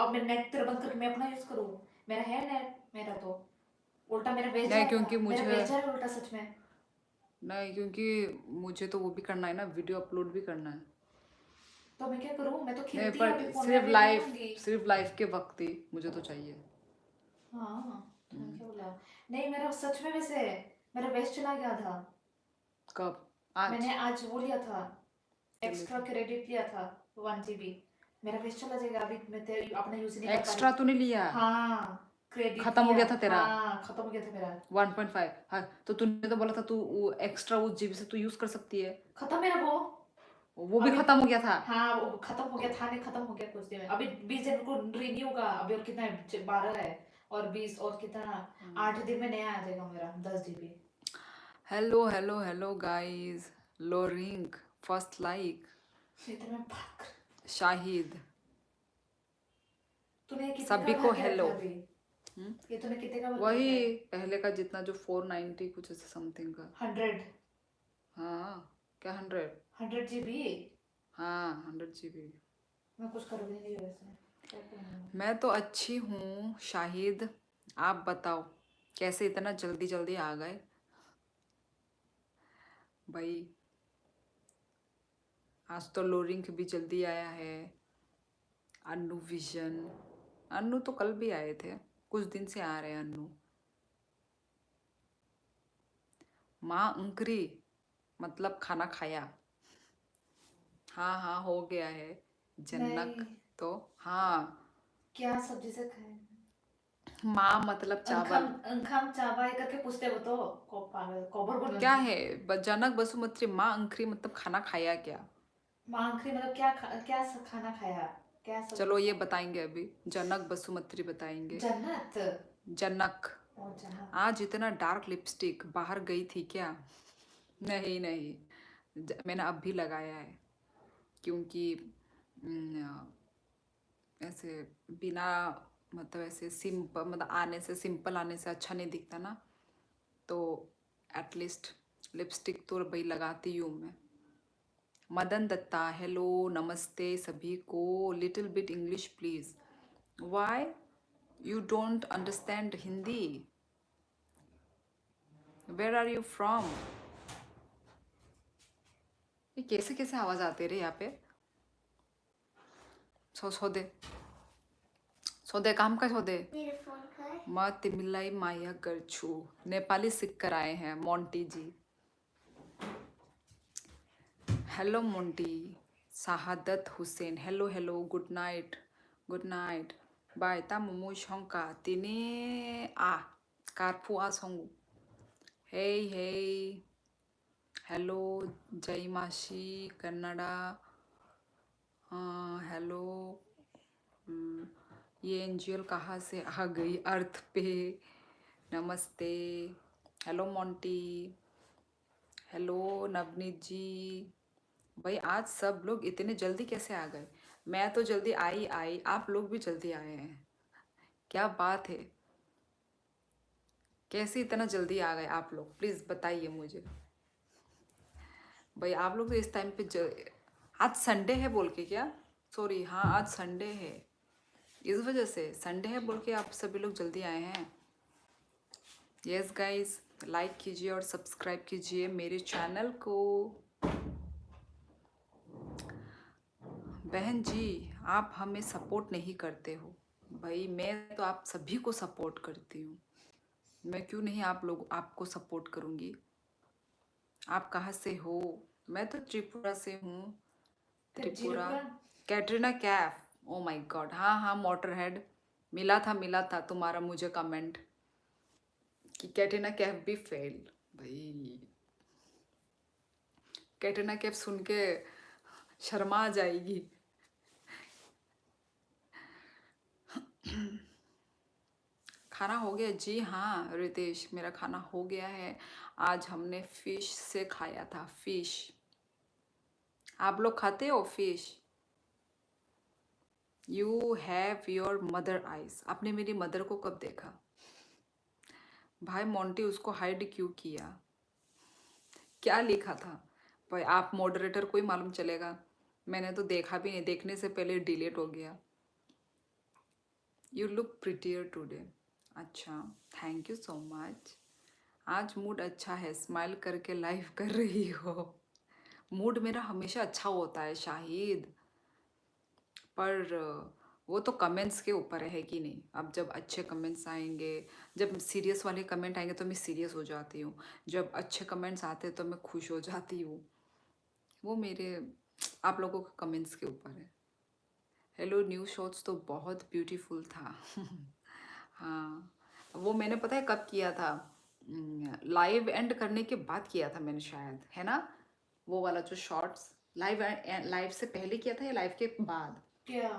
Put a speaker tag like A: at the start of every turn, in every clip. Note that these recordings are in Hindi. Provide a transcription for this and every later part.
A: अब मैं नेट तेरा बंद करके मैं अपना यूज करूँ? मेरा है नेट, मेरा तो उल्टा मेरा वेस्ट
B: नहीं क्योंकि
A: जाएगा, मेरा
B: मुझे
A: वेस्ट जाएगा उल्टा सच में।
B: नहीं क्योंकि मुझे तो वो भी करना है ना, वीडियो अपलोड भी करना है।
A: तो मैं क्या करूँ? मैं तो
B: नहीं
A: खेलती
B: पर
A: अभी फोन में,
B: सिर्फ
A: अभी नहीं
B: लाइव,
A: लूंगी।
B: सिर्फ लाइव के वक्त ही मुझे तो चाहिए।
A: हाँ, तूने
B: हम्म,
A: क्या बोला? नहीं मेरा सच में वैसे मेरा वेस्ट चला गया था।
B: कब? आज?
A: मैंने आज वो लिया था,
B: क्या लिए
A: एक्स्ट्रा
B: थे?
A: क्रेडिट लिया था, 1 GB। मेरा वेस्ट चला जाएगा अभी, मैं अपना यूज नहीं कर पा
B: एक्स्ट्रा
A: रही।
B: तूने लिया?
A: हाँ, क्रेडिट
B: खत्म हो
A: लिया।
B: गया था तेरा?
A: हाँ, खत्म हो गया था मेरा।
B: 1.5? हाँ तो तूने तो बोला था तू वो एक्स्ट्रा उस जीबी से तू यूज कर सकती है।
A: खत्म मेरा
B: वो भी
A: अभी।
B: खत्म हो गया था?
A: हाँ, वो खत्म हो गया था, नहीं खत्म हो गया कुछ दिन में। अभी 20 दिन को रिन्यू होगा, अभी और कितना है? 12 है, और 20 और कितना, 8 दिन में नया आ जाएगा मेरा 10 GB।
B: Hello hello hello guys, Tshering, first like,
A: इतना में बात कर।
B: शाहिद,
A: तूने कितने का
B: सभी को
A: भर के रखा
B: हेलो।
A: है अभी? ये तूने कितने का भर के रखा
B: वही
A: है?
B: पहले का जितना, जो 490 कुछ ऐसे समथिंग का।
A: 100?
B: हाँ क्या 100?
A: 100 GB?
B: हाँ 100 GB।
A: मैं कुछ कर भी नहीं रही वैसे, क्या करूँ?
B: मैं तो अच्छी हूँ शाहिद, आप बताओ कैसे इतना जल्दी जल्दी आ गए भाई। आज तो लोरिंग भी जल्दी आया है। अन्नू विजन, अन्नू तो कल भी आए थे, कुछ दिन से आ रहे हैं अन्नू। माँ अंकरी मतलब खाना खाया? हाँ हाँ हो गया है।
A: नहीं,
B: जनक तो हाँ।
A: क्या सब्जी से खाए?
B: माँ मतलब
A: अंखम
B: चावल।
A: अंखम चाबाई करके पूछते हो तो को पागल कोबर बोल
B: क्या
A: रहे।
B: है? जनक बसुमती माँ अंकरी मतलब खाना खाया क्या?
A: मांखरी मतलब क्या क्या खाना खाया? क्या
B: चलो
A: सब्जी
B: ये
A: खाया?
B: बताएंगे अभी, जनक बसुमती बताएंगे।
A: जन्नत।
B: जनक।
A: और जन्नत।
B: आज इतना डार्क लिपस्टिक बाहर गई थी क्या? नहीं नहीं, मैंने अब भी लगाया है क्योंकि ऐसे बिना मतलब ऐसे सिंपल मतलब आने से, सिंपल आने से अच्छा नहीं दिखता ना, तो एटलीस्ट लिपस्टिक तो भाई लगाती हूँ मैं। मदन दत्ता हेलो नमस्ते सभी को। Little bit English please. Why you don't understand Hindi? Where are you from? ये कैसे कैसे आवाज आते रहे यहाँ पे? सौदे, सौदे काम का सौदे।
A: मेरे फोन का है।
B: म तिमिलाई माया गर्छु, नेपाली सीख कर आए हैं मोंटी जी। Hello Monty. Shahadat Hussain hello hello, good night, good night. Bye ता मोमो शंका तिने आ कारफू आ संगू। हे हे हेलो जय मासी कन्नड़ा। हेलो। ये एंजियल कहाँ से आ गई अर्थ पे? नमस्ते। Hello Monty. हेलो नवनीत जी। भाई आज सब लोग इतने जल्दी कैसे आ गए? मैं तो जल्दी आई आई, आप लोग भी जल्दी आए हैं, क्या बात है? कैसे इतना जल्दी आ गए आप लोग, प्लीज़ बताइए मुझे। भाई आप लोग तो इस टाइम पे आज संडे है बोल के क्या? सॉरी, हाँ आज संडे है, इस वजह से संडे है बोल के आप सभी लोग जल्दी आए हैं। यस गाइस, लाइक कीजिए और सब्सक्राइब कीजिए मेरे चैनल को। बहन जी आप हमें सपोर्ट नहीं करते हो। भाई मैं तो आप सभी को सपोर्ट करती हूँ, मैं क्यों नहीं आप लोग आपको सपोर्ट करूँगी? आप कहाँ से हो? मैं तो त्रिपुरा से हूँ। त्रिपुरा।
A: त्रिपुरा।
B: कैटरीना कैफ, ओ माय गॉड, हाँ हाँ मोटर हेड। मिला था तुम्हारा मुझे कमेंट कि कैटरीना कैफ भी फेल। भाई कैटरीना कैफ सुन के शर्मा आ जाएगी। खाना हो गया जी? हाँ रितेश, मेरा खाना हो गया है। आज हमने फिश से खाया था, फिश। आप लोग खाते हो fish? You have your mother eyes, आपने मेरी मदर को कब देखा? भाई मोंटी उसको हाइड क्यों किया? क्या लिखा था? भाई आप मॉडरेटर को ही मालूम चलेगा, मैंने तो देखा भी नहीं, देखने से पहले डिलीट हो गया। You look prettier today. अच्छा, थैंक यू सो मच। आज मूड अच्छा है, स्माइल करके लाइव कर रही हो। मूड मेरा हमेशा अच्छा होता है शाहिद, पर वो तो कमेंट्स के ऊपर है कि नहीं। अब जब अच्छे कमेंट्स आएंगे, जब सीरियस वाले कमेंट आएंगे तो मैं सीरियस हो जाती हूँ, जब अच्छे कमेंट्स आते हैं तो मैं खुश हो जाती हूँ। वो मेरे आप लोगों के कमेंट्स के ऊपर है। हेलो, न्यू शॉट्स तो बहुत ब्यूटीफुल था। हाँ, वो मैंने पता है कब किया था, लाइव एंड करने के बाद किया था मैंने शायद, है ना? वो वाला जो शॉर्ट्स लाइव लाइव से पहले किया था या लाइव के बाद?
A: क्या?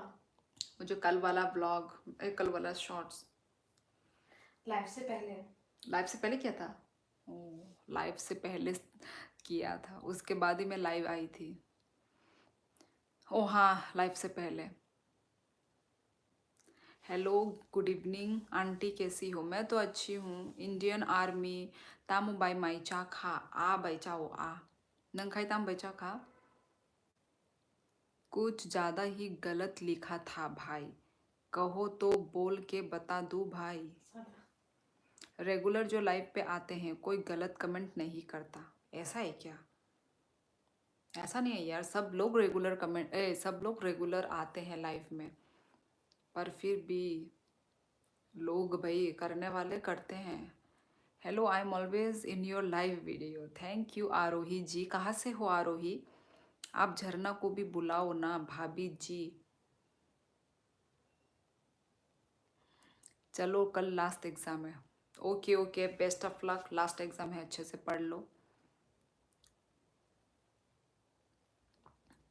B: वो जो कल वाला ब्लॉग, कल वाला शॉर्ट्स
A: लाइफ से पहले?
B: लाइव से पहले किया था। ओ, लाइव से पहले किया था, उसके बाद ही मैं लाइव आई थी। ओ हाँ, लाइव से पहले। हेलो, गुड इवनिंग आंटी, कैसी हो? मैं तो अच्छी हूँ। इंडियन आर्मी तामु बाई माइचा खा आ बैचा वो आ नंग खाई ताम बैचा खा। कुछ ज़्यादा ही गलत लिखा था भाई, कहो तो बोल के बता दूँ भाई। रेगुलर जो लाइव पे आते हैं कोई गलत कमेंट नहीं करता, ऐसा है क्या? ऐसा नहीं है यार, सब लोग रेगुलर कमेंट सब लोग रेगुलर आते हैं लाइव में, पर फिर भी लोग भाई करने वाले करते हैं। Hello, I am always in your live video. Thank you Aarohi ji. कहाँ से हो आरोही? आप झरना को भी बुलाओ ना भाभी जी। चलो, कल लास्ट एग्ज़ाम है। Okay okay, best of luck, last exam है, अच्छे से पढ़ लो।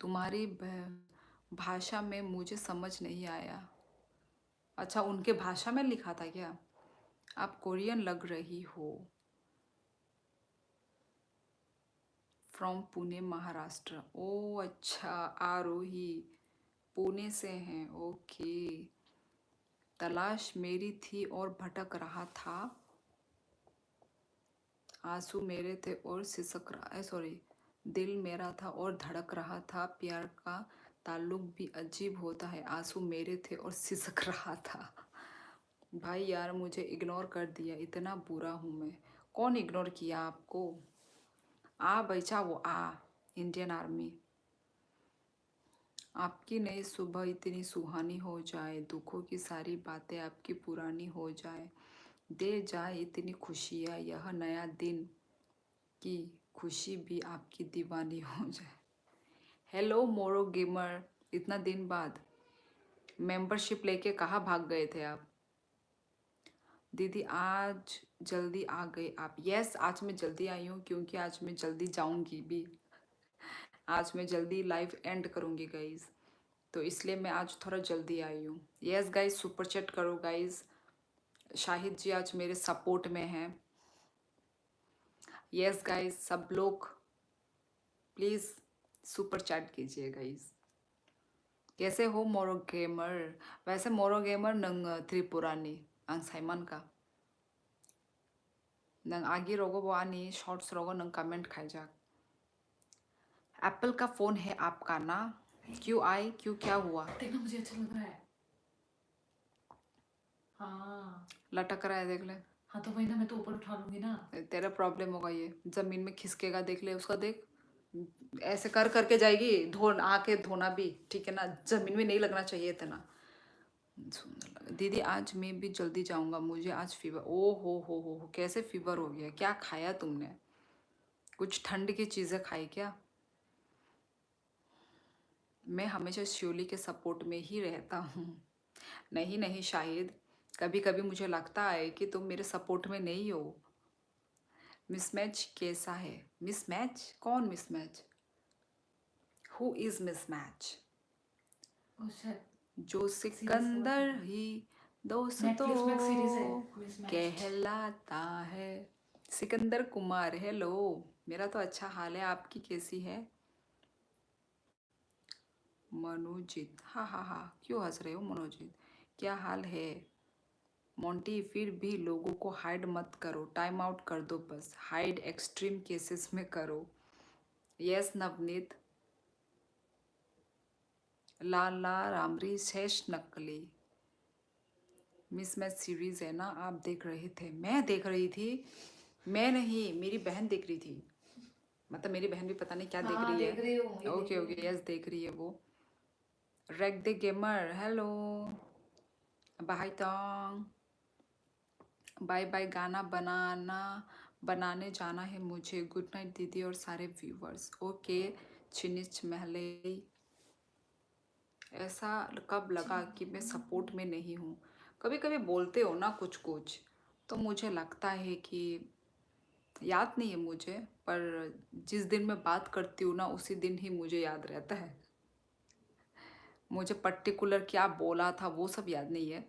B: तुम्हारी भाषा में मुझे समझ नहीं आया। अच्छा, उनके भाषा में लिखा था क्या? आप कोरियन लग रही हो। फ्रॉम पुणे महाराष्ट्र। ओ अच्छा, आरोही पुणे से हैं, ओके। तलाश मेरी थी और भटक रहा था, आंसू मेरे थे और सिसक रहा, सॉरी, दिल मेरा था और धड़क रहा था। प्यार का ताल्लुक भी अजीब होता है, आंसू मेरे थे और सिसक रहा था। भाई यार, मुझे इग्नोर कर दिया, इतना बुरा हूँ मैं? कौन इग्नोर किया आपको? आ बचा वो आ, इंडियन आर्मी। आपकी नई सुबह इतनी सुहानी हो जाए, दुखों की सारी बातें आपकी पुरानी हो जाए, दे जाए इतनी खुशियाँ यह नया दिन की खुशी भी आपकी दीवानी हो जाए। हेलो मोरो गेमर, इतना दिन बाद मेंबरशिप लेके कहाँ भाग गए थे आप? दीदी आज जल्दी आ गए आप? यस, आज मैं जल्दी आई हूँ क्योंकि आज मैं जल्दी जाऊँगी भी। आज मैं जल्दी लाइव एंड करूँगी गाइज, तो इसलिए मैं आज थोड़ा जल्दी आई हूँ। यस गाइज, सुपर चैट करो गाइज। शाहिद जी आज मेरे सपोर्ट में हैं। यस गाइज, सब लोग प्लीज़ सुपर चैट कीजिए गाइज। कैसे हो मोरो गेमर? वैसे मोरो गेमर नंग त्रिपुरानी आं साइमन का नंग आगे रोगो वो आनी शॉर्ट्स रोगो नंग कमेंट खाई जा। एप्पल का फ़ोन है आपका ना? क्यों आई, क्यों, क्या हुआ?
A: देखना, मुझे अच्छा लग रहा है। हाँ,
B: लटक रहा है, देख ले।
A: हाँ तो वही ना, मैं तो ऊपर उठा लूंगी ना।
B: तेरा प्रॉब्लम होगा, ये ज़मीन में खिसकेगा, देख ले उसका, देख ऐसे कर करके जाएगी, धो आके धोना भी, ठीक है ना? ज़मीन में नहीं लगना चाहिए इतना। सुंदर लगा। दीदी आज मैं भी जल्दी जाऊंगा, मुझे आज फीवर। ओ हो, कैसे फीवर हो गया? क्या खाया तुमने? कुछ ठंड की चीज़ें खाई क्या? मैं हमेशा श्योली के सपोर्ट में ही रहता हूँ। नहीं नहीं शाहिद, कभी कभी मुझे लगता है कि तुम मेरे सपोर्ट में नहीं हो। मिसमैच कैसा है? मिसमैच? कौन mismatch? Who is mismatch?
A: Oh shit,
B: जो सिकंदर ही
A: नेटफ्लिक्स में एक सीरीज है
B: दोस्तों
A: मिसमैच्ड।
B: कहलाता है। सिकंदर कुमार, हेलो। मेरा तो अच्छा हाल है, आपकी कैसी है? मनोजीत, हाँ हाँ हाँ, क्यों हंस रहे हो मनोजीत? क्या हाल है? मोंटी, फिर भी लोगों को हाइड मत करो, टाइम आउट कर दो बस, हाइड एक्सट्रीम केसेस में करो। यस नवनीत। लाला रामरी शेष नकली। मिसमैच सीरीज है ना, आप देख रहे थे? मैं देख रही थी। मैं नहीं, मेरी बहन देख रही थी। मतलब मेरी बहन भी पता नहीं क्या देख
A: हाँ
B: रही है।
A: देख रही हूँ, ये देख
B: ओके
A: रही
B: ओके,
A: हूँ।
B: यस देख रही है वो। Rack the gamer, hello. Bye टोंग, बाय बाय। गाना बनाने जाना है मुझे। गुड नाइट दीदी और सारे व्यूवर्स। ओके चिनिच महले। ऐसा कब लगा कि मैं सपोर्ट में नहीं हूँ? कभी कभी बोलते हो ना कुछ कुछ, तो मुझे लगता है कि याद नहीं है मुझे, पर जिस दिन मैं बात करती हूँ ना उसी दिन ही मुझे याद रहता है। मुझे पर्टिकुलर क्या बोला था वो सब याद नहीं है,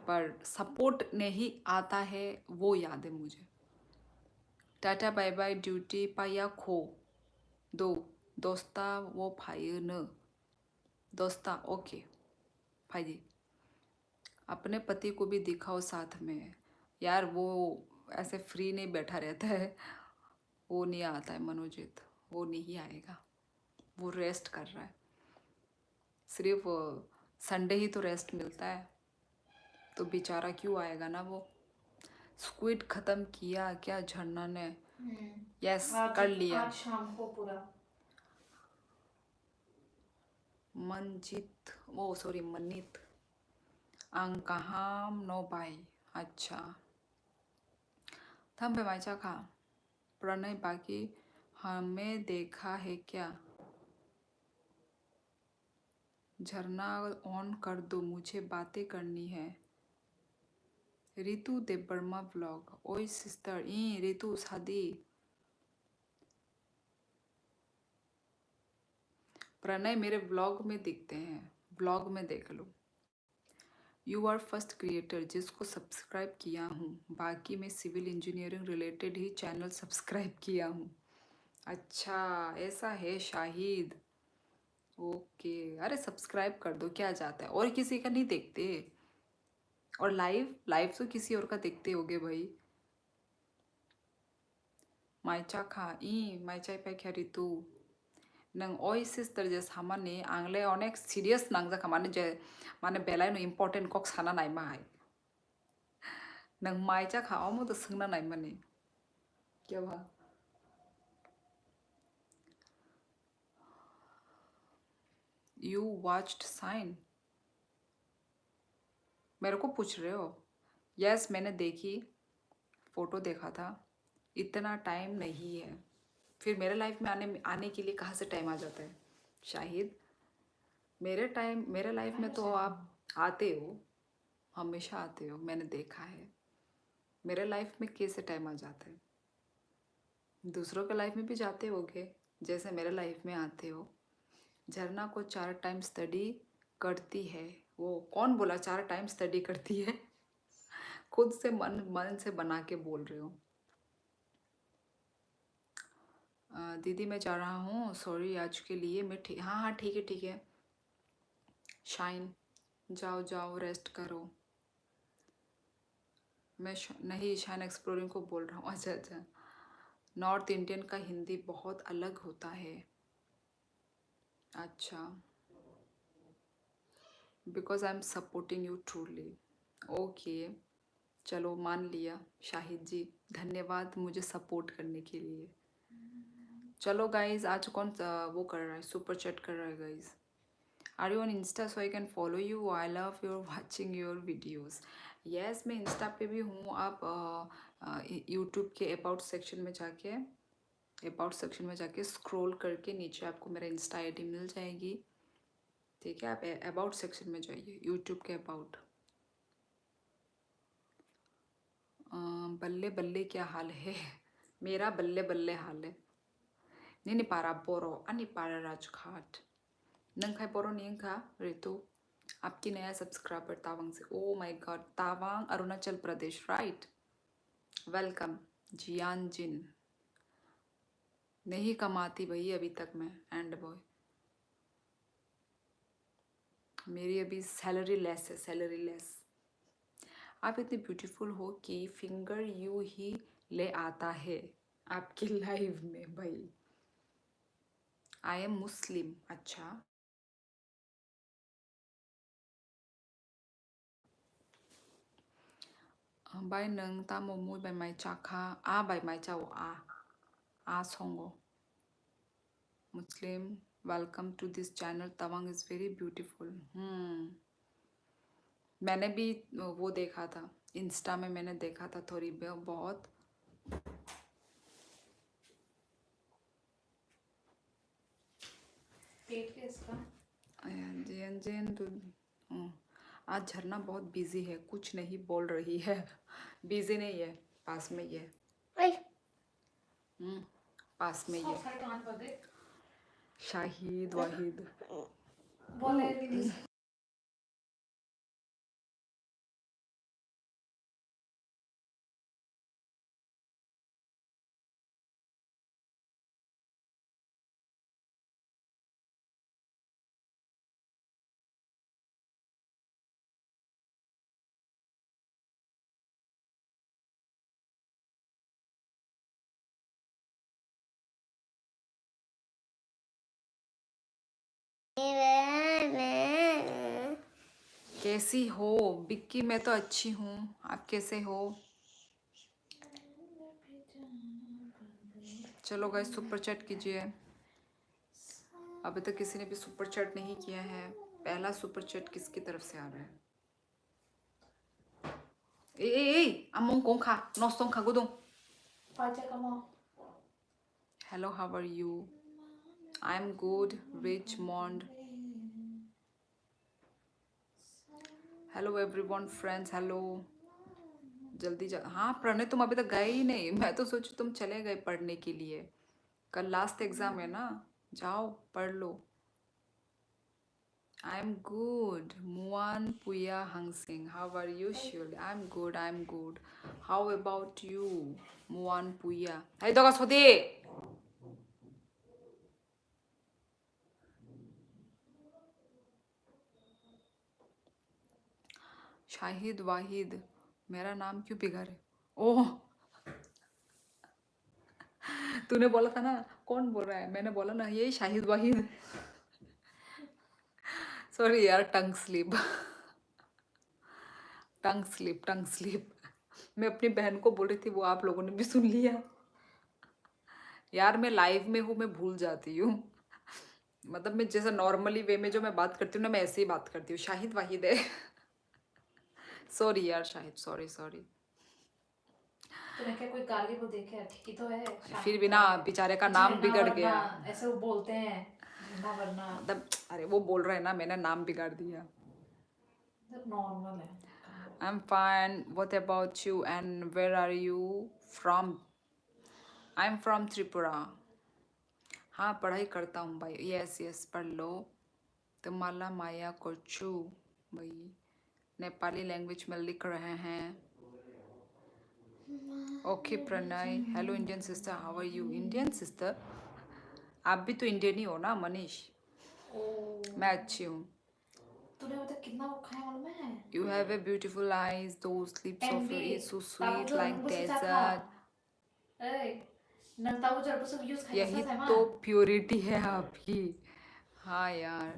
B: पर सपोर्ट नहीं आता है वो याद है मुझे। टाटा बाय बाय ड्यूटी पाया खो दो दोस्ता वो भाई न दोस्ता। ओके भाई जी, अपने पति को भी दिखाओ साथ में। यार वो ऐसे फ्री नहीं बैठा रहता है, वो नहीं आता है मनोजीत, वो नहीं आएगा, वो रेस्ट कर रहा है। सिर्फ संडे ही तो रेस्ट मिलता है, तो बेचारा क्यों आएगा ना वो। स्क्विड ख़त्म किया क्या झरना ने? यस
A: आज
B: कर लिया।
A: आज शाम को पूरा।
B: मनजीत, वो सॉरी मनीत। अंकहाम नो बाई। अच्छा थम पे माइचा खा। प्रणय बाकी हमें देखा है क्या? झरना ऑन कर दो, मुझे बातें करनी है। रितु देवर्मा व्लॉग। ओए सिस्टर ई रितु शादी। प्रणय मेरे व्लॉग में दिखते हैं, व्लॉग में देख लो। यू आर फर्स्ट क्रिएटर जिसको सब्सक्राइब किया हूँ, बाकी मैं सिविल इंजीनियरिंग रिलेटेड ही चैनल सब्सक्राइब किया हूँ। अच्छा ऐसा है शाहिद। ओके, अरे सब्सक्राइब कर दो, क्या जाता है, और किसी का नहीं देखते। और लाइव लाइव तो किसी और का देखते होगे भाई। माइचा खा ई माइचाई पाई क्या रितु नंग ओइ सिस्टर जे सामाने आंगले अनेक सिरियस नांगजाखा माने जे माने बेलायनो इम्पोर्टेंट कक साना नाय माय नंग माइचा खा अमो तो सोंना नाय माने क्या भा। यू वॉच्ड साइन, मेरे को पूछ रहे हो? यस मैंने देखी, फोटो देखा था। इतना टाइम नहीं है, फिर मेरे लाइफ में आने आने के लिए कहाँ से टाइम आ जाता है शाहिद? मेरे लाइफ में तो आप आते हो, हमेशा आते हो, मैंने देखा है। मेरे लाइफ में कैसे टाइम आ जाता है? दूसरों के लाइफ में भी जाते होगे, जैसे मेरे लाइफ में आते हो। झरना को 4 टाइम स्टडी करती है। वो कौन बोला 4 टाइम स्टडी करती है? खुद से मन मन से बना के बोल रहे हो। दीदी मैं जा रहा हूँ, सॉरी आज के लिए। मैं ठीक, हाँ हाँ ठीक है ठीक है। शाइन जाओ जाओ रेस्ट करो। मैं नहीं शाइन एक्सप्लोरिंग को बोल रहा हूँ। अच्छा अच्छा, नॉर्थ इंडियन का हिंदी बहुत अलग होता है। अच्छा, because I am supporting you truly. Okay चलो मान लिया शाहिद जी, धन्यवाद मुझे सपोर्ट करने के लिए। चलो गाइज, आज कौन वो कर रहा है, सुपर चैट कर रहा है guys? Are you on insta so I can follow you? I love your watching your videos. Yes मैं इंस्टा पे भी हूँ। आप यूट्यूब के अबाउट सेक्शन में जाके स्क्रॉल करके नीचे आपको मेरा इंस्टा आईडी मिल जाएगी। ठीक है, आप अबाउट सेक्शन में जाइए, यूट्यूब के अबाउट। बल्ले बल्ले क्या हाल है? मेरा बल्ले बल्ले हाल है। नहीं पारा बोरो अनि पारा राजघाट नंखाई बोरो नहीं खा रितु। आपकी नया सब्सक्राइबर तावांग से। Oh my god, Tawang Arunachal Pradesh right. Welcome जियान जिन। नहीं कमाती भाई अभी तक मैं, एंड बॉय मेरी अभी सैलरी लेस है, सैलरी लेस। आप इतनी ब्यूटीफुल हो कि फिंगर यू ही ले आता है आपकी लाइफ में भाई। आई एम मुस्लिम। अच्छा Bai neng ta mo mui bai mai cha kha bai mai cha a songo. Muslim, welcome to this channel. Tawang is very beautiful. मैंने भी वो देखा था, इंस्टा में मैंने देखा था थोड़ी बहुत.
A: पेट के इसका
B: आज झरना बहुत बिजी है, कुछ नहीं बोल रही है. बिजी नहीं है, पास में ही है. पास में ही है. शाहिद वाहिद
A: बोले
B: कैसी हो बिक्की? मैं तो अच्छी हूँ, आप कैसे हो? चलो गाइस सुपर चैट कीजिए. अभी तक किसी ने भी सुपर चैट नहीं किया है. पहला सुपर चैट किसकी तरफ से आ रहा है? अमोंग कोंग खा नोस्तोंग खा गुदोंग. Hello, how are you? I'm good. Richmond. Hello everyone, friends. Hello. जल्दी हाँ प्रणय, तुम अभी तक गए ही नहीं. मैं तो सोचू तुम चले गए पढ़ने के लिए. कल लास्ट एग्जाम है ना, जाओ पढ़ लो. I'm good. Muan Puya Hang Sing. How are you, Shirley? I'm good. I'm good. How about you, Muan Puya? Hey, doga sodi. Shahid वाहिद, मेरा नाम क्यों बिगाड़े? ओह, तूने बोला था ना. कौन बोल रहा है? मैंने बोला ना ये शाहिद वाहिद. सॉरी यार, tongue slip. Tongue slip, tongue slip. मैं अपनी बहन को बोल रही थी, वो आप लोगों ने भी सुन लिया. यार मैं लाइव में हूँ, मैं भूल जाती हूँ. मतलब मैं जैसा नॉर्मली वे में जो मैं बात करती हूँ ना, मैं ऐसे ही बात करती हूँ. शाहिद वाहिद है. सॉरी यार शाहिद, सॉरी सॉरी.
A: तूने क्या कोई गाली को देखे? ठीक ही तो है.
B: फिर भी ना बेचारे का नाम बिगड़ गया.
A: ऐसे वो बोलते हैं झरना वरना.
B: मतलब अरे वो बोल रहे हैं ना, मैंने नाम बिगाड़ दिया.
A: नॉर्मल है.
B: I'm fine. What about you? And where are you from? I'm from Tripura. हाँ पढ़ाई करता हूँ भाई. यस यस पढ़ लो. तुम्हारा माया कोचू भाई, नेपाली लैंग्वेज में लिख रहे हैं. Okay Pranay. Hello Indian sister, how are you? Indian sister, आप भी तो इंडियन ही हो ना मनीष? मैं अच्छी हूँ.
A: तूने अभी तक कितना वो खाया मालूम है?
B: You have a beautiful eyes, those lips of yours is so sweet like desert. यही तो प्योरिटी है आपकी. हाँ यार.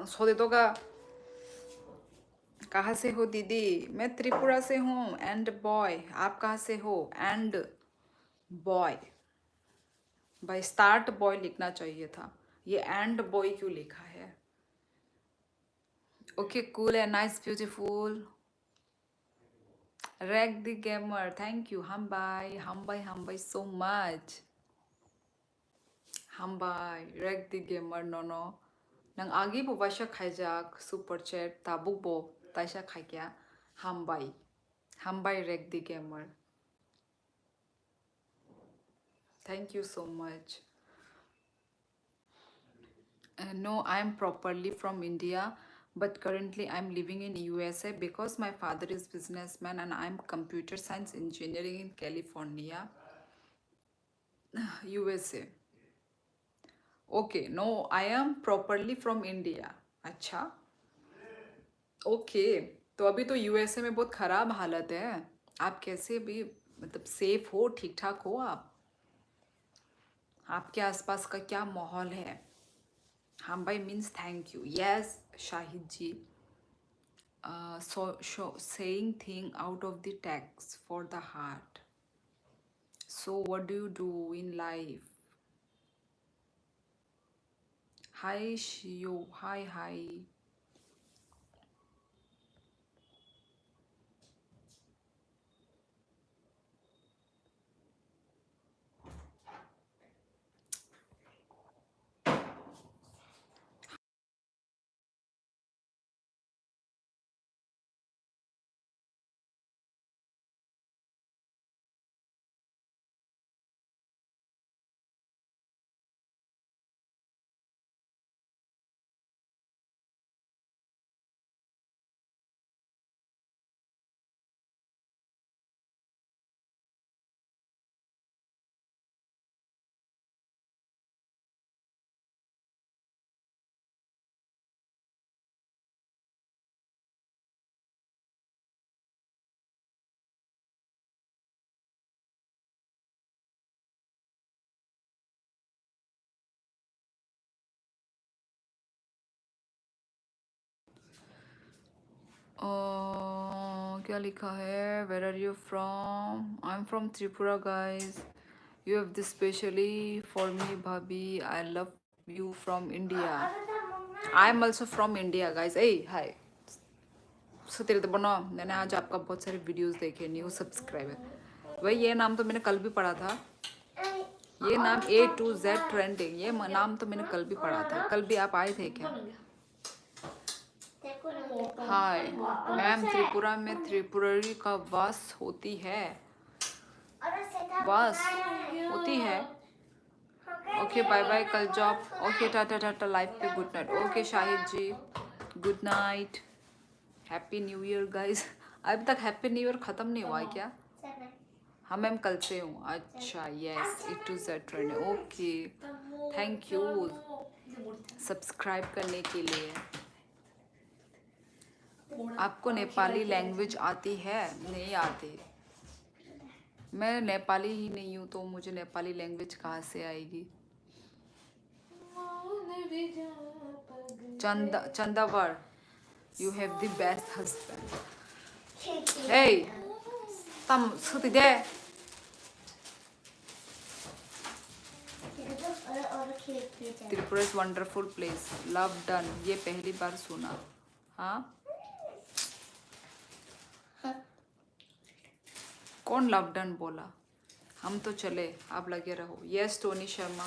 B: सो दे तो का. कहाँ से हो दीदी? मैं त्रिपुरा से हूँ. एंड बॉय, आप कहाँ से हो? एंड बॉय, भाई स्टार्ट बॉय लिखना चाहिए था, ये एंड बॉय क्यों लिखा है? Okay cool and nice beautiful. Rag the gamer, thank you. हम बाय सो मच. हम बाय रैग द गेमर. नो नंग आगे बो वाशा खाइजाक सुपर चैट ताबुक बो ताइशा खाइक्या. हम बाय rag the gamer. Thank you so much. No, I am properly from India, but currently I'm living in USA because my father is businessman and I'm computer science engineering in California, USA. Okay, no, I am properly from India. अच्छा, okay. तो अभी तो USA में बहुत ख़राब हालत है. आप कैसे भी मतलब सेफ हो, ठीक ठाक हो आप? आपके आसपास का क्या माहौल है? हाँ भाई means thank you. Yes Shahid ji. Saying thing out of the text for the heart. So what do you do in life? Hi Shio. Hi. क्या लिखा है? Where are you from? I'm from Tripura, guys. You have this specially for me, Bhabhi. I love you from India. I'm also from India, guys. Hey, hi. So तेरे तो बनो मैंने आज आपका बहुत सारे वीडियोस देखे. New subscriber. वही ये नाम तो मैंने कल भी पढ़ा था. ये नाम A to Z ट्रेंडिंग. ये नाम तो मैंने कल भी पढ़ा था. कल भी आप आए थे क्या? Hi ma'am. त्रिपुरा में त्रिपुरारी का वास होती है. वास होती है. Okay bye bye. कल job. Okay tata tata. Life पे good night. Okay Shahid ji good night. Happy new year guys. अभी तक हैप्पी न्यू ईयर खत्म नहीं हुआ है क्या? हाँ मैम कल से हूँ. अच्छा yes A to Z trend. Okay thank you subscribe करने के लिए. आपको नेपाली लैंग्वेज आती है? नहीं आती. मैं नेपाली ही नहीं हूँ तो मुझे नेपाली लैंग्वेज कहाँ से आएगी? चंदावर you have the best husband. हे तम सुती दे. Tripura is wonderful place. Love done. ये पहली बार सुना. हाँ कौन लव डन बोला? हम तो चले आप लगे रहो. Yes Tony Sharma.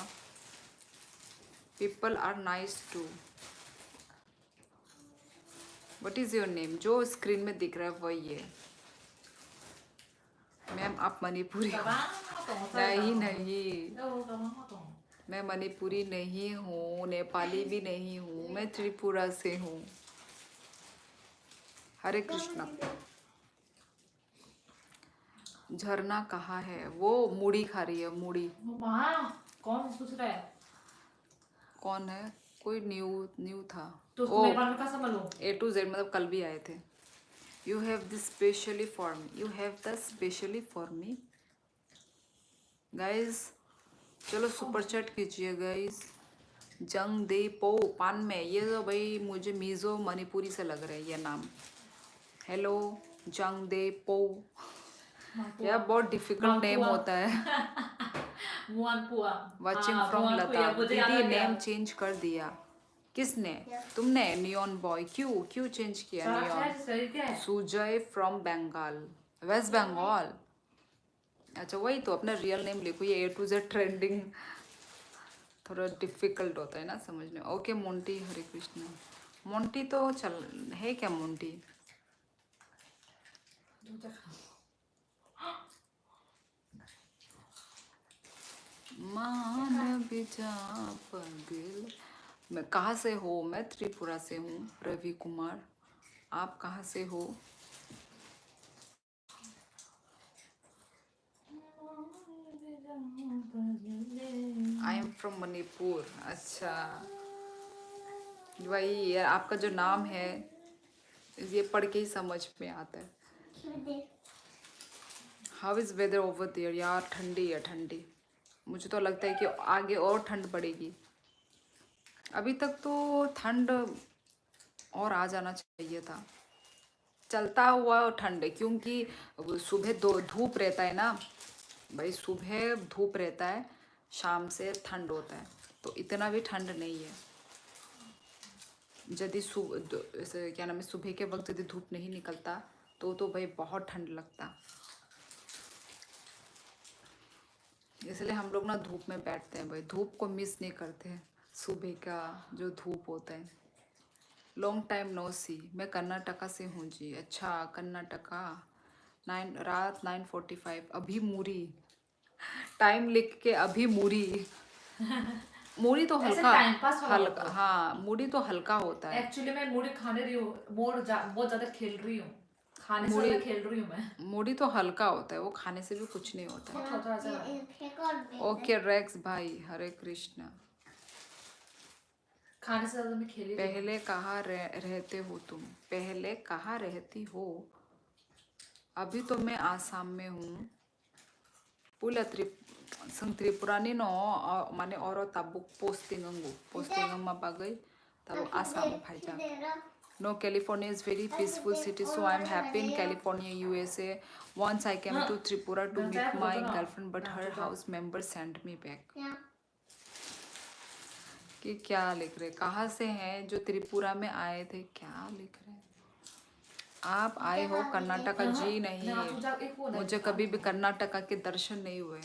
B: People are nice too. What is your name? जो स्क्रीन में दिख रहा है वही है. मैम आप मणिपुरी हो? नहीं मैं मणिपुरी नहीं हूँ. नेपाली भी नहीं हूँ. मैं त्रिपुरा से हूँ. हरे कृष्णा. झरना कहाँ है? वो मूढ़ी खा रही है. मूढ़ी.
A: कौन पूछ रहा है?
B: कौन है? कोई न्यू था.
A: तो मेरे बारे में कैसे मालूम? A to Z मतलब कल भी आए थे. You have this specially for me. You have the specially for me. Guys चलो सुपर चैट कीजिए गाइज. जंग दे पो पान में. ये तो भाई मुझे मिजो मणिपुरी से लग रहा है ये नाम. हेलो जंग दे पो. यार बहुत डिफिकल्ट नेम होता है. Watching from Lata. दीदी नेम चेंज कर दिया. किसने? तुमने? Neon boy. क्यों चेंज किया neon? Sujay from Bengal. West Bengal. अच्छा वही तो अपना रियल नेम लिखो. ये A to Z ट्रेंडिंग थोड़ा डिफिकल्ट होता है ना समझने. ओके मोंटी. हरे कृष्ण. मोंटी तो चल है क्या? मोंटी मान बिजा पगल. मैं कहाँ से हो? मैं त्रिपुरा से हूँ. रवि कुमार. आप कहाँ से हो? आई एम फ्रॉम मणिपुर. अच्छा वही यार आपका जो नाम है ये पढ़ के ही समझ में आता है. How is weather over there? यार ठंडी है ठंडी. मुझे तो लगता है कि आगे और ठंड पड़ेगी.
B: अभी तक तो ठंड और आ जाना चाहिए था, चलता हुआ ठंड है, क्योंकि सुबह दो धूप रहता है ना भाई, सुबह धूप रहता है, शाम से ठंड होता है, तो इतना भी ठंड नहीं है। यदि ऐसे क्या नाम है, सुबह के वक्त यदि धूप नहीं निकलता तो भाई बहुत ठंड लगता, इसलिए हम लोग ना धूप में बैठते हैं भाई, धूप को मिस नहीं करते हैं, सुबह का जो धूप होता है। लॉन्ग टाइम नो सी, मैं कर्नाटका से हूँ जी। अच्छा, कर्नाटका। रात 9:45, अभी मूरी, टाइम लिख के अभी मूरी। मूरी तो हल्का,
C: टाइम पास
B: हल्का, हाँ मूरी तो हल्का होता है।
C: एक्चुअली मैं मूरी खाने रही हूँ, बहुत ज्यादा खेल रही हूँ, खाने से
B: मूरी
C: ज्यादा खेल रही हूँ मैं।
B: मूरी तो हल्का होता है, वो खाने से भी कुछ नहीं होता है। ओके रेक्स भाई, हरे कृष्णा।
C: खाने से ज्यादा मैं खेली रही हूँ।
B: पहले कहाँ रहते हो तुम? पहले कहाँ रहती हो? अभी तो मैं आसाम में हूँ। पुला त्रिपुरानी नो माने और तब पोस्टिंग में बागई तब Assam भाईजा। No, California is very peaceful city, so I'm happy in California, USA. Once I came to Tripura to meet my girlfriend, but her house member sent me back. कि क्या लिख रहे, कहाँ से हैं जो त्रिपुरा में आए थे, क्या लिख रहे हैं आप? आए हो कर्नाटका जी? नहीं, मुझे कभी भी कर्नाटका के दर्शन नहीं हुए,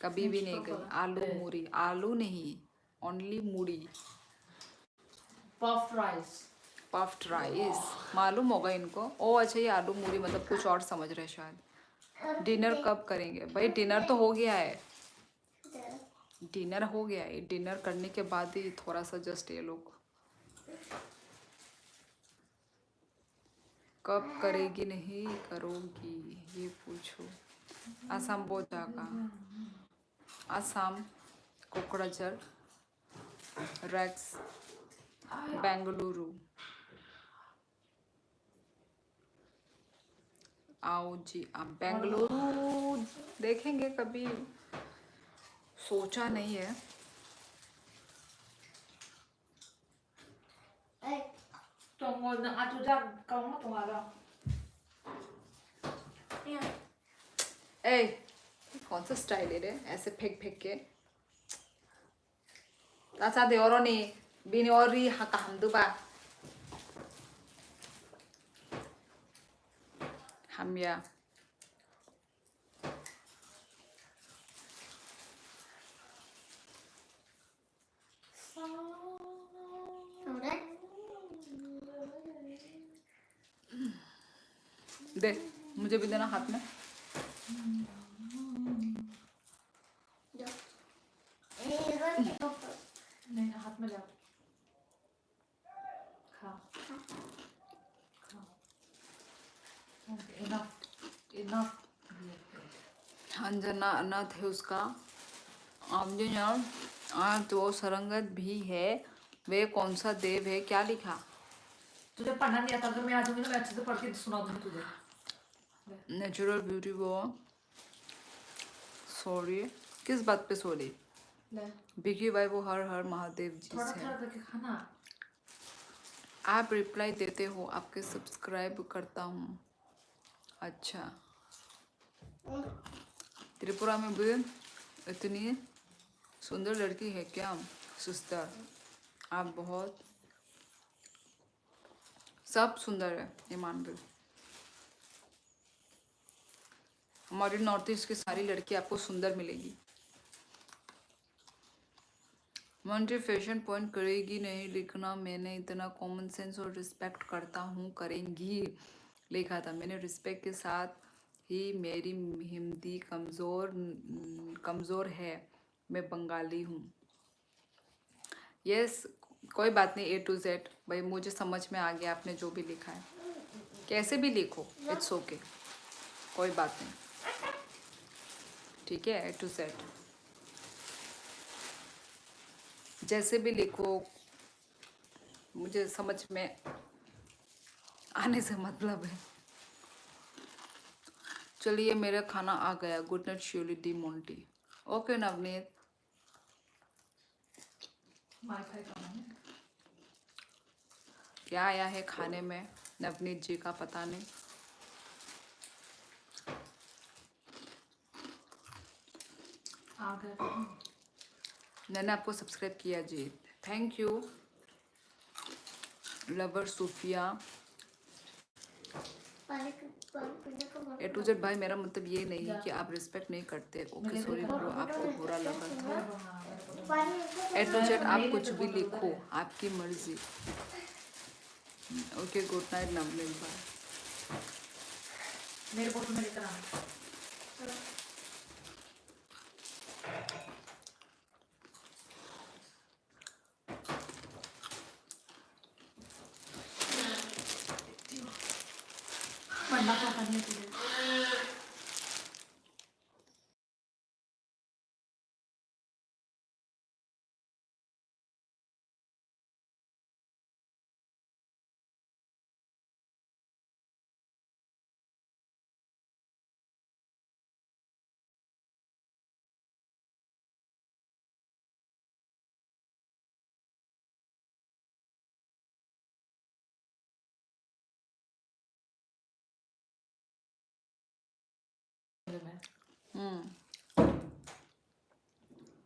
B: कभी भी नहीं गई। आलू मूरी, आलू नहीं, ओनली मूरी,
C: पफ्ड राइस।
B: पफ्ड राइस मालूम होगा इनको। ओ अच्छा, ये आलू मूरी मतलब कुछ और समझ रहे शायद। डिनर कब करेंगे भाई? डिनर तो हो गया है, डिनर हो गया है, डिनर करने के बाद ही थोड़ा सा जस्ट ये लोग। कब करेगी नहीं करोगी ये पूछो। आसाम बहुत जगह, आसाम, कोकराझार, रेक्स, बेंगलुरु। आओ जी, आप बेंगलुरु देखेंगे कभी, सोचा नहीं है। ए, कौन सा स्टाइल है रे, ऐसे फेंक फेंक के? ताचा देवरो नी बिनी और री हका हम दुबा हम या दे, मुझे भी देना हाथ में।
C: नहीं, हाथ में ला। खा। Enough.
B: अंजना अनाथ है उसका। आज तो सरंगत भी है, वे कौन सा देव है? क्या लिखा?
C: तुझे पढ़ना नहीं आता, अगर मैं आ जाऊंगी ना मैं अच्छे से पढ़ के सुना दूंगी तुझे।
B: नेचुरल ब्यूटी वो सॉरी, किस बात पे सॉरी? बिकी भाई वो हर हर महादेव जी
C: थोड़ा
B: से।
C: थोड़ा करके खाना।
B: आप रिप्लाई देते हो, आपके सब्सक्राइब करता हूँ। अच्छा, त्रिपुरा में भी इतनी सुंदर लड़की है क्या? सिस्टर, आप बहुत सब सुंदर है ईमान भी। हमारी नॉर्थ ईस्ट की सारी लड़की आपको सुंदर मिलेगी। मंत्री फैशन पॉइंट करेगी नहीं लिखना, मैंने इतना कॉमन सेंस और रिस्पेक्ट करता हूँ, करेंगी लिखा था मैंने। रिस्पेक्ट के साथ ही मेरी हिंदी कमज़ोर है, मैं बंगाली हूँ। यस, कोई बात नहीं, A to Z भाई मुझे समझ में आ गया आपने जो भी लिखा है, कैसे भी लिखो, इट्स ओके, कोई बात नहीं, ठीक है। A to Z जैसे भी लिखो, मुझे समझ में आने से मतलब है। चलिए, मेरा खाना आ गया। गुड नाइट श्योली डी मोंटी। ओके नवनीत,
C: वाईफाई का है।
B: क्या आया है खाने में नवनीत जी का पता नहीं।
C: आ गया।
B: मैंने आपको सब्सक्राइब किया जी, thank you. Lover Sufiya A to Z भाई, मेरा मतलब ये नहीं है कि आप रिस्पेक्ट नहीं करते। ओके सॉरी ब्रो, आपको बुरा लगा था। ए टू जेड आप कुछ भी लिखो, आपकी मर्जी। ओके गुड नाइट नवनीत भाई।
C: मेरे बोतल में लेकर आना। पढ़ना क्या करनी है तुझे?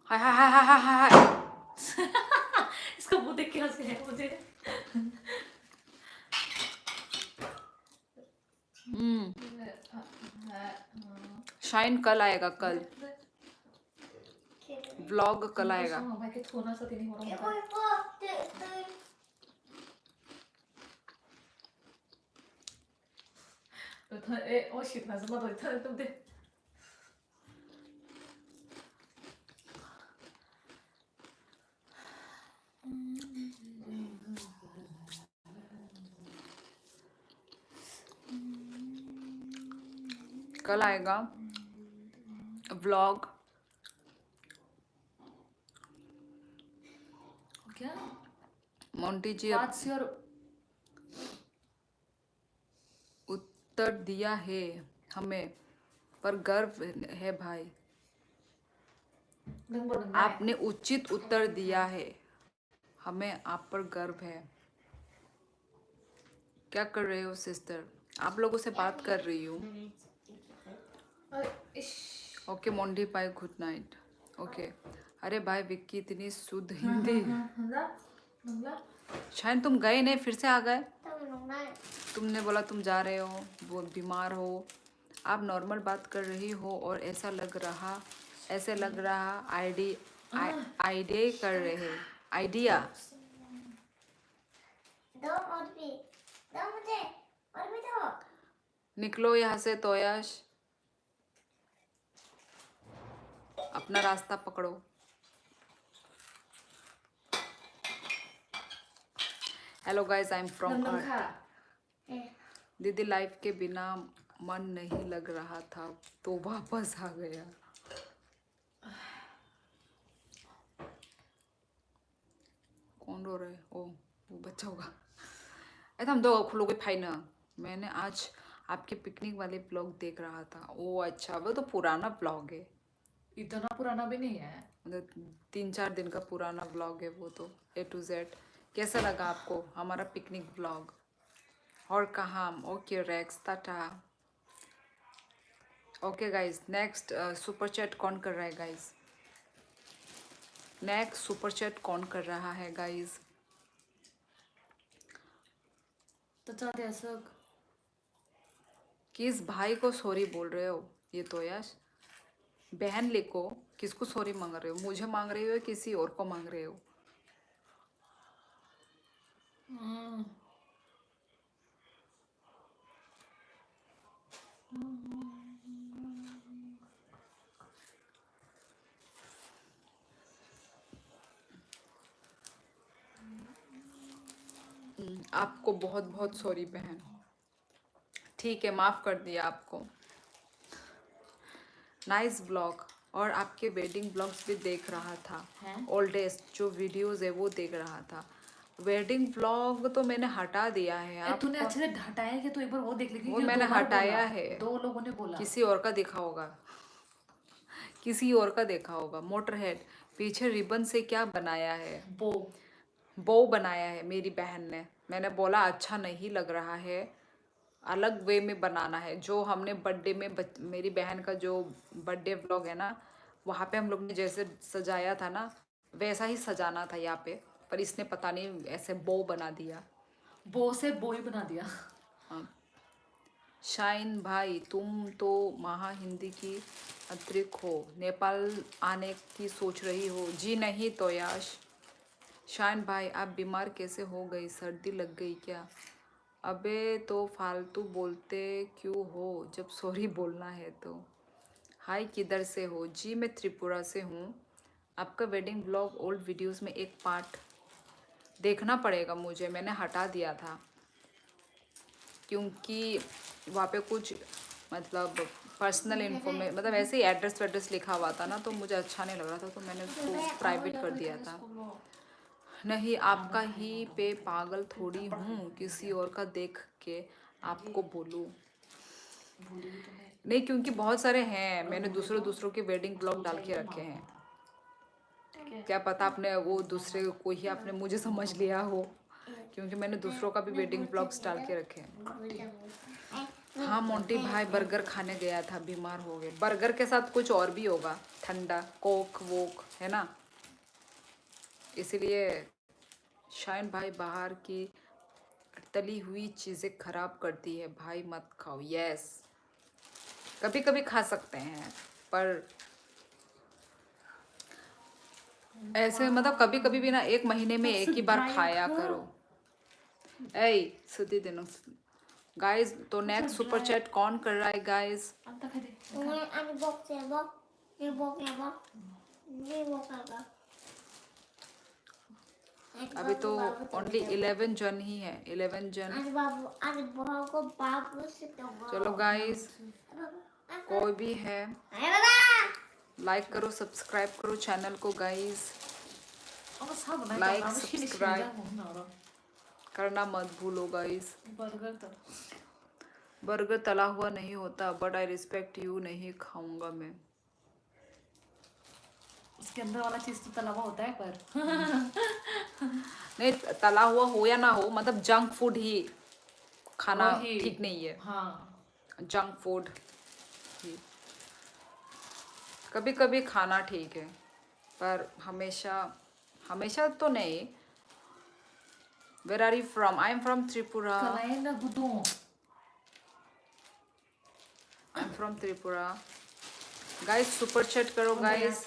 B: हाय हाय हाय हाय हाय हाय।
C: इसका मुंह देख के हंस रहे हैं मुझे।
B: शाइन कल आएगा, कल व्लॉग कल आएगा।
C: भाई के थोड़ा सा नहीं हो रहा। ओ शिट, मैं समझ रही तुम दे।
B: कल आएगा व्लॉग।
C: क्या
B: मोंटी जी
C: व्हाट्स योर
B: उत्तर दिया है हमें, पर गर्व है भाई। आपने उचित उत्तर दिया है, हमें आप पर गर्व है। क्या कर रहे हो सिस्टर? आप लोगों से बात कर रही हूँ। ओके मोंटी भाई गुड नाइट। ओके अरे भाई विक्की इतनी शुद्ध हिंदी। शायद तुम गए नहीं, फिर से आ गए। तुमने बोला तुम जा रहे हो, वो बीमार हो। आप नॉर्मल बात कर रही हो और ऐसे लग रहा आइडिया कर रहे आइडिया। निकलो यहाँ से तोयश, अपना रास्ता पकड़ो। Hello guys, I am from दीदी। लाइफ के बिना मन नहीं लग रहा था तो वापस आ गया। कौन रो रहे? ओ वो बच्चा होगा। ऐसा हम दो खुलोगे फाइन। मैंने आज आपके पिकनिक वाले ब्लॉग देख रहा था। ओ अच्छा, वो तो पुराना ब्लॉग है।
C: इतना पुराना भी नहीं है,
B: मतलब 3-4 दिन का पुराना ब्लॉग है वो तो। ए टू जेड कैसा लगा आपको हमारा पिकनिक ब्लॉग? और कहाँ? Okay Rex, tata. Okay guys, next super chat कौन कर रहा है गाइज? नेक्स्ट सुपर चैट कौन कर रहा है गाइज?
C: तो चाहते ऐसा
B: किस भाई को सॉरी बोल रहे हो? ये तो यश बहन लिखो। किसको सॉरी मांग रहे हो? मुझे मांग रहे हो या किसी और को मांग रहे हो? आपको बहुत बहुत सॉरी बहन। ठीक है, माफ कर दिया आपको। Nice blog. और आपके वेडिंग ब्लॉग्स भी देख रहा था। ओल्डेस्ट जो वीडियोस है वो देख रहा था। वेडिंग ब्लॉग तो मैंने हटा दिया है। आप
C: तूने अच्छे से हटाया है, तो एक बार वो देख ले।
B: वो मैंने हटाया है।
C: 2 लोगों ने बोला
B: किसी और का देखा होगा, किसी और का देखा होगा। मोटरहेड पीछे रिबन से क्या बनाया है?
C: बो
B: बो बनाया है मेरी बहन ने। मैंने बोला अच्छा नहीं लग रहा है, अलग वे में बनाना है। जो हमने बर्थडे में मेरी बहन का जो बर्थडे व्लॉग है ना, वहाँ पे हम लोग ने जैसे सजाया था ना, वैसा ही सजाना था यहाँ पे, पर इसने पता नहीं ऐसे बो बना दिया।
C: बो से बोई बना दिया।
B: हाँ। शाइन भाई तुम तो महा हिंदी की अतिरिक्त हो, नेपाल आने की सोच रही हो? जी नहीं तो याश। शाइन भाई आप बीमार कैसे हो गई, सर्दी लग गई क्या? अबे तो फालतू बोलते क्यों हो जब सॉरी बोलना है तो। हाय किधर से हो? जी मैं त्रिपुरा से हूँ। आपका वेडिंग ब्लॉग ओल्ड वीडियोस में एक पार्ट देखना पड़ेगा मुझे, मैंने हटा दिया था क्योंकि वहाँ पे कुछ मतलब पर्सनल मतलब ऐसे ही एड्रेस वेड्रेस लिखा हुआ था ना, तो मुझे अच्छा नहीं लग रहा था, तो मैंने उसको प्राइवेट कर दिया था। नहीं आपका ही पे पागल थोड़ी हूँ किसी और का देख के आपको बोलूँ। नहीं क्योंकि बहुत सारे हैं, मैंने दूसरों के वेडिंग ब्लॉग डाल के रखे हैं। क्या पता आपने वो दूसरे को ही आपने मुझे समझ लिया हो, क्योंकि मैंने दूसरों का भी वेडिंग ब्लॉग्स डाल के रखे हैं। हाँ मोंटी भाई बर्गर खाने गया था, बीमार हो गए। बर्गर के साथ कुछ और भी होगा, ठंडा कोक वोक है ना, इसलिए। शाइन भाई बाहर की तली हुई चीज़ें खराब करती है भाई, मत खाओ। यस कभी कभी खा सकते हैं, पर ऐसे मतलब कभी कभी भी ना, एक महीने में एक ही बार खाया करो। ऐ सुधी दिनों गाइस, तो नेक्स्ट सुपर चैट कौन कर रहा है गाइस? अभी तो ओनली 11 जन ही है, 11 जन। चलो गाइस कोई भी है लाइक करो सब्सक्राइब करो चैनल को गाइस, लाइक सब्सक्राइब करना मत भूलो गाइस। बर्गर तला हुआ नहीं होता, बट आई रिस्पेक्ट यू, नहीं खाऊंगा मैं।
C: उसके अंदर वाला चीज तो तला हुआ होता है, पर
B: नहीं तला हुआ हो या ना हो, मतलब जंक फूड ही खाना ठीक नहीं है।
C: हाँ
B: जंक फूड ही कभी कभी खाना ठीक है, पर हमेशा हमेशा तो नहीं। Where are you from? I am from Tripura.
C: कलाएंगा गुदो।
B: I am from Tripura. Guys super chat करो गाइस।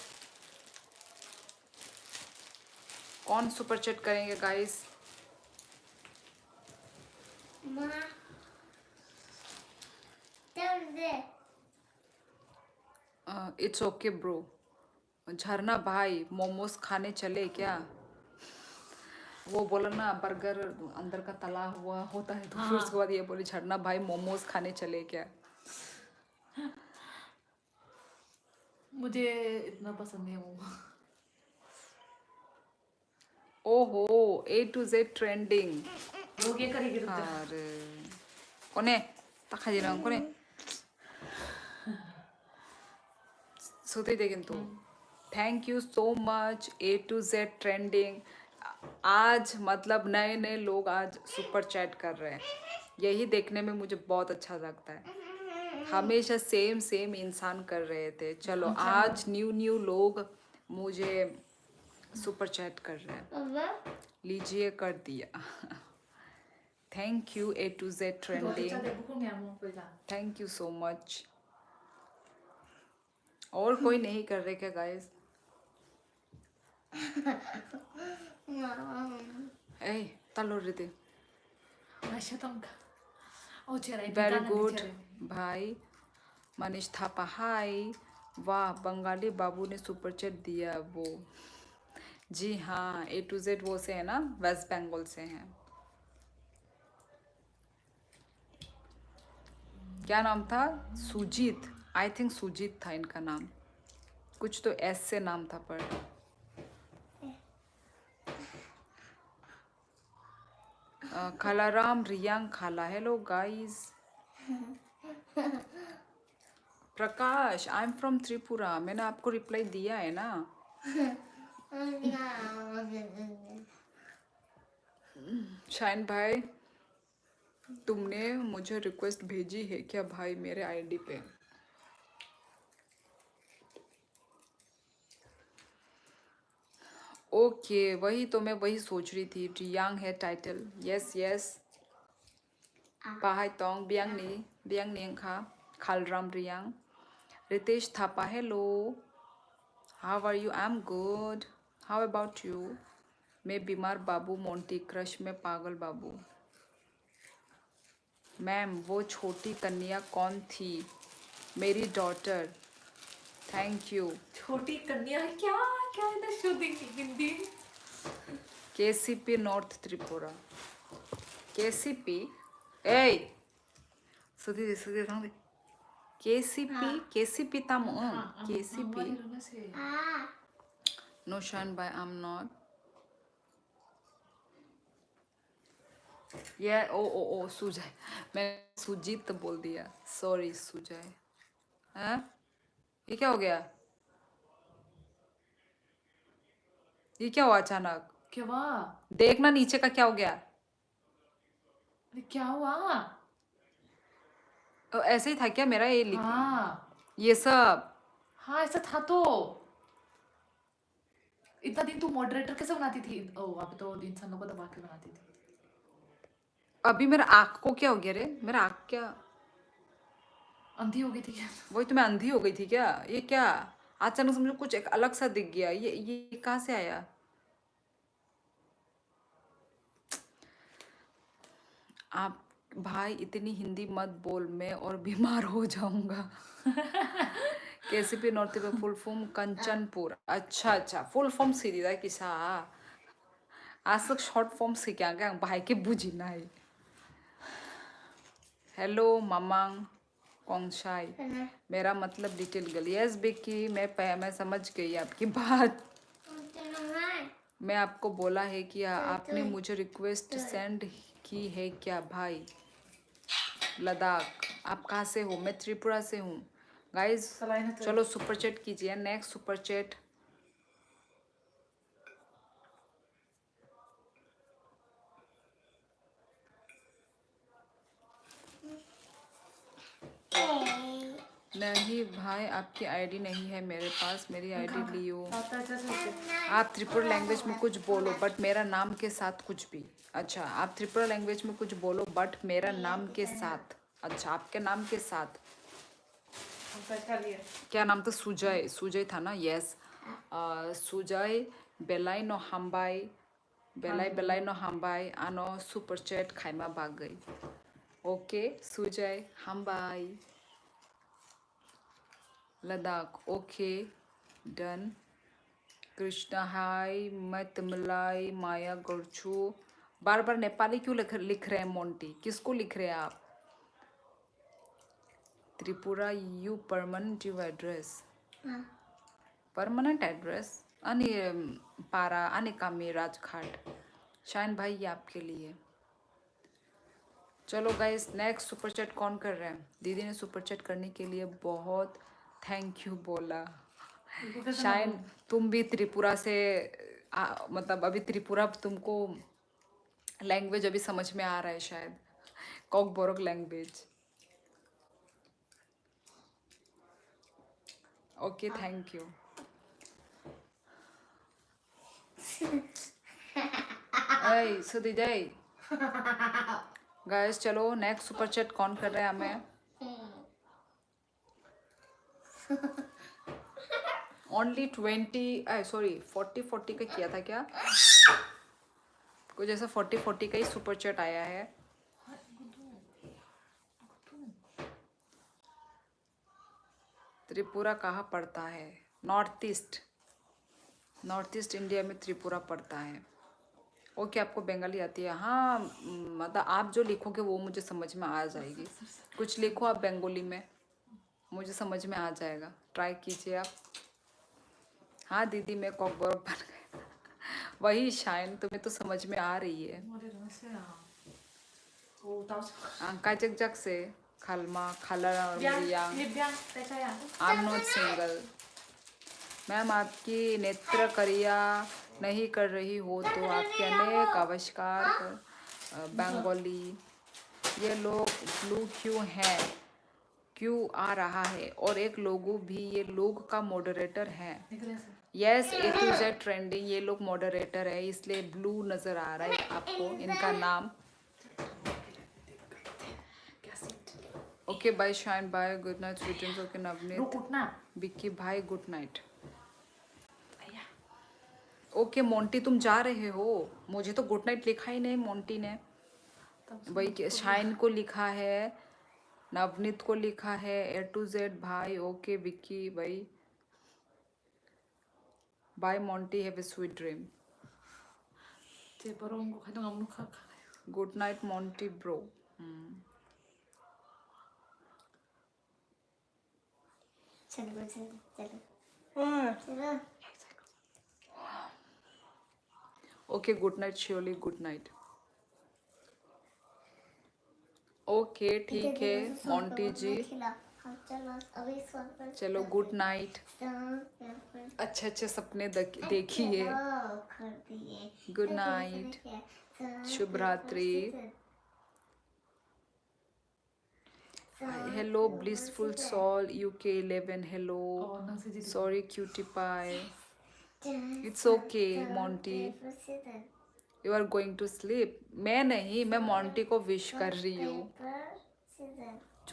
B: कौन सुपर चैट करेंगे guys? It's okay bro. Jharna भाई मोमोज खाने चले क्या? वो बोला ना बर्गर अंदर का तला हुआ होता है, तो फिर उसके बाद ये बोली झरना भाई मोमोज खाने चले क्या?
C: मुझे इतना पसंद नहीं है मोमो।
B: ओहो A to Z ट्रेंडिंग।
C: लोग ये करेंगे तो
B: अरे कोने ताखाजिरां कोने सोते देखें तो। Thank you so much A to Z trending. आज मतलब नए नए लोग आज सुपर चैट कर रहे हैं, यही देखने में मुझे बहुत अच्छा लगता है। हमेशा सेम इंसान कर रहे थे, चलो आज न्यू लोग मुझे सुपर चैट कर रहे हैं। लीजिए कर दिया। Thank you A to Z trending, thank you so much. और कोई नहीं कर रहे क्या गाइस? ए तलो रे वेरी गुड भाई। मनीष थापा हाय। वाह बंगाली बाबू ने सुपर चैट दिया वो। जी हाँ A to Z वो से है ना, वेस्ट बंगाल से हैं। क्या नाम था? सुजीत, आई थिंक सुजीत था इनका नाम, कुछ तो S से नाम था। पर खालाराम रियांग खाला, hello guys. Prakash I am from Tripura, मैंने आपको रिप्लाई दिया है ना। शाइन भाई, तुमने मुझे रिक्वेस्ट भेजी है क्या भाई मेरे आईडी पे? ओके, वही तो मैं वही सोच रही थी। रियांग है टाइटल। Yes yes. पाहाई तोंग बियांग नियंग खा खालराम Reang. Ritesh Thapa, hello, how are you? I am good, how about you? मैं बीमार बाबू मोंटी, क्रश में पागल बाबू। मैम वो छोटी कन्या कौन थी? मेरी डॉटर। Thank you.
C: छोटी कन्या है क्या? क्या है ना शुद्ध Hindi?
B: KCP north Tripura. KCP ए सुधी सुधी केसीपी केसीपी तम केसीपी नो शाइन बाय आई एम नॉट ये ओ सुजय, मैं सुजीत बोल दिया, सॉरी सुजय। हैं? ये क्या हो गया? ये क्या हुआ अचानक?
C: क्या हुआ?
B: देखना नीचे का क्या हो गया?
C: अरे क्या हुआ?
B: ऐसे ही था क्या मेरा ये लिख
C: हाँ
B: ये सब?
C: हाँ ऐसा था तो। इतना दिन तू मॉडरेटर कैसे बनाती थी? ओ अब तो इंसानों को दबा के बनाती थी।
B: अभी मेरा आँख को क्या हो गया रे? मेरा आँख क्या?
C: अंधी हो गई थी क्या?
B: वही तो, मैं अंधी हो गई थी क्या? ये क्या अचानक से मुझे कुछ एक अलग सा दिख गया। ये कहाँ से आया? आप भाई इतनी हिंदी मत बोल, मैं और बीमार हो जाऊंगा। केसीपी नॉर्थ पे फुल फॉर्म कंचनपुर। अच्छा अच्छा, फुल फॉर्म सीधी किसा आज तक शॉर्ट फॉर्म सीखा क्या भाई के बुझी ना है। हेलो ममांग कौनशाई, मेरा मतलब लिटिल गर्ल। यस बिक्की, मैं समझ गई आपकी बात। मैं आपको बोला है कि आपने मुझे रिक्वेस्ट सेंड की है क्या भाई? लद्दाख। आप कहाँ से हो? मैं त्रिपुरा से हूँ। गाइज चलो सुपर चैट कीजिए। Next super chat. नहीं भाई, आपकी आईडी नहीं है मेरे पास, मेरी आईडी लियो। आप त्रिपुरा लैंग्वेज में कुछ बोलो बट मेरा नाम के साथ कुछ भी। अच्छा, आप त्रिपुरा लैंग्वेज में कुछ बोलो बट मेरा नाम के साथ। अच्छा, आपके नाम के साथ। क्या नाम था? सुजय, सुजय था ना? यस। सुजय बेलाई नो हम्बाई, बेलाई नो हम्बाई आनो सुपर चैट खाइमा बाग गई। ओके सुजय हम्बाई Ladakh. Okay done. Krishna hi, मैं तमिलाई माया गर्छु। बार बार नेपाली क्यों लिख रहे हैं मोंटी? किसको लिख रहे हैं आप? Tripura you permanent you address. Permanent address अनि पारा अनिकामी राजघाट। शाइन भाई ये आपके लिए। चलो गाइस, नेक्स्ट सुपर चैट कौन कर रहे हैं? दीदी ने सुपर चैट करने के लिए बहुत थैंक यू बोला। शाइन तुम भी त्रिपुरा से मतलब अभी त्रिपुरा तुमको लैंग्वेज अभी समझ में आ रहा है शायद, Kokborok language. Okay thank you. ऐ सुधी जय। गाइस चलो नेक्स्ट सुपर चैट कौन कर रहे हैं हमें? ओनली 20 सॉरी 40 का किया था क्या? कुछ ऐसा 40 का ही सुपर चैट आया है। त्रिपुरा कहाँ पड़ता है? North east, north east India में त्रिपुरा पड़ता है। ओके आपको बंगाली आती है? हाँ मतलब आप जो लिखोगे वो मुझे समझ में आ जाएगी। कुछ लिखो आप बंगाली में, मुझे समझ में आ जाएगा। ट्राई कीजिए आप। हाँ दीदी मैं कॉकबोरोक बन गया। वही शाइन, तुम्हें तो समझ में आ रही है। काचक जक से खालमा खाला रियांग। आई एम नॉट सिंगल। मैम आपकी नेत्र क्रिया नहीं कर रही हो तो आपके अनेक आविष्कार कर बंगाली। ये लोग ब्लू क्यों है, क्यों आ रहा है, और एक लोगो भी ये लोग का मॉडरेटर है। Yes A to Z trending, ये लोग मॉडरेटर है इसलिए ब्लू नजर आ रहा है आपको। इनका नाम ओके बाय शाइन बाय गुड नाइट स्वीटेंस ओके नवनीत
C: उठना
B: विक्की भाई गुड नाइट। ओके मोंटी तुम जा रहे हो, मुझे तो गुड नाइट लिखा ही नहीं मोंटी ने। भाई शाइन को लिखा है, नवनीत को लिखा है, ए टू जेड भाई ओके विक्की भाई bye Monty have a sweet dream.
C: 제 버러운 거 가정 안 먹어.
B: Good night Monty bro.
D: चलो चलो चलो
B: okay good night surely good night. Okay ठीक है मोंटी जी, चलो गुड नाइट, अच्छे अच्छे सपने देखिए, गुड नाइट, शुभ रात्रि। Hello blissful soul UK 11 hello sorry cutie pie it's okay Monty you are going to sleep. मैं नहीं, मैं मोंटी को विश कर रही हूँ।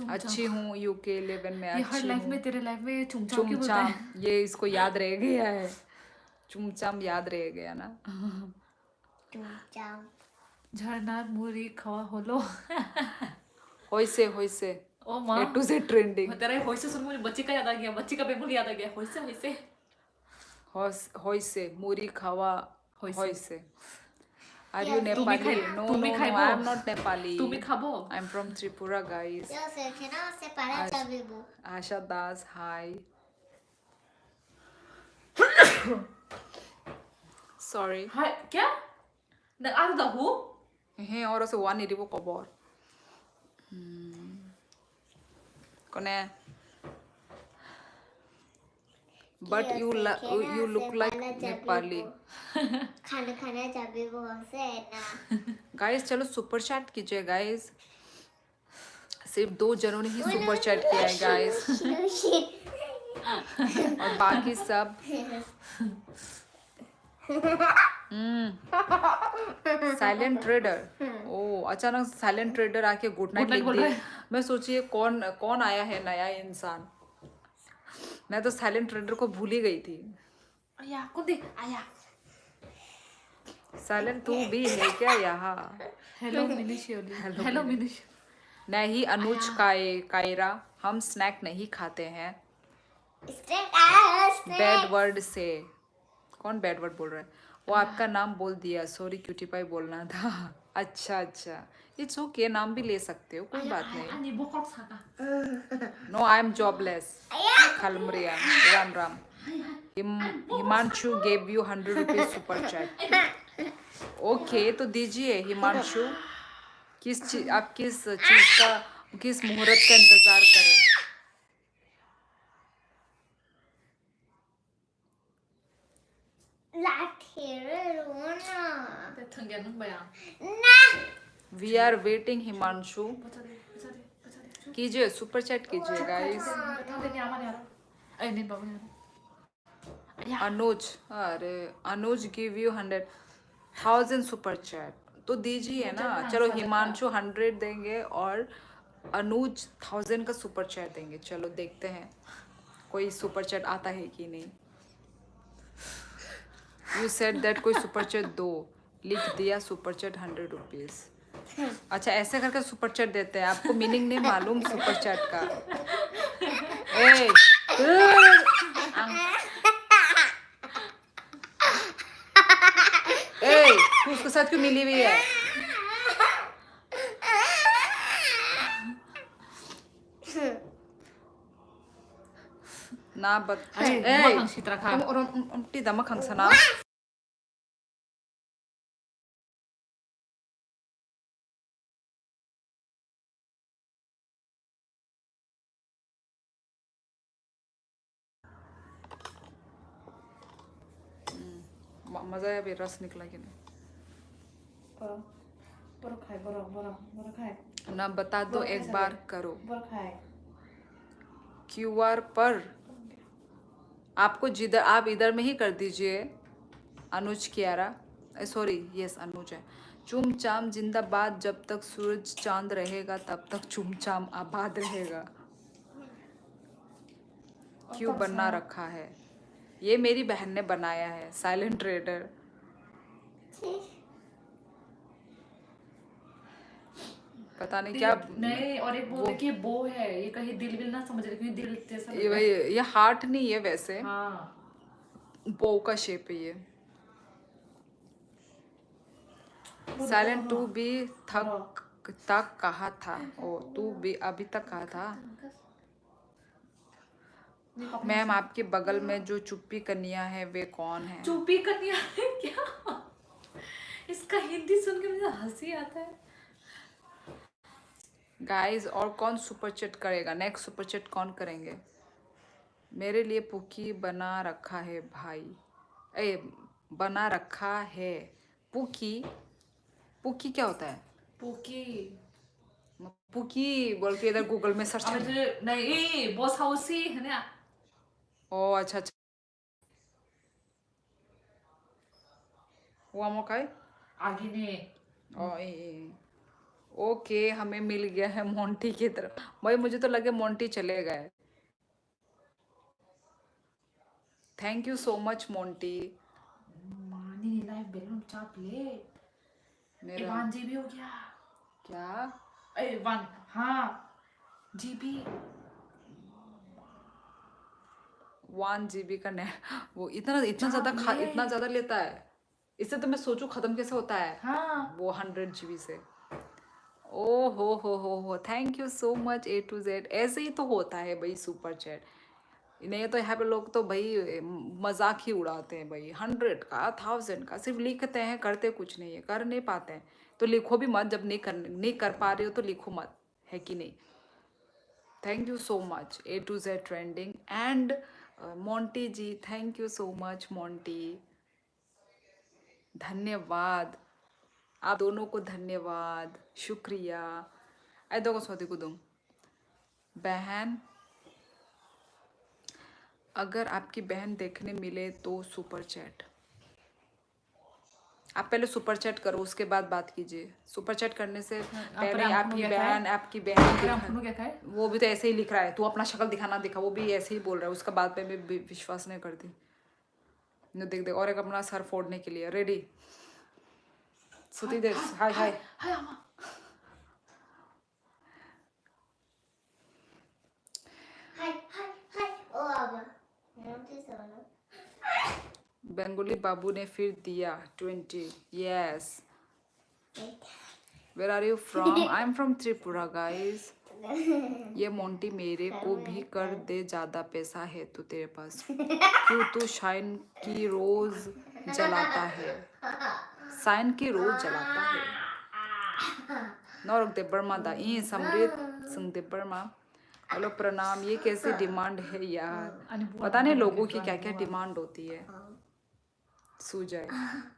B: अच्छी हूँ यूके 11 में
C: ये हर
B: अच्छी
C: लाइफ में
B: हूँ।
C: तेरे लाइफ में चुमचाम क्यों बोलता है?
B: चुमचाम ये इसको याद रह गया है, चुमचाम याद रह गया ना।
C: झरना मुरी खवा होलो।
B: होइसे होइसे
C: ओ माँ
B: ए टू जेड ट्रेंडिंग।
C: तेरा ये होइसे सुन मुझे बच्चे का याद आ गया, बच्चे का बेंगोली याद आ गया। होइसे होइसे
B: होइसे मुरी खावा
C: होइसे।
B: होइसे। Are you
D: Yes,
B: Nepali? No
C: तुम भी
B: नो नो
C: खाइबो?
B: आई एम नॉट नेपाली,
C: तुम भी खाबो?
B: I am from Tripura guys.
D: Yo sé que no se para Chabibu.
B: Asha Das hi sorry
C: hi क्या? 나 안다고?
B: হে 어려서 원 이리고 거버 कोने but you look like Nepali.
D: खाना खाना Chabibu से ना
B: गाइस चलो सुपर चैट कीजिए गाइस, सिर्फ 2 जनों ने ही सुपर चैट किया है गाइस और बाकी सब साइलेंट ट्रेडर। ओ अचानक साइलेंट ट्रेडर आके गुड नाइट लिख
C: बोल
B: दिया।
C: रहा है।
B: मैं सोची ये कौन कौन आया है नया इंसान, मैं तो साइलेंट ट्रेडर को भूल ही गई थी।
C: आया कुंदी आया।
B: साइलेंट तू भी है क्या यहाँ?
C: हेलो मिनिशियोली। हेलो मिनिश।
B: नहीं अनुज कायरा हम स्नैक नहीं खाते हैं। बैड वर्ड से कौन बैड वर्ड बोल रहा है? वो आपका नाम बोल दिया, सॉरी क्यूटी पाई बोलना था। अच्छा अच्छा इट्स ओके, नाम भी ले सकते हो कोई बात नहीं।
C: 아니 뭐꼭 사가.
B: नो आई एम जॉबलेस खलमरिया राम राम। Himanshu gave you 100 rupees super chat. Okay तो दीजिए हिमांशु। आप किस चीज का, किस मुहूर्त का इंतजार कर रहे हैं?
C: 대통령은 뭐야?
B: We are waiting Himanshu.
C: बचा दे।
B: कीजिए सुपर चैट कीजिए गाइस।
C: 대통령이 아마니 알아. 아니 내 바보야.
B: अनुज, अरे Anuj give you 100,000 super chat तो दीजिए ना। चलो हिमांशु 100 देंगे और अनुज 1000 का सुपर चैट देंगे। चलो देखते हैं कोई सुपर चैट आता है कि नहीं। यू सेड दैट कोई सुपर चैट दो, लिख दिया सुपर चैट 100 रुपीज। अच्छा ऐसे करके सुपर चैट देते हैं, आपको मीनिंग नहीं मालूम सुपर चैट का। ए तू उसके साथ क्यों मिली हुई है? ना बत
C: 아니 누가 당시더라 가.
B: 티 다마 강사나 मजा है अभी रस निकला कि नहीं
C: बरो बरो खाए बरो बरो बरो खाए
B: ना बता दो
C: बरो
B: एक
C: खाए
B: बार
C: सगळे.
B: करो
C: बरो खाए
B: क्यूआर पर आपको जिधर आप इधर में ही कर दीजिए अनुज कियारा सॉरी यस अनुज है चूम चाम जिंदाबाद जब तक सूरज चांद रहेगा तब तक चूम चाम आबाद रहेगा क्यों बना रखा है ये मेरी बहन ने बनाया है साइलेंट ट्रेडर पता नहीं क्या
C: नहीं और एक बोलते कि बो है ये कहीं दिल विल ना समझ रहे क्योंकि दिल जैसा लग
B: ये
C: रहा है.
B: वही ये हार्ट नहीं है वैसे
C: हाँ
B: बो का शेप है ये साइलेंट टू भी थक तक कहा था ओ तू भी अभी तक कहा था मैम आपके बगल में जो चुप्पी कन्या है वे कौन है
C: चुप्पी कन्या है क्या इसका हिंदी सुन के मुझे हंसी आता है.
B: गाइस और कौन सुपर चैट करेगा नेक्स्ट सुपर चैट कौन करेंगे मेरे लिए पुकी बना रखा है भाई बना रखा है पुकी पुकी क्या होता है
C: पुकी
B: पुकी बोल के इधर गूगल में सर्च कर
C: अरे नहीं बॉस हाउसी है ना
B: ओ अच्छा अच्छा वो काय
C: आगे ने
B: ओ ओके हमें मिल गया है मोंटी की तरफ भाई मुझे तो लगे मोंटी चले गए thank you so much Monty
C: मानी लाइफ बैलून चाप ले
B: मेरा
C: 1 GB हो गया
B: क्या
C: 1 हाँ GB
B: 1 GB का नेट वो इतना ज्यादा लेता है इससे तो मैं सोचूं खत्म कैसे होता है
C: हाँ
B: वो 100 GB से ओ हो thank you so much A to Z ऐसे ही तो होता है भाई सुपर चैट नहीं तो यहाँ पे लोग तो भाई मजाक ही उड़ाते हैं भाई 100 का 1000 का सिर्फ लिखते हैं करते कुछ नहीं है कर नहीं पाते हैं तो लिखो भी मत जब नहीं कर पा रहे हो तो लिखो मत है कि नहीं thank you so much A to Z trending and Monty ji thank you so much Monty धन्यवाद आप दोनों को धन्यवाद शुक्रिया ऐ दो को सोती को दूँ बहन अगर आपकी बहन देखने मिले तो सुपर चैट आप पहले सुपर चैट करो उसके बाद बात कीजिए सुपर चैट करने से पहले आपकी बहन
C: क्या है
B: वो भी तो ऐसे ही लिख रहा है तू अपना शक्ल दिखाना दिखा वो भी ऐसे ही बोल रहा है उसका बात पे मैं विश्वास नहीं करती देख और एक अपना सर फोड़ने के लिए रेडी सुती देख हाय हाय
D: ओ अब नोटिस वाला
B: बेंगोली बाबू ने फिर दिया 20 yes where are you from I am from Tripura guys ये मोंटी मेरे को भी कर दे ज्यादा पैसा है तो तेरे पास क्यों तू शाइन की रोज जलाता है साइन की रोज जलाता है नौरक दे बर्मा दा ई समृत संग दे बर्मा हेलो प्रणाम ये कैसे डिमांड है यार पता नहीं लोगों की क्या क्या डिमांड होती है सुजय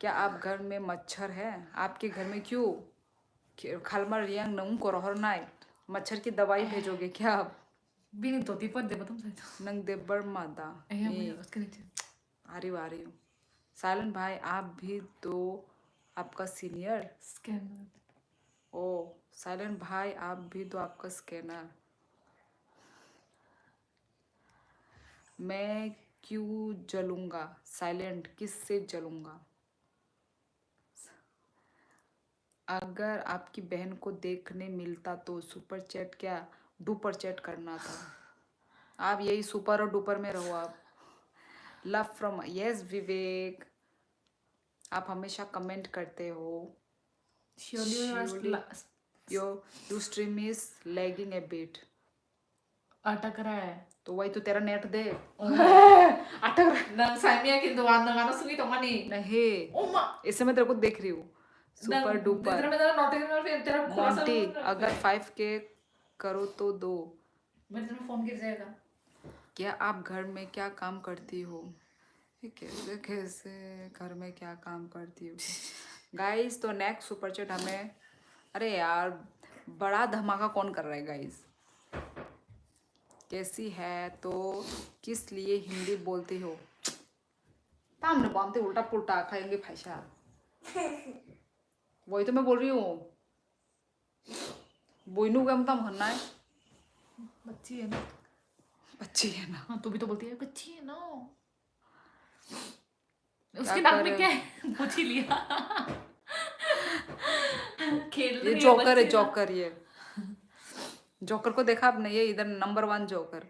B: क्या आप घर में मच्छर है आपके घर में क्यों खालमर रियांग नंग को रहर नाइ मच्छर की दवाई भेजोगे क्या आप
C: बिनी तोती पर दे तुम सही
B: नंग दे बर्मा दा
C: उसके नीचे
B: आ रही हूँ साइलेंट भाई आप भी तो आपका सीनियर
C: स्कैनर
B: ओ साइलेंट भाई आप भी तो आपका स्कैनर मैं क्यों जलूंगा साइलेंट किससे जलूंगा अगर आपकी बहन को देखने मिलता तो सुपर चैट क्या डुपर चैट करना था आप यही सुपर और डुपर में रहो आप लव फ्रॉम यस विवेक आप हमेशा कमेंट करते हो your stream is lagging A bit
C: अटक रहा है
B: तो वही तो तेरा नेट दे अटक रहा
C: नंग साइमिया की दुकान नगाना सुनी तो मनी
B: नहीं इससे मैं तेरे को देख रही हूँ सुपर डुपर
C: तेरा मेरा नोटिफिकेशन तेरा खुला सा
B: मोंटी अगर 5K करो तो दो
C: मेरे तेरे फोन गिर जाएगा
B: क्या आप घर में क्या काम करती हो ये कैसे कैसे घर में क्या काम करती हो गाइस। तो नेक्स्ट सुपर चैट हमें, अरे यार बड़ा धमाका कौन कर रहा है गाइस। कैसी है तो किस लिए हिंदी बोलती हो? तामने बांधते उल्टा पुल्टा खाएंगे भाषा। वही तो मैं बोल रही हूँ। बोइनू का मतलब हन्ना है।
C: बच्ची है ना।
B: बच्ची है ना।
C: हाँ, तू भी तो बोलती है बच्ची है ना।
B: क्या
C: उसके नाक में
B: करे?
C: क्या है? पूछ ही लिया। खेल
B: ये
C: रही है
B: जोकर है,
C: बच्ची ना।
B: जोकर। ये जोकर को देखा आपने? ये इधर नंबर 1 जोकर।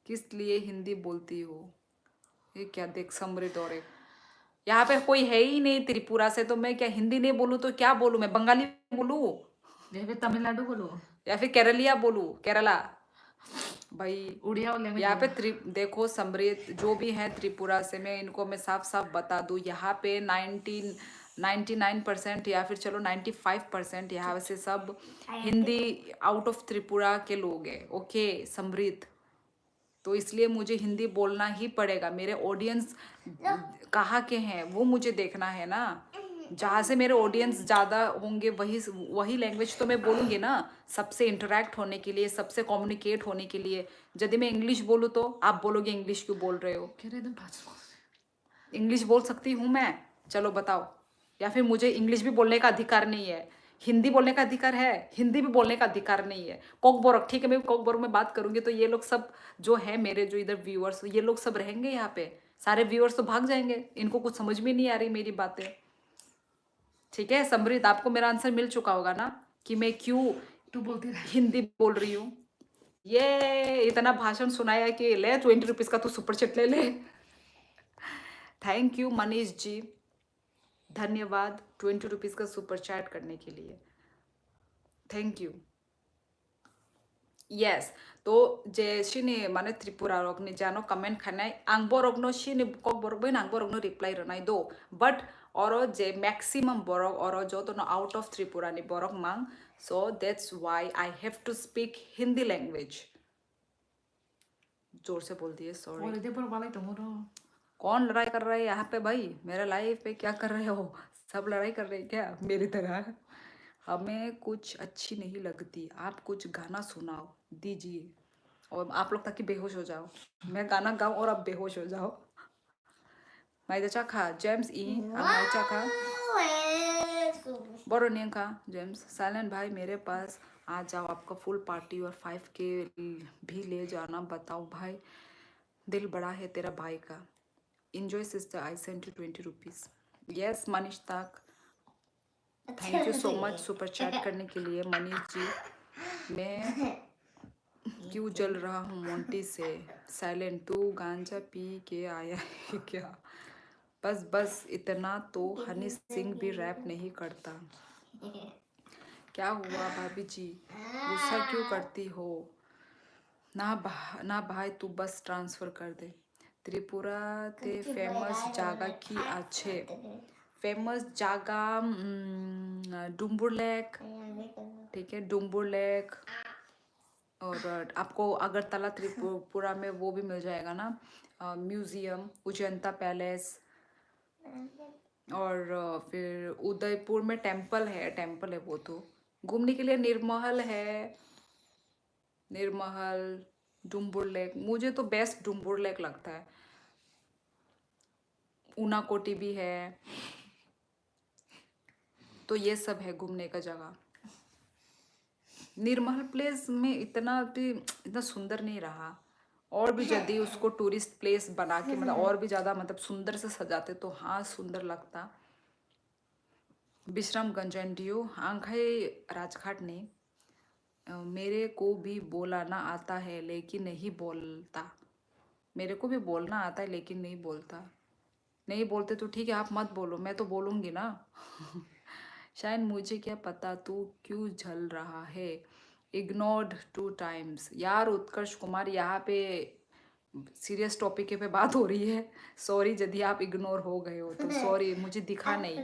B: किस लिए हिंदी बोलती हो? ये क्या देख समृद्ध और एक यहाँ पे कोई है ही नहीं त्रिपुरा से, तो मैं क्या हिंदी नहीं बोलूँ तो क्या बोलूँ? मैं बंगाली बोलूँ
C: या फिर तमिलनाडु बोलो,
B: या फिर केरलिया बोलूँ? केरला भाई।
C: उड़िया और लैंग्वेज
B: यहाँ पे
C: बोलो।
B: देखो समृद्ध जो भी है त्रिपुरा से, मैं इनको मैं साफ साफ बता दूँ, यहाँ पे 99% या फिर चलो 95% यहाँ से सब हिंदी आउट ऑफ त्रिपुरा के लोग हैं। ओके समृद्ध, तो इसलिए मुझे हिंदी बोलना ही पड़ेगा। मेरे ऑडियंस कहाँ के हैं वो मुझे देखना है ना। जहाँ से मेरे ऑडियंस ज़्यादा होंगे वही वही लैंग्वेज तो मैं बोलूँगी ना, सबसे इंटरेक्ट होने के लिए, सबसे कम्युनिकेट होने के लिए। यदि मैं इंग्लिश बोलूँ तो आप बोलोगे इंग्लिश क्यों बोल रहे हो?
C: कह रहे एकदम पाँच
B: इंग्लिश बोल सकती हूँ मैं, चलो बताओ। या फिर मुझे इंग्लिश भी बोलने का अधिकार नहीं है? हिंदी बोलने का अधिकार है, हिंदी भी बोलने का अधिकार नहीं है। कोकबोरक, ठीक है मैं कोकबोरक में बात करूंगी तो ये लोग सब जो है मेरे जो इधर व्यूअर्स, ये लोग सब रहेंगे यहाँ पे। सारे व्यूअर्स तो भाग जाएंगे, इनको कुछ समझ में नहीं आ रही मेरी बातें। ठीक है समृद्ध, आपको मेरा आंसर मिल चुका होगा ना कि मैं क्यों
C: तू बोलती रह।
B: हिंदी बोल रही हूँ। ये इतना भाषण सुनाया कि ले 20 रुपीज का तू सुपर चैट ले ले। थैंक यू मनीष जी, धन्यवाद 20 रुपीज का सुपर चैट करने के लिए, थैंक यू। यस, तो जे सिनी माने त्रिपुरा रकनि जानो कमेंट खानाय आं बरकनो सिनी कक बरक बै आं बरकनो रिप्लाई रनाय दो, बट अरो जे मैक्सिमम बरक अरो जतनो आउट ऑफ त्रिपुरा नि बरक मांग, so that's why I have to speak Hindi language. जोर से बोल दिए, सॉरी।
C: और इधर पर वाला तो मोरो।
B: कौन लड़ाई कर रहा है यहाँ पे भाई? मेरा लाइफ पे क्या कर रहे हो? सब लड़ाई कर रहे हैं क्या मेरी तरह? हमें कुछ अच्छी नहीं लगती, आप कुछ गाना सुनाओ दीजिए और आप लोग ताकि बेहोश हो जाओ। मैं गाना गाऊं और आप बेहोश हो जाओ। माइदा खा जेम्स ई माइचा खा बड़ो नहीं खा जेम्स। साइलेंट भाई मेरे पास आ जाओ, आपका फुल पार्टी और 5K भी ले जाना। बताओ भाई, दिल बड़ा है तेरा भाई का। Enjoy sister, I sent you 20 rupees. Yes Manish तक, thank you so much super chat करने के लिए मनीष जी। मैं क्यों जल रहा हूँ मोंटी से? साइलेंट, तू गांजा पी के आया है क्या? बस बस इतना तो हनी सिंह भी रैप नहीं करता। क्या हुआ भाभी जी, गुस्सा क्यों करती हो? ना भाई तू बस ट्रांसफर कर दे। त्रिपुरा ते फेमस जागा की अच्छे, फेमस जागा डुम्बुर लेक, ठीक है डुम्बुर लेक। और आपको अगरतला त्रिपुरा में वो भी मिल जाएगा ना, म्यूजियम उजंता पैलेस। और फिर उदयपुर में टेम्पल है वो तो घूमने के लिए। निर्महल है, निर्महल, डुम्बुर लेक, मुझे तो बेस्ट डुम्बुर लेक लगता है। ऊनाकोटी भी है, तो ये सब है घूमने का जगह। निर्मल प्लेस में इतना सुंदर नहीं रहा, और भी यदि उसको टूरिस्ट प्लेस बना के मतलब और भी ज़्यादा मतलब सुंदर से सजाते तो हाँ सुंदर लगता। विश्रामगंज एनडीओ आंखाई राजघाट ने मेरे को भी बोलाना आता है लेकिन नहीं बोलता। मेरे को भी बोलना आता है लेकिन नहीं बोलता। नहीं बोलते तो ठीक है आप मत बोलो, मैं तो बोलूँगी ना। शायद मुझे क्या पता तू क्यों झल रहा है। Ignored 2 times। यार उत्कर्ष कुमार, यहाँ पे सीरियस टॉपिक पे बात हो रही है। सॉरी यदि आप इग्नोर हो गए हो तो सॉरी, मुझे दिखा नहीं,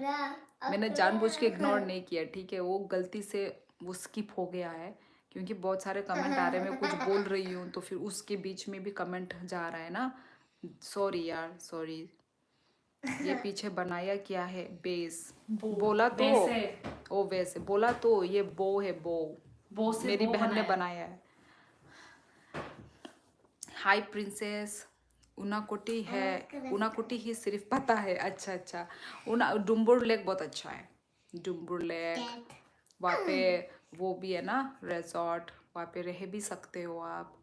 B: मैंने जानबूझ के इग्नोर नहीं किया, ठीक है वो गलती से वो स्किप हो गया है। क्योंकि बहुत सारे कमेंट आ रहे हैं, मैं कुछ बोल रही हूँ तो फिर उसके बीच में भी कमेंट जा रहा है ना, सॉरी यार, सॉरी। ये पीछे बनाया क्या है? बेस।
C: बो
B: बोला तो
C: वैसे
B: ओ वैसे बोला तो ये बो है, बो।
C: बो से
B: मेरी
C: बो
B: बहन ने
C: बनाया।
B: बनाया है। हाय प्रिंसेस। उनाकोटी है। उनाकोटी ही सिर्फ पता है। अच्छा अच्छा। उना डुम्बुर लेक बहुत अच्छा है। डुम्बुर लेक वहाँ पे वो भी है ना, रिजॉर्ट। वहाँ पे रह भी सकते हो आप।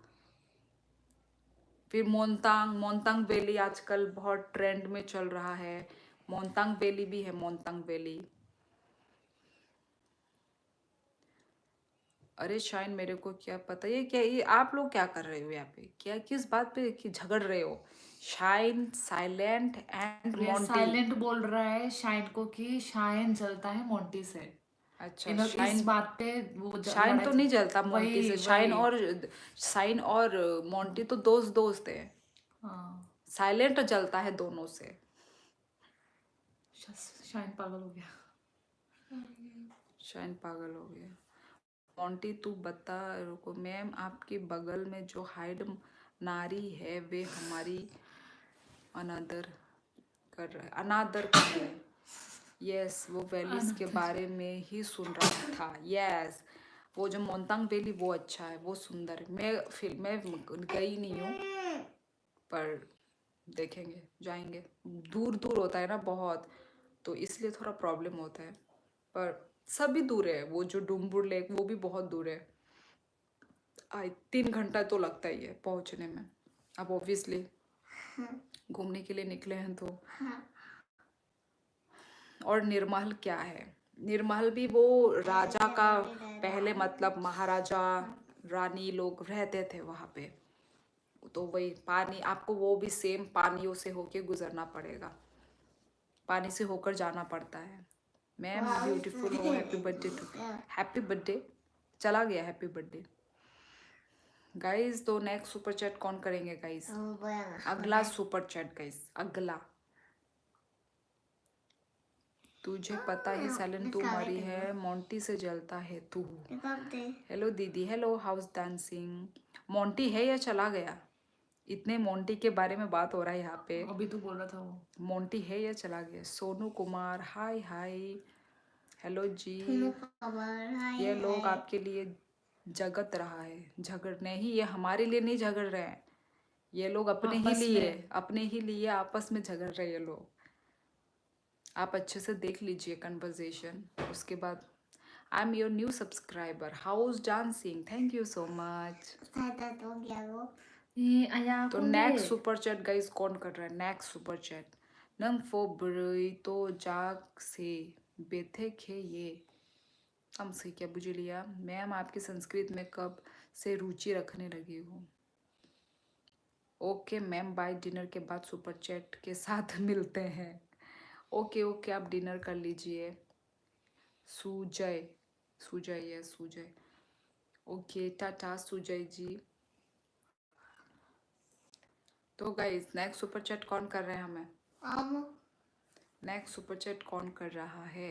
B: फिर मोन्तांग, मोन्तांग वैली आजकल बहुत ट्रेंड में चल रहा है। मोन्तांग वैली भी है, मोन्तांग वैली। अरे शाइन, मेरे को क्या पता ये क्या, ये आप लोग क्या कर रहे हो यहाँ पे? क्या किस बात पे कि झगड़ रहे हो? शाइन, साइलेंट एंड
C: ये
B: मोंटी।
C: साइलेंट बोल रहा है शाइन को कि शाइन जलता है मोंटी से।
B: अच्छा,
C: इन इस
B: शाइन।
C: बात पे वो
B: शाइन तो नहीं जलता मोंटी
C: वही
B: से।
C: वही
B: शाइन और मोंटी तो दोस्त दोस्त है।
C: हाँ।
B: साइलेंट जलता है दोनों से।
C: शाइन पागल हो गया।
B: शाइन पागल हो गया। मोंटी तू बता, रुको मैम, आपके बगल में जो हाइड नारी है वे हमारी अनादर कर रहा है, अनादर कर रहा है। यस, वो वैलीज के बारे में ही सुन रहा था। यस, वो जो मोन्तांग वैली वो अच्छा है, वो सुंदर है। मैं गई नहीं हूँ, पर देखेंगे, जाएंगे। दूर दूर होता है ना बहुत, तो इसलिए थोड़ा प्रॉब्लम होता है। पर सभी दूर है। वो जो डुम्बुर लेक वो भी बहुत दूर है। 3 घंटा तो लगता ही है पहुंचने में। अब ऑब्वियसली घूमने के लिए निकले हैं तो। और निर्महल क्या है? निर्महल भी वो राजा का, पहले मतलब महाराजा रानी लोग रहते थे वहाँ पे। तो वही पानी, आपको वो भी सेम पानियों से होके गुजरना पड़ेगा। पानी से होकर जाना पड़ता है। मैम ब्यूटीफुल हो, happy birthday too. Happy birthday. चला गया हैप्पी बर्थडे। गाइस तो नेक्स्ट सुपर चैट कौन करेंगे गाइस? अगला सुपर चैट गाइस, अगला। तुझे पता ही साइलेंट तू मरी है, मोंटी से जलता है तू। हेलो दीदी, हेलो, हाउस डांसिंग। मोंटी है या चला गया? इतने मोंटी के बारे में बात हो रहा है यहाँ पे।
C: अभी तू बोल रहा था वो।
B: मोंटी है या चला गया? सोनू कुमार, हाय हाय। हेलो जी। ये लोग आपके लिए जगत रहा है, झगड़ नहीं, ये हमारे लिए नहीं झगड़ रहे हैं। ये लोग अपने ही
C: आपस
B: लिए,
C: में।
B: अपने ही लिए आपस में झगड़ रहे हैं ये लोग। आप अच्छे से देख लीजिए कन्वर्जेशन। उसके बाद I am your new subscriber house dancing, thank you so much.
C: ये आया
B: तो
C: कौन
B: नेक्स्ट
C: दे?
B: सुपर चैट गाइस कौन कर रहा है? Next super chat. नंग फो बरई तो जाग से बेथे खे ये। हम से क्या बुझ लिया? मैम आपकी संस्कृत में कब से रुचि रखने लगी हूँ? Okay ma'am, bye. डिनर के बाद सुपर चैट के साथ मिलते हैं। ओके ओके, आप डिनर कर लीजिए। सुजय, सुजय है, सुजय। ओके, टाटा सुजय जी। तो गाइस नेक्स्ट सुपर चैट कौन कर रहे हैं हमें? नेक्स्ट सुपर चैट कौन कर रहा है?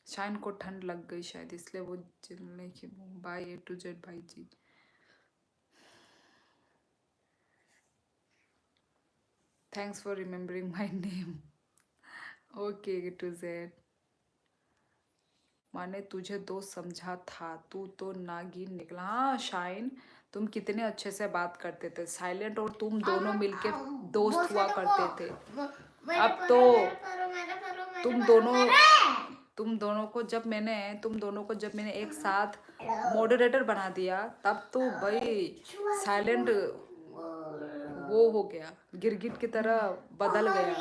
B: शाइन को ठंड लग गई शायद, इसलिए वो चिल्ले की। बाय A to Z भाई जी। Thanks for remembering my name. Okay A to Z। मैंने तुझे दोस्त समझा था, तू तो नागिन निकला। हाँ शाइन, तुम कितने अच्छे से बात करते थे। साइलेंट और तुम दोनों मिलके दोस्त हुआ करते थे। अब तो तुम दोनों को जब मैंने एक साथ मॉडरेटर बना दिया, तब तो भाई साइलेंट वो हो गया, गिरगिट की तरह बदल गया।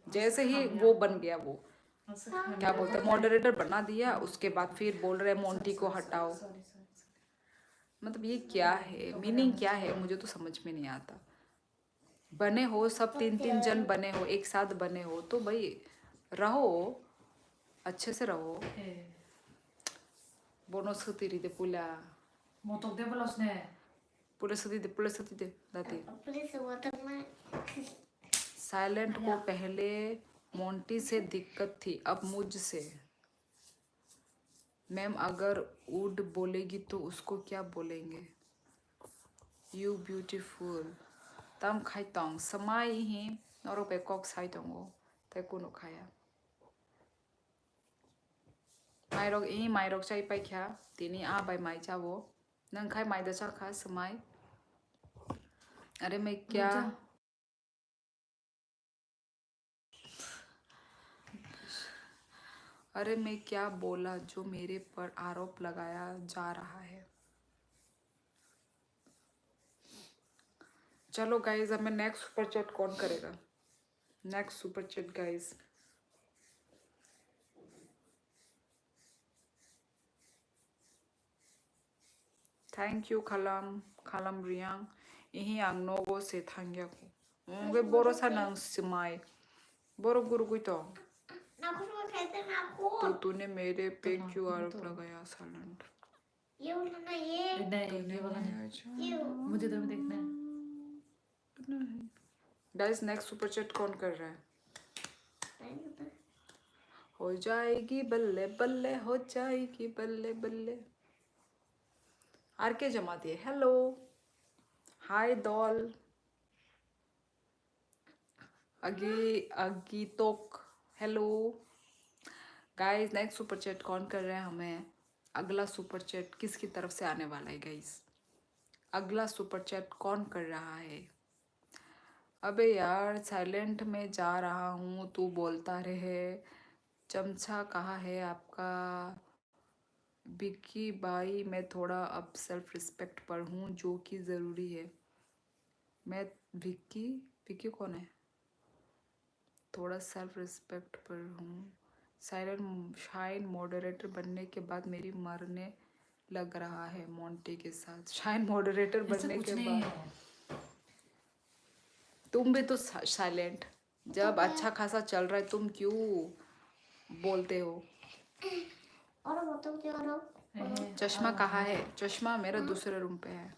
B: जैसे ही वो बन गया, वो क्या बोलते हैं, मॉडरेटर बना दिया, उसके बाद फिर बोल रहे मोंटी को हटाओ। मतलब ये क्या है, मीनिंग क्या है, मुझे तो समझ में नहीं आता। बने हो सब, 3-3 जन बने हो, एक साथ बने हो, तो भाई रहो, अच्छे से रहो। बोनो सतीरी दे पुला
C: मोटोक दे बोला उसने।
B: पुला सती दे दाती। साइलेंट को पहले मोंटी से दिक्कत थी, अब मुझसे। मैम अगर उड बोलेगी तो उसको क्या बोलेंगे? You beautiful. Tam khai tong samai hi noro pe kok sai tong o. Te kuno khaya. Mai rok chai pai kya. Tini a bai mai cha wo. Nang khai mai da cha kha samai. अरे मैं क्या अरे मैं क्या बोला जो मेरे पर आरोप लगाया जा रहा है। चलो गाइज, अब मैं नेक्स्ट सुपर चैट कौन करेगा? Next super chat guys. Thank you Khalam Reang यही आंगनोगो से थांग्या को वे बोरो सा नंग सिमाई बोरो गुरु गुई तो तूने मेरे पे क्यों आरोप लगाया साइलेंट
D: ये उठाना ये
C: नहीं, ये वाला नहीं। मुझे तो देखना है।
B: गाइस नेक्स्ट सुपर चैट कौन कर रहा है? हो जाएगी बल्ले बल्ले हो जाएगी बल्ले बल्ले। आर के जमाती है हेलो हाय डॉल अगी तोक hello guys. Next super chat कौन कर रहे हैं? हमें अगला सुपर चैट किसकी तरफ से आने वाला है गाइस? अगला सुपर चैट कौन कर रहा है? अबे यार साइलेंट में जा रहा हूँ तू बोलता रहे। चमचा कहाँ है आपका? बिक्की भाई मैं थोड़ा अब सेल्फ रिस्पेक्ट पर हूँ जो कि ज़रूरी है। मैं विक्की कौन है? थोड़ा सेल्फ रिस्पेक्ट पर हूँ। साइलेंट शाइन मॉडरेटर बनने के बाद मेरी मरने लग रहा है मोंटी के साथ। शाइन मॉडरेटर बनने के बाद तुम भी तो साइलेंट। जब अच्छा खासा चल रहा है तुम क्यों बोलते हो?
D: और बताओ क्या
B: चश्मा कहाँ है? चश्मा मेरा दूसरे रूम पे है।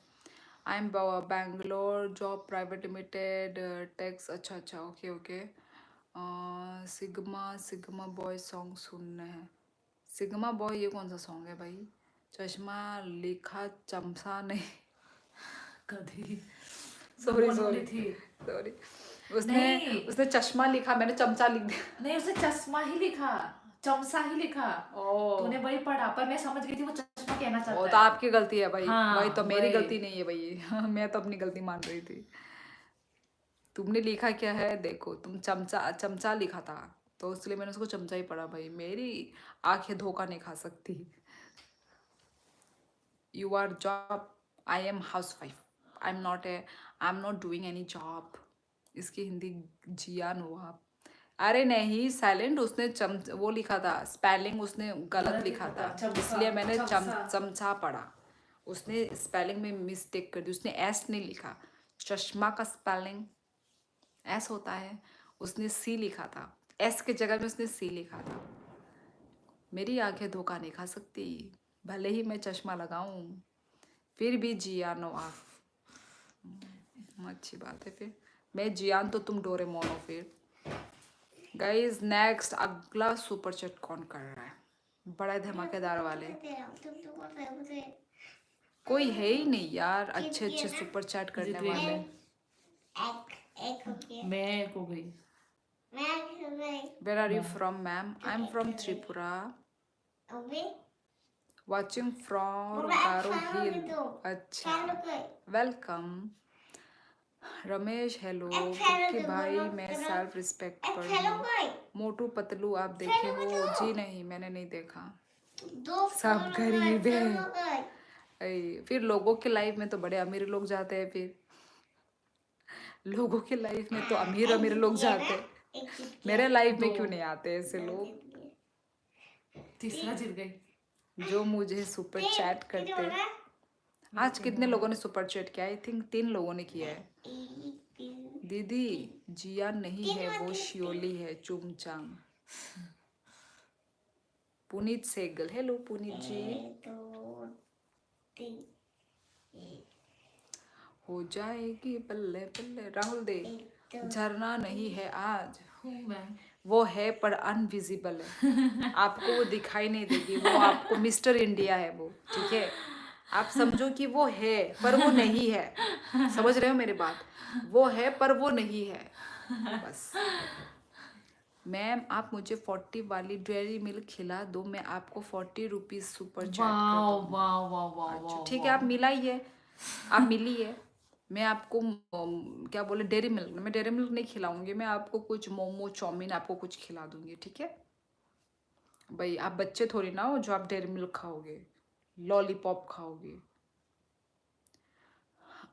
B: I am Bangalore job private limited tax. अच्छा ओके सिग्मा बॉय सॉन्ग सुनना है। सिग्मा बॉय ये कौन सा सॉन्ग है भाई? चश्मा लिखा चमसा नहीं
C: कभी
B: सॉरी उसने चश्मा लिखा मैंने चमचा लिख दिया।
C: नहीं, उसने चश्मा ही लिखा, चमसा ही लिखा। तूने वही पढ़ा पर मैं समझ गई थी वो चश्मा कहना चाहता है।
B: वो तो आपकी गलती है भाई।
C: हाँ,
B: वही तो मेरी
C: वही।
B: गलती नहीं है भाई। मैं तो अपनी गलती मान रही थी। तुमने लिखा क्या है देखो, तुम चमचा लिखा था तो इसलिए मैंने उसको चमचा ही पढ़ा भाई। मेरी आंखें धोखा नहीं खा सकती। You are job I am house wife I am not doing any job. इसकी हिंदी जियान हो आप। अरे नहीं साइलेंट उसने वो लिखा था स्पेलिंग उसने गलत लिखा था इसलिए मैंने चमचा पढ़ा। उसने स्पेलिंग में मिस्टेक कर दी। उसने एस नहीं लिखा। चश्मा का स्पेलिंग एस होता है। उसने सी लिखा था। एस के जगह में उसने सी लिखा था। मेरी आंखें धोखा नहीं खा सकती भले ही मैं चश्मा लगाऊं फिर भी जियान हो आप। अच्छी बात है फिर मैं जियान तो तुम डोरेमोन हो फिर। गाइज नेक्स्ट अगला सुपर चैट कौन कर रहा है? बड़ा धमाकेदार वाले कोई है ही नहीं यार। अच्छे सुपर चैट करने वाले।
C: मैं को गई।
B: Where are you from ma'am? I'm from Tripura. Watching from Garo Hill. अच्छा वेलकम। रमेश हेलो। कि भाई मैं सेल्फ रिस्पेक्ट पर हूँ। मोटू पतलू आप देखे हो? जी नहीं मैंने नहीं देखा। सब गरीब है। फिर लोगों के लाइफ में तो बड़े अमीर लोग जाते हैं। फिर लोगों के लाइफ में तो अमीर लोग जाते हैं। मेरे लाइफ में क्यों नहीं आते ऐसे लोग?
C: तीसरा जीत गई।
B: जो मुझे सुपर चैट करते। आज कितने लोगों ने सुपर चैट किया? आई थिंक 3 लोगों ने किया है। दीदी जिया नहीं है वो शियोली है चुमचाम। पुनीत सेगल हेलो पुनीत जी। हो जाएगी बल्ले बल्ले। राहुल दे झरना नहीं है आज। वो है पर अनविजिबल है। आपको वो दिखाई नहीं देगी। वो आपको मिस्टर इंडिया है वो ठीक है। आप समझो कि वो है पर वो नहीं है, समझ रहे हो मेरी बात? वो है पर वो नहीं है, बस। मैम आप मुझे 40 वाली डेयरी मिल्क खिला दो, मैं आपको 40 रुपीज सुपर चैट कर
C: वाह
B: दूंगी।
C: वाह वाह वाह
B: अच्छा
C: वाह
B: ठीक है, आप मिलाइए, आप मिलिए। मैं आपको क्या बोले, डेयरी मिल्क, मैं डेयरी मिल्क नहीं खिलाऊंगी, मैं आपको कुछ मोमो चाउमीन आपको कुछ खिला दूंगी, ठीक है भाई? आप बच्चे थोड़ी ना हो जो आप डेयरी मिल्क खाओगे, लॉलीपॉप खाओगे।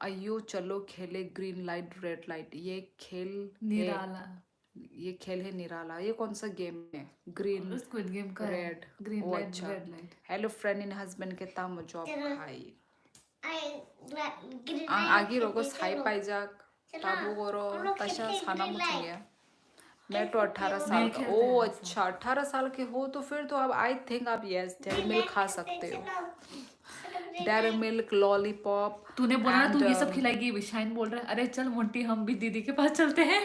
B: आइयो चलो खेले ग्रीन लाइट रेड लाइट, ये खेल है,
C: निराला।
B: ये खेल है निराला। ये कौन सा गेम है? ग्रीन
C: स्क्विड गेम का है।
B: रेड।
C: ग्रीन
B: ओ
C: लाइट
B: अच्छा।
C: Red light.
B: Hello friend in husband के ताम जॉब
D: चलो।
B: खाई
D: ग्रीन
B: आगी रोगस हाई पाइजाक ताबू गोरो तशा साना मुचंगे। मैं तो 18 साल का।
C: खेलते
B: ओ
C: हैं ऐसा।
B: अच्छा 18 साल के हो तो फिर तो अब आई थिंक आप यस डेयरी मिल्क खा सकते हो। Dairy milk, lollipop.
C: तूने बोला ना तू ये सब
B: and,
C: खिलाएगी, विशाइन बोल रहा है अरे चल मोंटी हम भी दीदी के पास चलते हैं।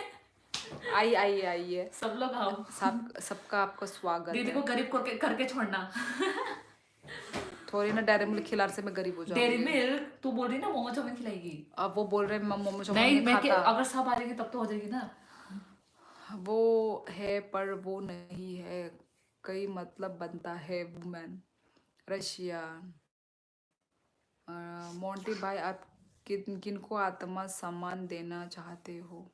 B: आइए आइए,
C: सब लोग आओ।
B: सबका आपका स्वागत
C: दीदी
B: है।
C: को गरीब करके छोड़ना।
B: थोड़ी ना डेयरी मिल्क खिलाने से मैं गरीब हो
C: डेयरी
B: जाऊंगी।
C: मिल्क तू बोल रही ना मोमो चाउमीन खिलाएगी।
B: अब वो बोल रहे मोमो
C: नहीं
B: नहीं
C: मैं
B: खाता।
C: अगर सब आ जाएंगे तब तो हो जाएगी ना।
B: वो है पर वो नहीं है, कई मतलब बनता है वुमेन। रशिया। मोंटी भाई आप किनको आत्मा सम्मान देना चाहते हो?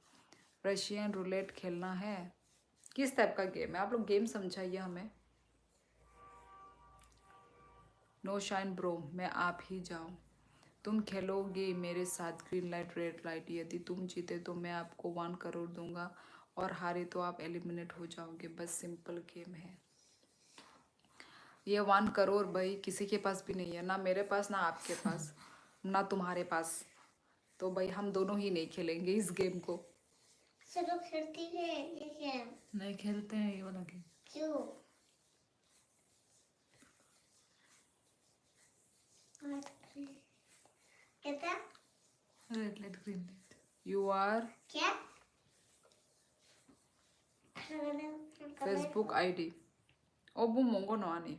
B: रशियन रूलेट खेलना है? किस टाइप का गेम है? आप लोग गेम समझाइए हमें। नो शाइन ब्रो, मैं आप ही जाओ। तुम खेलोगे मेरे साथ ग्रीन लाइट रेड लाइट, यदि तुम जीते तो मैं आपको 1 करोड़ दूंगा और हारे तो आप एलिमिनेट हो जाओगे, बस सिंपल गेम है। ये 1 करोड़ भाई किसी के पास भी नहीं है, ना मेरे पास ना आपके पास ना तुम्हारे पास, तो भाई हम दोनों ही नहीं खेलेंगे इस गेम को।
D: चलो खेलती है ये गेम।
C: नहीं खेलते हैं ये वाला गेम।
D: क्यों? कहता
C: red light green light.
B: You are
D: क्या?
B: फेसबुक आईडी ओ वो मोंगो नॉनी।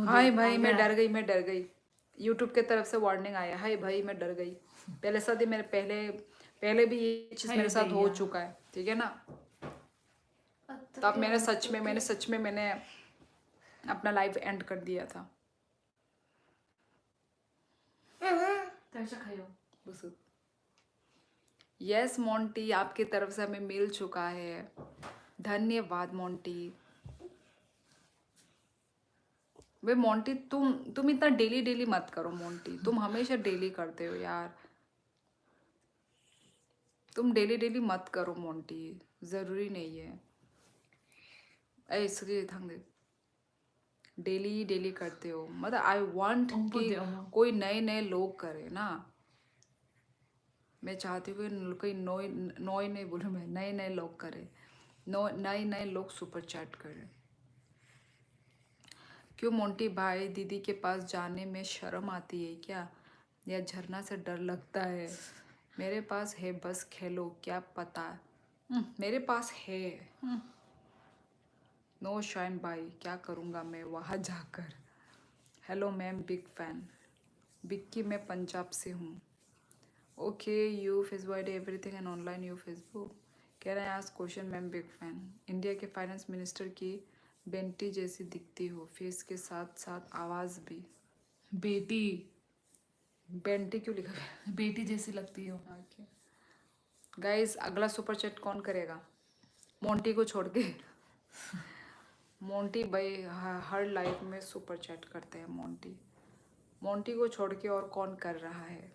B: हाय भाई मैं डर गई, यूट्यूब के तरफ से वार्निंग आया। हाय भाई मैं डर गई, पहले साथ ही मेरे पहले भी ये चीज मेरे साथ हो चुका है, ठीक है ना? तब मैंने सच में मैंने अपना लाइफ एंड कर दिया था। यस मोंटी आपकी तरफ से हमें मिल चुका है, धन्यवाद मोंटी। वे मोंटी तुम इतना डेली मत करो मोंटी, तुम हमेशा डेली करते हो यार, तुम डेली मत करो मोंटी, जरूरी नहीं है। ऐसे थंग डेली करते हो, मतलब आई वांट कि कोई नए लोग करे ना। मैं चाहती हूँ कि कोई नए नहीं बोलूँ मैं, नए लोग करे, नए लोग सुपर चैट करें। क्यों मोंटी भाई दीदी के पास जाने में शर्म आती है क्या, या झरना से डर लगता है? मेरे पास है, बस खेलो, क्या पता। मेरे पास है। नो शाइन भाई क्या करूँगा मैं वहाँ जाकर। Hello ma'am big fan. Bikki मैं पंजाब से हूँ। Okay you Facebook everything and online you Facebook. Can I ask question ma'am big fan. India के फाइनेंस मिनिस्टर की बेंटी जैसी दिखती हो, फेस के साथ साथ आवाज़ भी।
C: बेटी
B: बेंटी क्यों लिखा है?
C: बेटी जैसी लगती हो।
B: गाइस अगला सुपर चैट कौन करेगा मोंटी को छोड़ के? मोंटी भाई हर लाइफ में सुपर चैट करते हैं मोंटी को छोड़ के और कौन कर रहा है?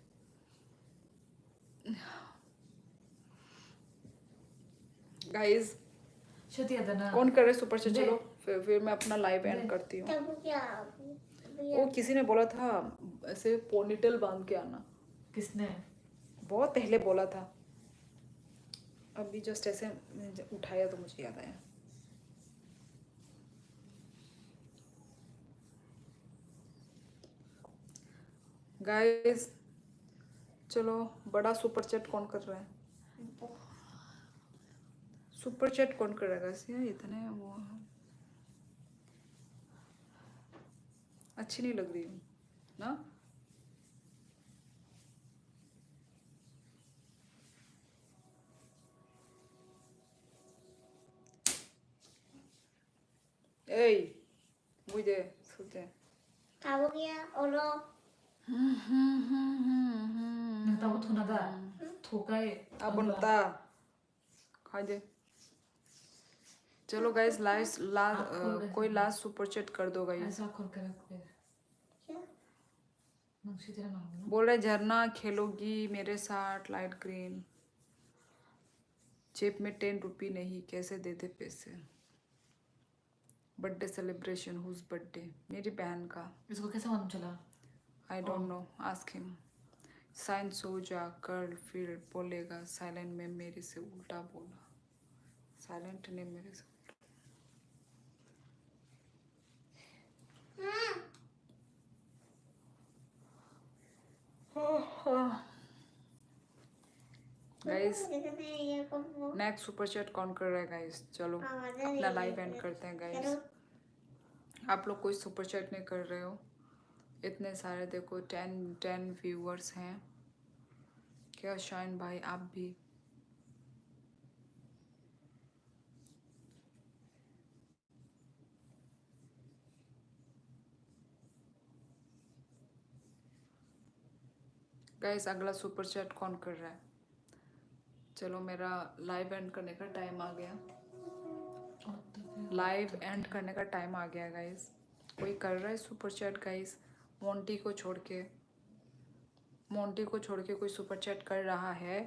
B: गाइस कौन कर रहे सुपर चैट? चलो फिर मैं अपना लाइव एंड करती हूँ। वो किसी ने बोला था ऐसे पोनीटेल बांध के आना।
C: किसने?
B: बहुत पहले बोला था, अभी जस्ट ऐसे उठाया तो मुझे याद आया। गाइस चलो बड़ा सुपर चैट कौन कर रहा है? सुपर चैट कौन करेगा यार? इतने वो अच्छी नहीं लग रही हूँ ना। ए मुझे सुनते
D: 가보기야 얼어.
C: 나도 도나가 도가에
B: अब बनता खा दे। चलो गाइस कोई लास्ट सुपर चैट कर दो गाइस।
C: ऐसा खोल कर रख दे
D: क्या?
C: नक्शे तेरा मांगना
B: बोल रहे झरना खेलोगी मेरे साथ लाइट ग्रीन। जेब में 10 रुपये नहीं, कैसे देते पैसे। बर्थडे सेलिब्रेशन हुज बर्थडे, मेरी बहन का।
C: इसको कैसे मालूम चला
B: I don't know, ask him. साइन सो जा कर्ल फिर बोलेगा, साइलेंट में मेरे से उल्टा बोला। साइलेंट ने मेरे से गाइस
D: ये को
B: नेक्स्ट सुपर चैट कौन कर रहा है गाइस। चलो अपना लाइव एंड करते हैं गाइस। आप लोग कोई सुपर चैट नहीं कर रहे हो, इतने सारे देखो 10 व्यूअर्स हैं। क्या शाइन भाई आप भी। गाइस अगला सुपर चैट कौन कर रहा है। चलो मेरा लाइव एंड करने का टाइम आ गया। लाइव एंड करने का टाइम आ गया गाइस। कोई कर रहा है सुपर चैट गाइस। मोंटी को छोड़ के कोई सुपर चैट कर रहा है।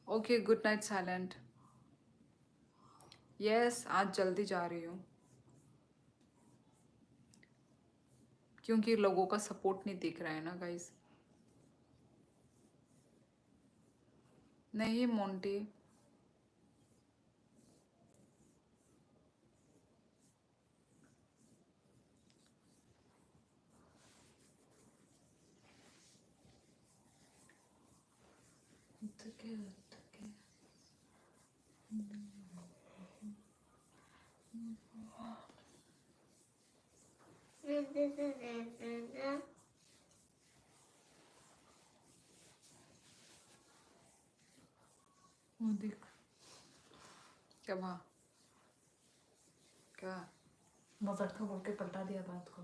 B: Okay good night silent. Yes आज जल्दी जा रही हूँ क्योंकि लोगों का सपोर्ट नहीं दिख रहा है ना गाइस। नहीं मोंटी
C: वो देख
B: क्या वहाँ क्या
C: मजाक था बोल के पलटा दिया बात को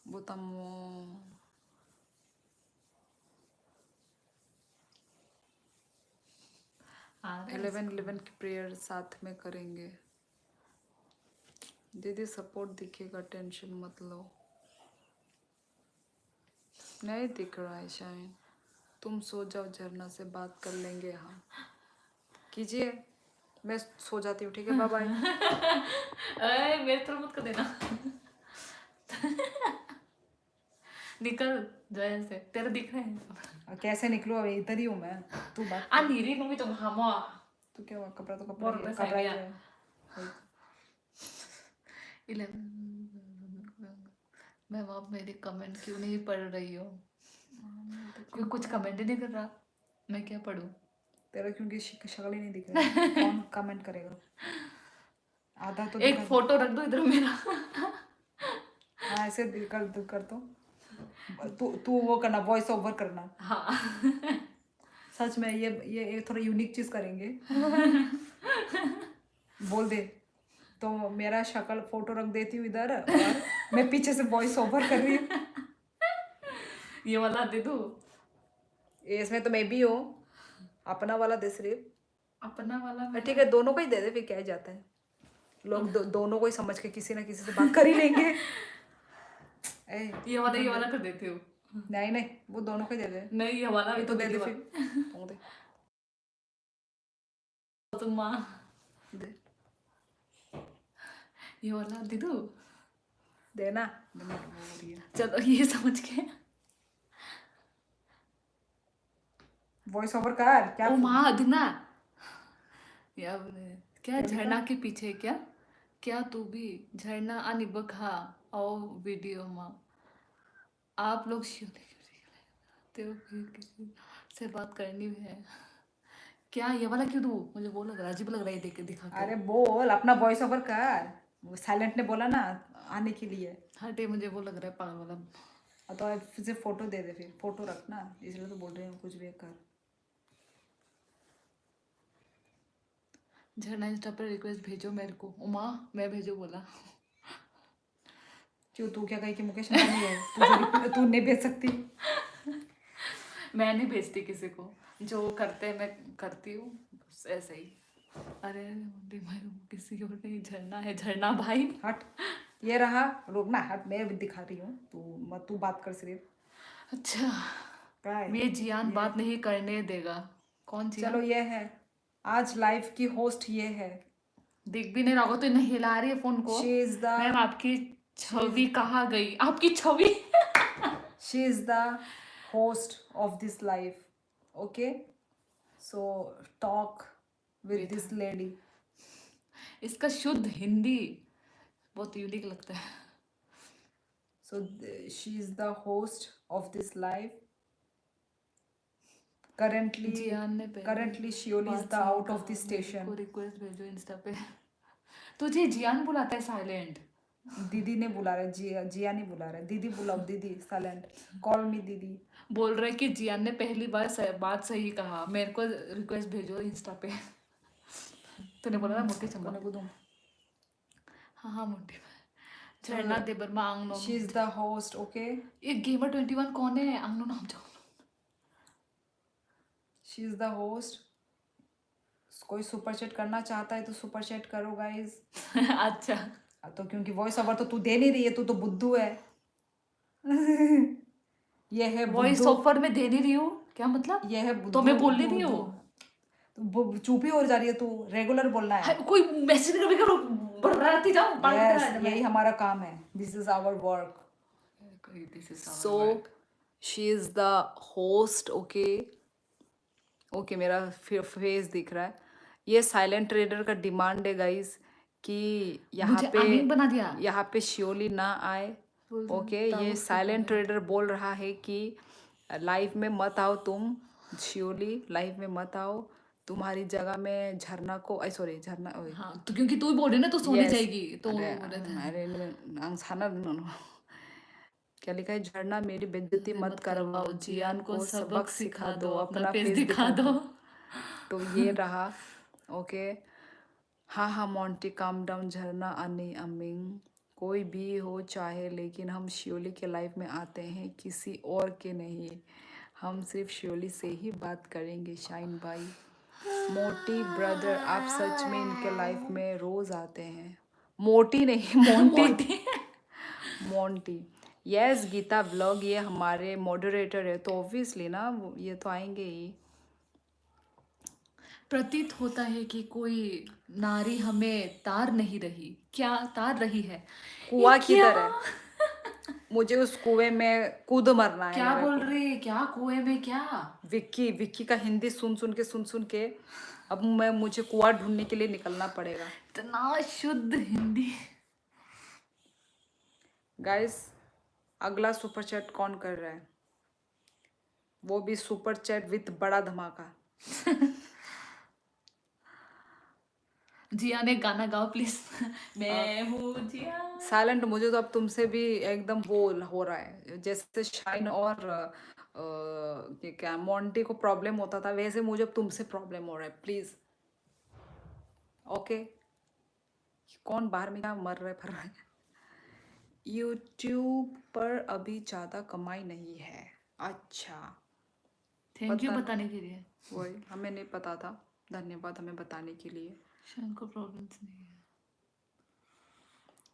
B: वो तम 11 की प्रेयर साथ में करेंगे। दीदी सपोर्ट दिखेगा, टेंशन मत लो। नहीं दिख रहा है शायद। तुम सो जाओ, झरना से बात कर लेंगे हम। कीजिए, मैं सो जाती हूँ ठीक है। Bye bye.
C: मेरे तरफ मत कर देना निकल जैन से तेरे दिख रहे हैं
B: कैसे निकलूं, अब इधर ही हूँ मैं। तू बात
C: अंधेरी में भी तुम हम
B: तू क्या हुआ, कपड़ा तो
C: बहुत
B: कपड़ा
C: पैसा
B: कपड़ा ही
C: है।
B: है।
C: 11 मैं आप मेरे कमेंट क्यों नहीं पढ़ रही हो क्यों कुछ कमेंट ही नहीं कर रहा मैं क्या पढ़ूं
B: तेरा क्योंकि शक्ल ही नहीं दिख रहा है। कौन कमेंट करेगा। आधा तो
C: एक फोटो रख दो इधर मेरा
B: हाँ ऐसे कर तो तू वो करना, वॉइस ओवर करना।
C: हाँ
B: सच में ये थोड़ा यूनिक चीज करेंगे। बोल दे तो मेरा शक्ल फोटो रख देती हूँ इधर और मैं पीछे से वॉइस ओवर कर रही हूँ।
C: ये वाला दे दो
B: इसमें तो मैं भी हूँ। अपना वाला दे सिर्फ
C: अपना वाला
B: ठीक है, दोनों को ही दे दे फिर क्या जाता है। लोग दोनों को ही समझ के किसी ना किसी से बात कर ही लेंगे।
C: ये वाला कर देती हूँ
B: नहीं वो दोनों को ही दे दे।
C: नहीं ये वाला भी
B: तो दे दे फिर तू दे
C: तुम माँ
B: दे
C: ये वाला दे दो
B: देना।
C: चलो ये समझ के
B: वॉइस ओवर कर क्या।
C: ओ माँ दिना या क्या झरना के पीछे क्या तू भी झरना आणि बघा आओ वीडियो माँ आप लोग किसी से बात करनी है क्या ये वाला क्यों दूँ मुझे वो लग रहा अजीब लग रहा है देख के दिखा के
B: अरे बोल अपना वॉइस ओवर कर। वो साइलेंट ने बोला ना आने के लिए,
C: हटे, मुझे वो लग रहा है पागल वाला।
B: तो अब फिर से फोटो दे दे, फिर फोटो रखना, इसलिए तो बोल रही हूँ कुछ भी कर।
C: झरना इंस्टा पर रिक्वेस्ट भेजो मेरे को। उमा मैं भेजो बोला।
B: क्यों, तू क्या कही कि मुकेश अंबानी है, तू नहीं भेज सकती?
C: मैं नहीं भेजती किसी को, जो करते हैं मैं करती हूँ, बस ऐसे ही। अरे मैं किसी और नहीं, झरना है, झरना भाई।
B: हट, ये रहा, रुकना, हट, मैं भी दिखा रही हूँ, तू बात कर सिर्फ।
C: अच्छा,
B: क्या है
C: ये जियान
B: ये?
C: बात नहीं करने देगा। कौन जियान?
B: चलो ये है, आज लाइव की होस्ट ये है।
C: दिख भी नहीं रहा होगा तो इन्हें हिला रही है फोन को।
B: शी इज द
C: मैम आपकी छवि कहाँ गई? आपकी छवि
B: she is the host of this life. Okay, so talk with this lady.
C: इसका शुद्ध हिंदी बहुत यूनिक लगता है।
B: So she is the host of this life. Currently
C: जियान ने पहले
B: Shioli is the out of the station.
C: को रिक्वेस्ट भेजो इंस्टा पे। तुझे जियान बुलाता है साइलेंट।
B: दीदी ने बुला रहा है, जिया नहीं बुला रहा है, दीदी बुलाओ, दीदी साइलेंट, कॉल मी दीदी।
C: बोल रहे कि जियान ने पहली बार बात सही कहा, मेरे को रिक्वेस्ट भेजो इंस्टा पे। तूने बोला ना मोटी चंबा।
B: कोने को दूं?
C: हाँ हाँ मोटी। झरना देबरमा आंगनो।
B: She is the host. Okay,
C: ये गेमर 21 कौन है? आंगनो नाम जाओ।
B: she is the host. कोई सुपर चैट करना चाहता है तो सुपर चैट करो गाइस।
C: अच्छा,
B: तो क्योंकि वॉइस ओवर तो तू दे नहीं रही है, तू तो बुद्धू है। ये है
C: वॉइस
B: बुद्धू,
C: ऑफर में दे नहीं रही हूँ, क्या मतलब?
B: ये है बुद्धू।
C: तो मैं बोल नहीं रही हूँ।
B: तो चुप ही हो जा रही है तू, रेगुलर बोलना है।
C: कोई मैसेज कभी करो बढ़ाती जाओ।
B: Yes, यही हमारा काम है, this is our work.
A: So she is the host. Okay, okay मेरा फेस दिख रहा है। ये साइलेंट ट्रेडर का डिमांड है गाइस कि यहाँ
C: मुझे आमीन बना दिया।
A: यहाँ पे शियोली ना आए। ओके, ये साइलेंट ट्रेडर बोल रहा है कि लाइव में मत आओ तुम, शियोली लाइव में मत आओ, तुम्हारी जगह में झरना को, सॉरी झरना,
C: हाँ तो क्योंकि तू ही बोल रही ना तो सोने
A: Yes.
C: जाएगी तो
A: क्या लिखा है? झरना मेरी बेइज्जती मत करवाओ, जियान को सबक सिखा दो, अपना
C: फेस
A: फेस
C: दिखा दो।
A: तो ये रहा। ओके, हाँ हाँ मोंटी काम डाउन, झरना अनि अमिंग कोई भी हो चाहे, लेकिन हम शियोली के लाइफ में आते हैं, किसी और के नहीं, हम सिर्फ शियोली से ही बात करेंगे। शाइन भाई, मोटी ब्रदर, आप सच में इनके लाइफ में रोज आते हैं? मोटी नहीं, Monty. Monty, yes. Geeta vlog ये हमारे मॉडरेटर है, तो ऑब्वियसली ना ये तो आएंगे ही।
C: प्रतीत होता है कि कोई नारी हमें तार नहीं रही। क्या तार रही है?
B: कुआं किधर है? मुझे उस कुएं में कूद मरना है।
C: क्या
B: मेरे
C: बोल
B: को।
C: रही है? क्या कुएं में क्या?
B: विक्की का हिंदी सुन सुन के अब मुझे कुआं ढूंढने के लिए निकलना पड़ेगा।
C: इतना शुद्ध हिंदी।
B: गाइस, अगला सुपर चैट कौन कर रहा है? वो भी सुपर चैट विथ बड़ा धमाका।
C: जिया ने गाना गाओ प्लीज। मैं हूँ जिया।
B: साइलेंट, मुझे तो अब तुमसे भी एकदम वो हो रहा है, जैसे शाइन और क्या मोंटी को प्रॉब्लम होता था, वैसे मुझे अब तुमसे प्रॉब्लम हो रहा है। Please okay. कौन बाहर में क्या मर रहा है फिर रहा है? यूट्यूब पर अभी ज़्यादा कमाई नहीं है। अच्छा,
C: थैंक यू बताने के लिए।
B: वही हमें नहीं पता था, धन्यवाद हमें बताने के लिए।
C: शाइन को प्रॉब्लम्स नहीं है।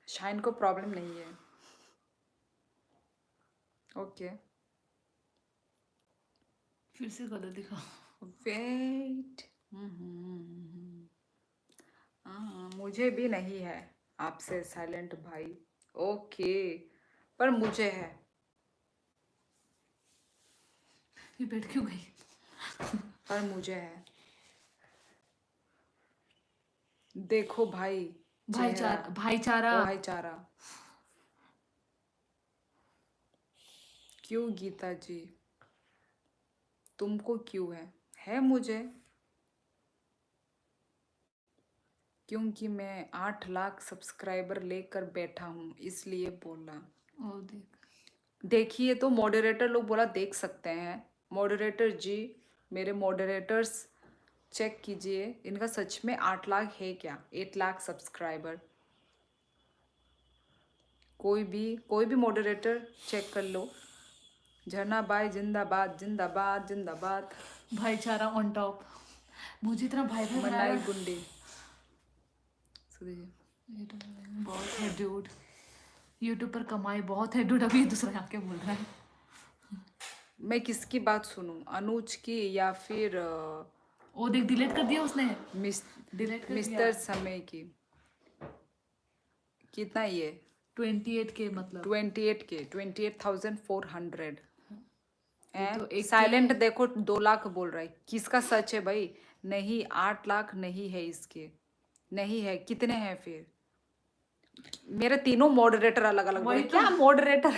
B: शाइन को प्रॉब्लम नहीं है। ओके,
C: फिर से गलत दिखाओ।
B: वेट। मुझे भी नहीं है आपसे साइलेंट भाई। ओके, पर मुझे है।
C: ये बैठ क्यों गई?
B: पर मुझे है। देखो भाई, भाईचारा। क्यों गीता जी, तुमको क्यों है मुझे? क्योंकि मैं 8 लाख सब्सक्राइबर लेकर बैठा हूँ इसलिए बोला।
C: ओ देख,
B: देखिए तो मॉडरेटर लोग बोला देख सकते हैं। मॉडरेटर जी, मेरे मॉडरेटर्स चेक कीजिए, इनका सच में 8 लाख है क्या? 8 लाख सब्सक्राइबर। कोई भी मॉडरेटर चेक कर लो। झरना बाई जिंदाबाद जिंदाबाद जिंदाबाद।
C: भाईचारा ऑन टॉप। मुझे इतना भाई भाई
B: मनाई
C: बनाया।
B: गुंडी। सुधी जी,
C: ये तो बहुत है डूड, यूट्यूब पर कमाई बहुत है डूड। अभी दूसरा आके बोल रहा है।
B: मैं किसकी बात सुनूं? अनुज की या फिर
C: ओ देख, डिलीट कर दिया उसने।
B: मिस
C: डिलीट कर
B: मिस्टर
C: दिया।
B: समय की? कितना ये?
C: 28 के मतलब
B: 28 के 28,400
C: ये तो एक
B: साइलेंट देखो 2 लाख बोल रहा है। किसका सच है भाई? नहीं, 8 लाख नहीं है इसके, नहीं है। कितने हैं फिर? मेरे तीनों मॉडरेटर अलग अलग बोले।
C: वही तो।
B: क्या मॉडरेटर?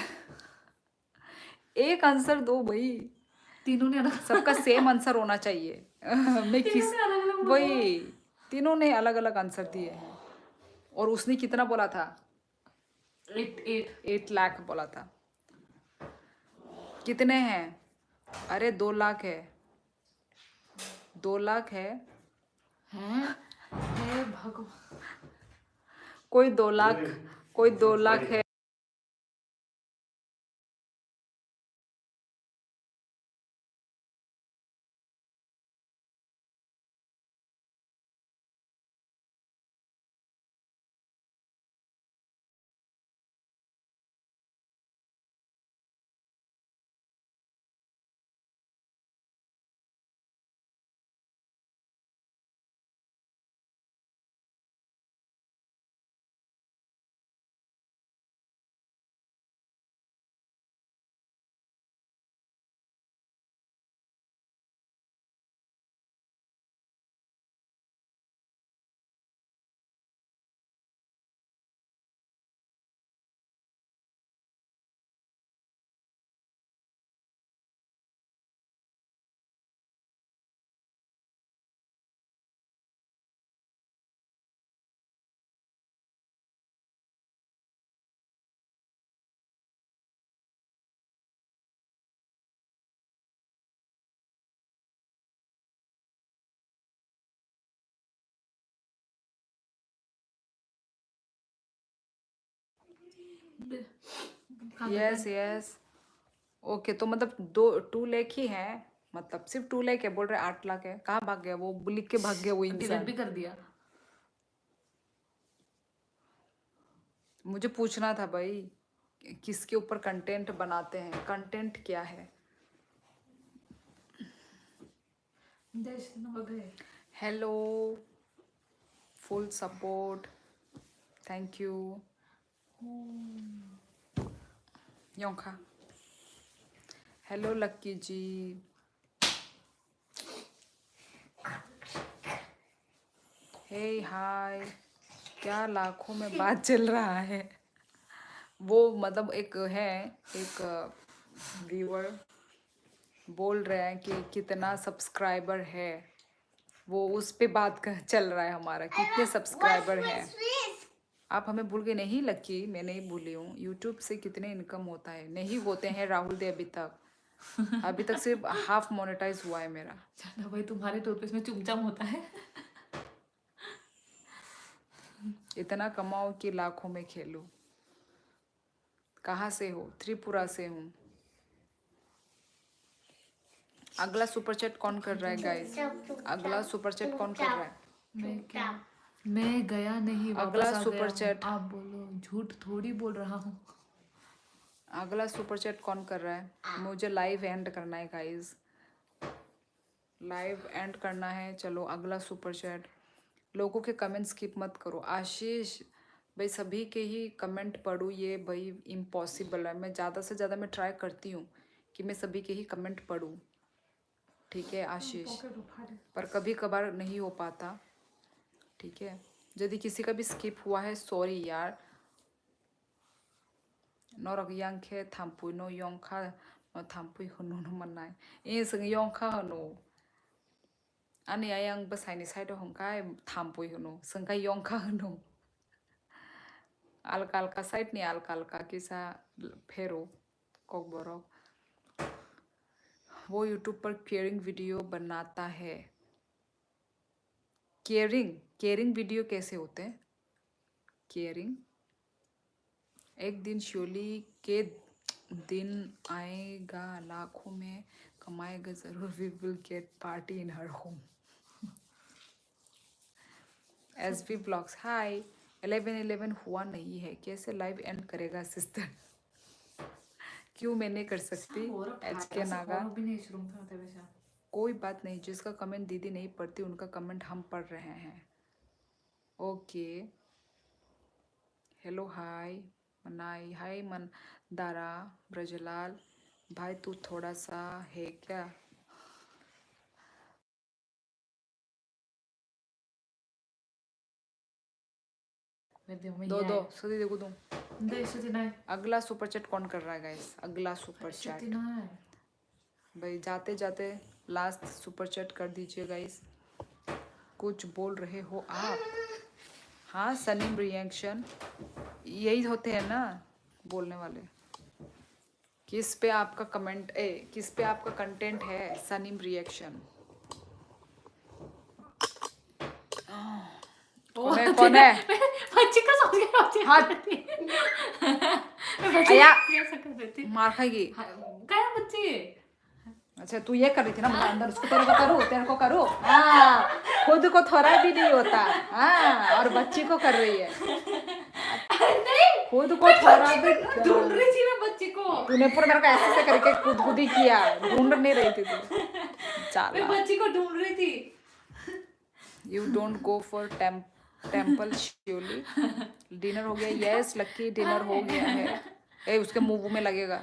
B: एक आंसर दो भाई,
C: तीनों ने अलग
B: सबका सेम आंसर होना चाहिए। मैं किस
C: ने अलग-अलग
B: वही, तीनों ने अलग अलग आंसर दिए हैं। और उसने कितना बोला था? 8 लाख बोला था। कितने हैं? अरे 2 लाख है, 2 लाख है।
C: हैं। हे भगवान।
B: कोई 2 लाख, कोई 2 लाख है। Yes yes okay. तो मतलब 2 लाख ही है, मतलब सिर्फ 2 लाख है। बोल रहे 8 लाख है। कहाँ भाग गया वो? लिख के भाग गया वो
C: डिलीट
B: इंसान।
C: भी कर दिया।
B: मुझे पूछना था भाई, किसके ऊपर कंटेंट बनाते हैं? कंटेंट क्या है? Hello, full support, thank you. योंखा, hello Lucky ji. Hey hi, क्या लाखों में बात चल रहा है? वो मतलब एक है, एक व्यूअर बोल रहे हैं कि कितना सब्सक्राइबर है, वो उस पे बात कर चल रहा है हमारा, कितने सब्सक्राइबर है। आप हमें भूल गए? नहीं लक्की, मैं नहीं भूली हूँ। यूट्यूब से कितने इनकम होता है? नहीं होते हैं राहुल दे अभी तक सिर्फ हाफ मोनेटाइज हुआ है मेरा।
C: जाना भाई, तुम्हारे तो इसमें चुमचाम होता है।
B: इतना कमाओ कि लाखों में खेलो। कहाँ से हो? त्रिपुरा से हूँ। अगला सुपर चैट कौन कर रहा है गाइस? अगला सुपर चैट कौन कर रहा है?
C: मैं क्या, मैं गया नहीं,
B: अगला
C: वापस आ
B: सुपर
C: गया हूँ।
B: चैट,
C: आप बोलो, झूठ थोड़ी बोल रहा हूँ।
B: अगला सुपर चैट कौन कर रहा है? मुझे लाइव एंड करना है गाइस, लाइव एंड करना है। चलो अगला सुपर चैट। लोगों के कमेंट स्किप मत करो। आशीष भाई, सभी के ही कमेंट पढ़ूँ ये भाई इम्पॉसिबल है। मैं ज़्यादा से ज़्यादा मैं ट्राई करती हूँ कि मैं सभी के ही कमेंट पढ़ूँ, ठीक है आशीष, पर कभी कभार नहीं हो पाता, ठीक है। यदि किसी का भी स्किप हुआ है सॉरी यार। नौरक यांखे थाम्पुई नो योंखा नो थाम्पुई हनु नो मनाई ए संग योंखा हनु Ani ayang basaini side hongkai thampoi hunu sengkai yongka hunu. Alka alka side ni alka alka kisa फेरो कोक बोरो वो यूट्यूब पर केयरिंग वीडियो बनाता है. केयरिंग वीडियो कैसे होते हैं? केयरिंग एक दिन श्योली के दिन आएगा, लाखों में कमाएगा जरूर. We will get party in her home. SV blogs hi. 11:11 हुआ नहीं है, कैसे लाइव एंड करेगा सिस्टर? क्यों मैं नहीं कर सकती? एच के नागा कोई बात नहीं, जिसका कमेंट दीदी नहीं पढ़ती उनका कमेंट हम पढ़ रहे हैं. ओके. हेलो हाय मनाई. हाय मंदारा. ब्रजलाल भाई तू थोड़ा सा है क्या? दो सदी देखो तुम. अगला सुपर चैट कौन कर रहा है गाइस? अगला सुपर चैट भाई जाते जाते लास्ट सुपर चैट कर दीजिए गाइस. कुछ बोल रहे हो आप? हाँ सनीम रिएक्शन यही होते हैं ना बोलने वाले. किस पे आपका कमेंट किस पे आपका कंटेंट है? सनीम रिएक्शन. कौन है?
C: बच्ची का सो गया.
B: हाथ आया मार खाएगी.
C: क्या बच्ची?
B: अच्छा तू ये कर रही थी ना मतलब अंदर उसको तेरे को करूँ. हाँ खुद को थोड़ा भी नहीं होता. हाँ और बच्ची को कर रही है. खुद को थोड़ा भी
C: ढूंढ रही थी मैं बच्ची को.
B: तूने पूरा मेरे को ऐसे करके खुद ही किया. ढूंढ नहीं रही थी तू.
C: मैं बच्ची को ढूंढ रही थी.
B: You don't go for temple surely. Dinner हो गया? यस लक्की डिनर हो गया है. उसके मुंह में लगेगा.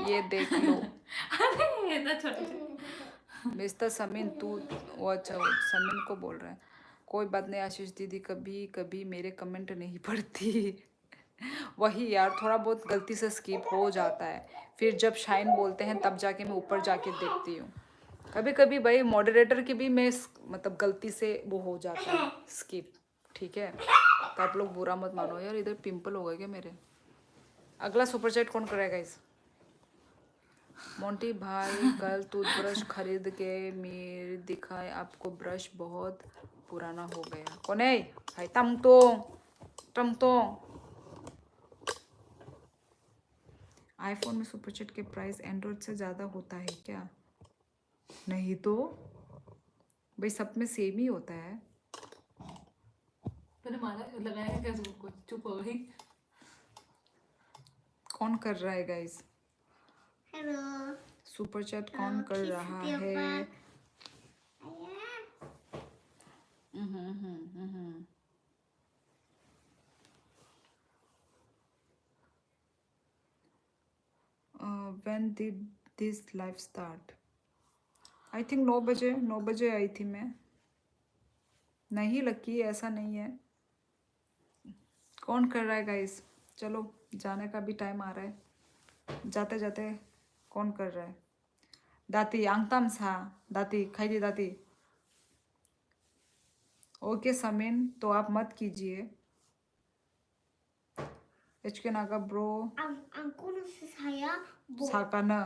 B: ये देख लो. मिस्टर समीन तू वो अच्छा समीन को बोल रहा है. कोई बात नहीं आशीष दीदी, कभी कभी मेरे कमेंट नहीं पढ़ती. वही यार थोड़ा बहुत गलती से स्किप हो जाता है. फिर जब शाइन बोलते हैं तब जाके मैं ऊपर जाके देखती हूँ. कभी कभी भाई मॉडरेटर की भी मैं मतलब गलती से वो हो जाता है स्किप. ठीक है तो आप लोग बुरा मत मानो यार. इधर पिंपल हो गए क्या मेरे? अगला सुपर चैट कौन करेगा इस? मोंटी भाई कल टूथब्रश खरीद के मेरे दिखाए आपको, ब्रश बहुत पुराना हो गया. कौन है भाई? टमटोंग. आईफोन में सुपर चैट के प्राइस एंड्रॉइड से ज़्यादा होता है क्या? नहीं तो भाई सब में सेम ही होता है.
C: मैंने मारा लगाया क्या तुमको? चुप हो गई.
B: कौन कर रहा है गाइस?
D: हेलो
B: सुपर चैट कौन कर रहा है? When did this live start? I think 9 बजे आई थी मैं. नहीं लकी ऐसा नहीं है. कौन कर रहा है गाइस? चलो जाने का भी टाइम आ रहा है. जाते जाते कौन कर रहा है? दाती आंगताम सा दाती खाई दी दाती. ओके समीन तो आप मत कीजिए. HK नागा ब्रो
D: Aku nasi saya
B: साकाना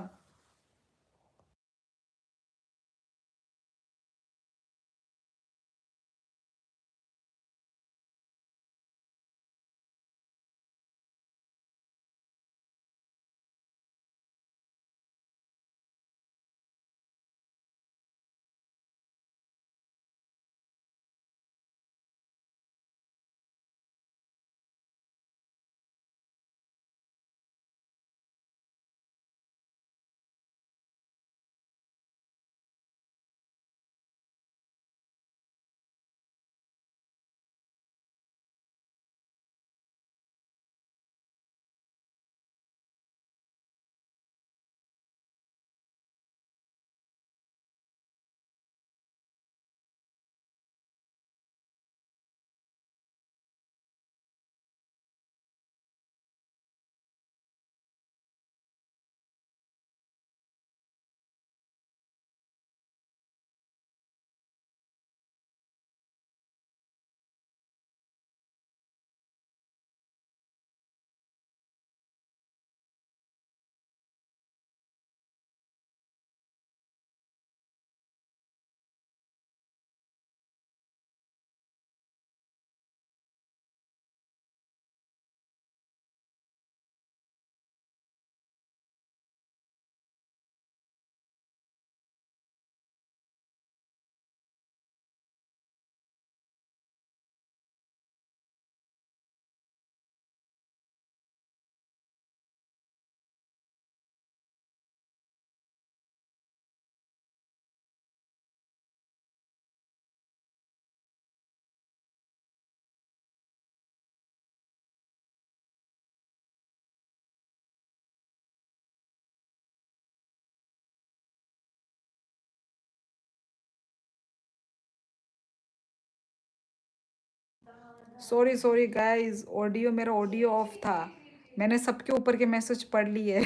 B: सॉरी सॉरी गाइस, ऑडियो मेरा ऑडियो ऑफ था, मैंने सबके ऊपर के मैसेज पढ़ लिए।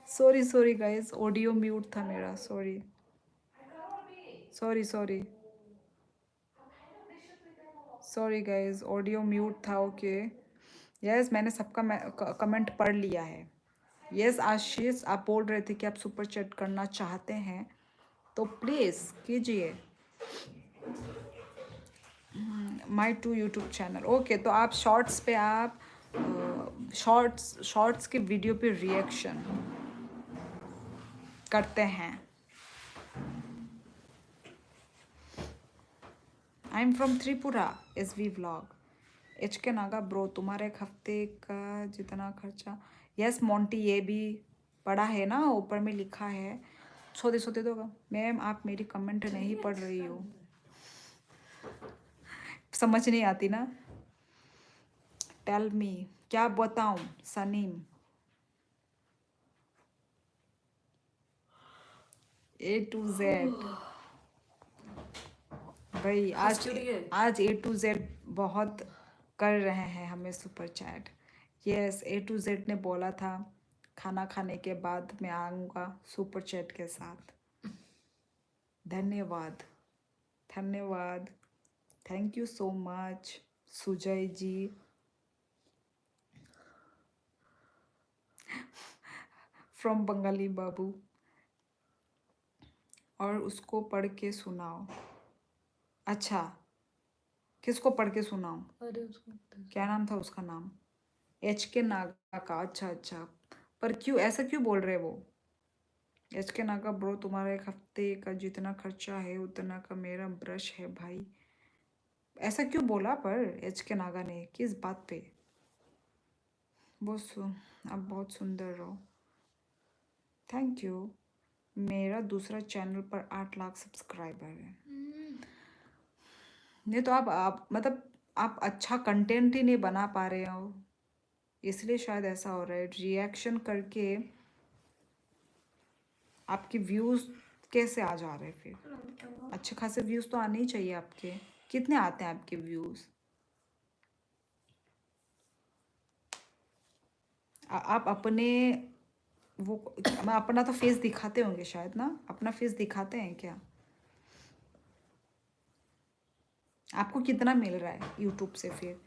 B: Sorry sorry guys, audio mute था मेरा, sorry sorry sorry sorry guys, audio mute था। ओके यस, मैंने सबका कमेंट पढ़ लिया है। यस आशीष, आप बोल रहे थे कि आप सुपर चैट करना चाहते हैं तो प्लीज़ कीजिए। माई टू यूट्यूब चैनल, ओके। तो आप शॉर्ट्स पे आप शॉर्ट्स के वीडियो पे रिएक्शन करते हैं। आई am from Tripura, S V vlog. H के नागा ब्रो, तुम्हारे एक हफ्ते का जितना खर्चा। यस मोंटी, ये भी पढ़ा है ना, ऊपर में लिखा है। सोते दो मैम, आप मेरी कमेंट नहीं पढ़ रही हो, समझ नहीं आती ना। टेल मी, क्या बताऊं सनीम। ए टू जेड भाई, आज ए टू जेड बहुत कर रहे हैं हमें super chat. Yes, A to Z ने बोला था खाना खाने के बाद मैं आऊँगा सुपर चैट के साथ। धन्यवाद धन्यवाद, thank you so much Sujay ji. From Bengali Babu, और उसको पढ़ के सुनाओ। अच्छा, किसको पढ़ के सुनाऊं?
C: अरे उसको
B: क्या नाम था उसका नाम? एच के नागा का, अच्छा अच्छा। पर क्यों ऐसा क्यों बोल रहे वो? एच के नागा ब्रो, तुम्हारा एक हफ्ते का जितना खर्चा है उतना का मेरा ब्रश है भाई। ऐसा क्यों बोला पर एच के नागा ने, किस बात पे? आप बहुत सुंदर हो, थैंक यू। मेरा दूसरा चैनल पर 8 लाख सब्सक्राइबर है। नहीं तो आप मतलब आप अच्छा कंटेंट ही नहीं बना पा रहे हो, इसलिए शायद ऐसा हो रहा है। रिएक्शन करके आपके व्यूज़ कैसे आ जा रहे हैं फिर? अच्छे खासे व्यूज़ तो आने ही चाहिए आपके। कितने आते हैं आपके व्यूज़? आप अपने वो अपना तो फेस दिखाते होंगे शायद ना, अपना फेस दिखाते हैं क्या? आपको कितना मिल रहा है यूट्यूब से फिर?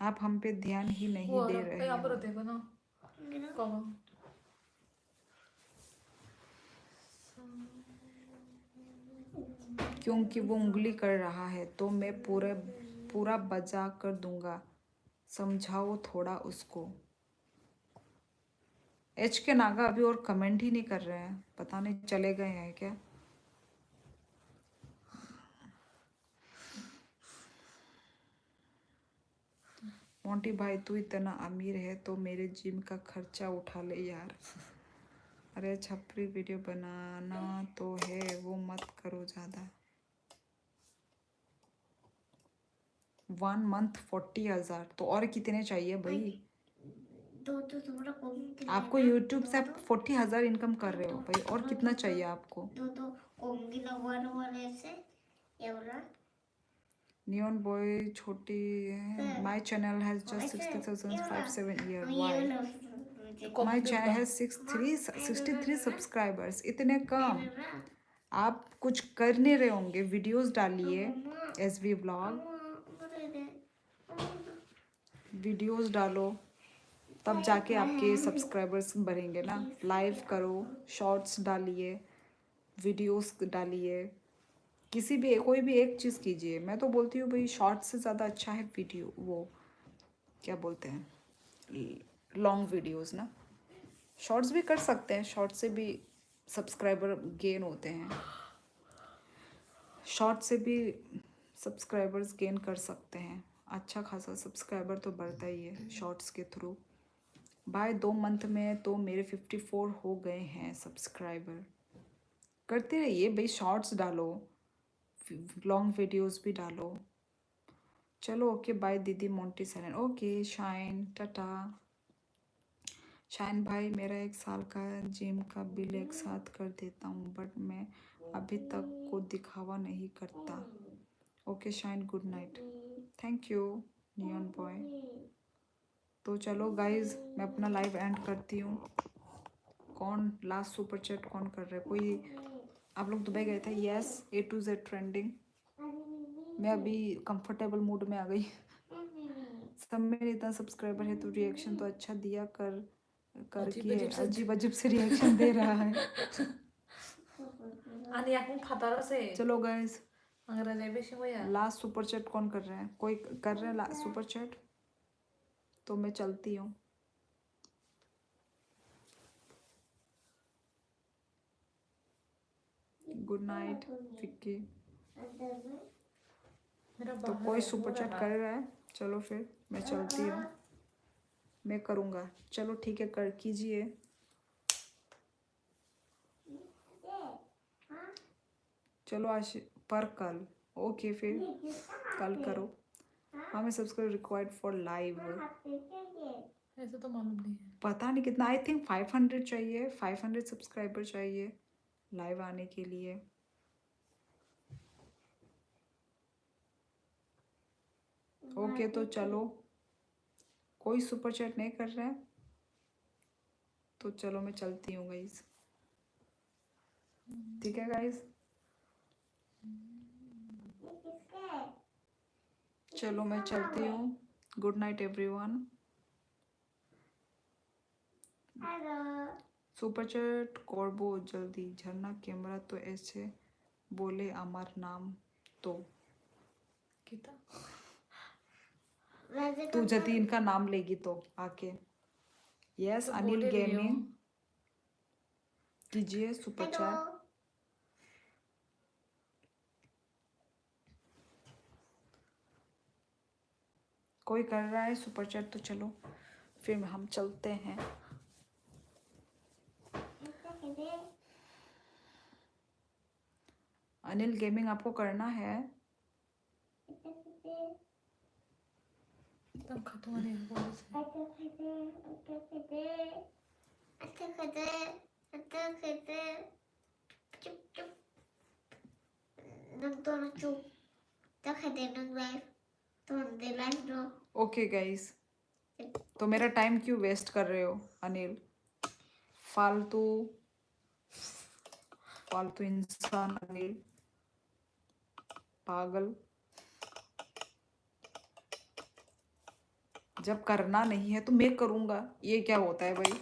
B: आप हम पे ध्यान ही नहीं दे रहे
C: यहाँ पर
B: हो।
C: देखो ना कौन
B: क्योंकि वो उंगली कर रहा है तो मैं पूरा बजा कर दूंगा, समझाओ थोड़ा उसको। एच के नागा अभी और कमेंट ही नहीं कर रहे हैं, पता नहीं चले गए हैं क्या? मोंटी भाई, तू इतना अमीर है तो मेरे जिम का खर्चा उठा ले यार। अरे छपरी वीडियो बनाना तो है, वो मत करो ज़्यादा। 1 मंथ 40,000, तो और कितने चाहिए भाई? आपको यूट्यूब से आप 40,000 इनकम कर रहे हो भाई, और कितना चाहिए आपको? नियॉन बॉय छोटी, my channel has just 60,057 year, why my channel has 63 subscribers, इतने कम? आप कुछ कर नहीं रहे होंगे, वीडियोस डालिए, एस वी व्लॉग वीडियोस डालो, तब जाके आपके सब्सक्राइबर्स बढ़ेंगे ना। लाइव करो, शॉर्ट्स डालिए, वीडियोस डालिए, किसी भी कोई भी एक चीज़ कीजिए। मैं तो बोलती हूँ भाई, शॉर्ट्स से ज़्यादा अच्छा है वीडियो, वो क्या बोलते हैं, लॉन्ग वीडियोस ना। शॉर्ट्स भी कर सकते हैं, शॉर्ट्स से भी सब्सक्राइबर गेन होते हैं, शॉर्ट से भी सब्सक्राइबर्स गेन कर सकते हैं। अच्छा खासा सब्सक्राइबर तो बढ़ता ही है शॉर्ट्स के थ्रू। बाय 2 मंथ में तो मेरे 54 हो गए हैं सब्सक्राइबर। करते रहिए भाई, शॉर्ट्स डालो, लॉन्ग वीडियोस भी डालो। चलो ओके बाय दीदी मोंटी सैलन, ओके शाइन टाटा। शाइन भाई, मेरा 1 साल का जिम का बिल एक साथ कर देता हूँ, बट मैं अभी तक को दिखावा नहीं करता। Okay shine, good night. Thank you neon boy. तो चलो गाइज, मैं अपना लाइव एंड करती हूँ। कौन लास्ट सुपर चैट कौन कर रहा है? कोई आप लोग दुबई गए थे? Yes, A to Z trending. मैं अभी कंफर्टेबल मूड में आ गई। सब मेरे इतना सब्सक्राइबर है तो रिएक्शन तो अच्छा दिया करके अजीब अजीब से रिएक्शन दे रहा है।
C: 아니 약간 바다라세.
B: चलो गाइज,
C: अंग्रेज लेबे शिवया.
B: लास्ट सुपर चैट कौन कर रहे हैं? कोई कर रहे हैं लास्ट सुपर चैट? तो मैं चलती हूँ। Good night Vicky.
C: मेरा
B: तो कोई सुपर चैट कर रहा है? चलो फिर मैं चलती हूँ। मैं करूँगा, चलो ठीक है, कर कीजिए। चलो आज पर कल, ओके फिर कल करो। हाँ, मैं सब्सक्राइब रिक्वायर्ड फॉर लाइव।
C: ऐसा तो मालूम नहीं है.
B: पता नहीं कितना, आई थिंक 500 चाहिए, 500 सब्सक्राइबर चाहिए लाइव आने के लिए। ओके तो चलो, कोई सुपर चैट नहीं कर रहा है तो चलो मैं चलती हूँ गाइस। ठीक है गाइस, चलो मैं चलती हूँ। Good night everyone. Super chat करबो जल्दी। झरना कैमरा तो ऐसे बोले আমার नाम तो
C: किता.
B: तू जति इनका नाम लेगी तो आके। यस
C: तो
B: अनिल
C: बोले रही हो.
B: गेमिंग कीजिए सुपर चैट। कोई कर रहा है सुपर चैट तो चलो फिर हम चलते हैं। अनिल गेमिंग आपको करना है?
C: एकदम खत्म होने बोले से.
B: ओके गाइस, तो मेरा टाइम क्यों वेस्ट कर रहे हो अनिल? फालतू फालतू इंसान अनिल, पागल। जब करना नहीं है तो मैं करूँगा, ये क्या होता है भाई?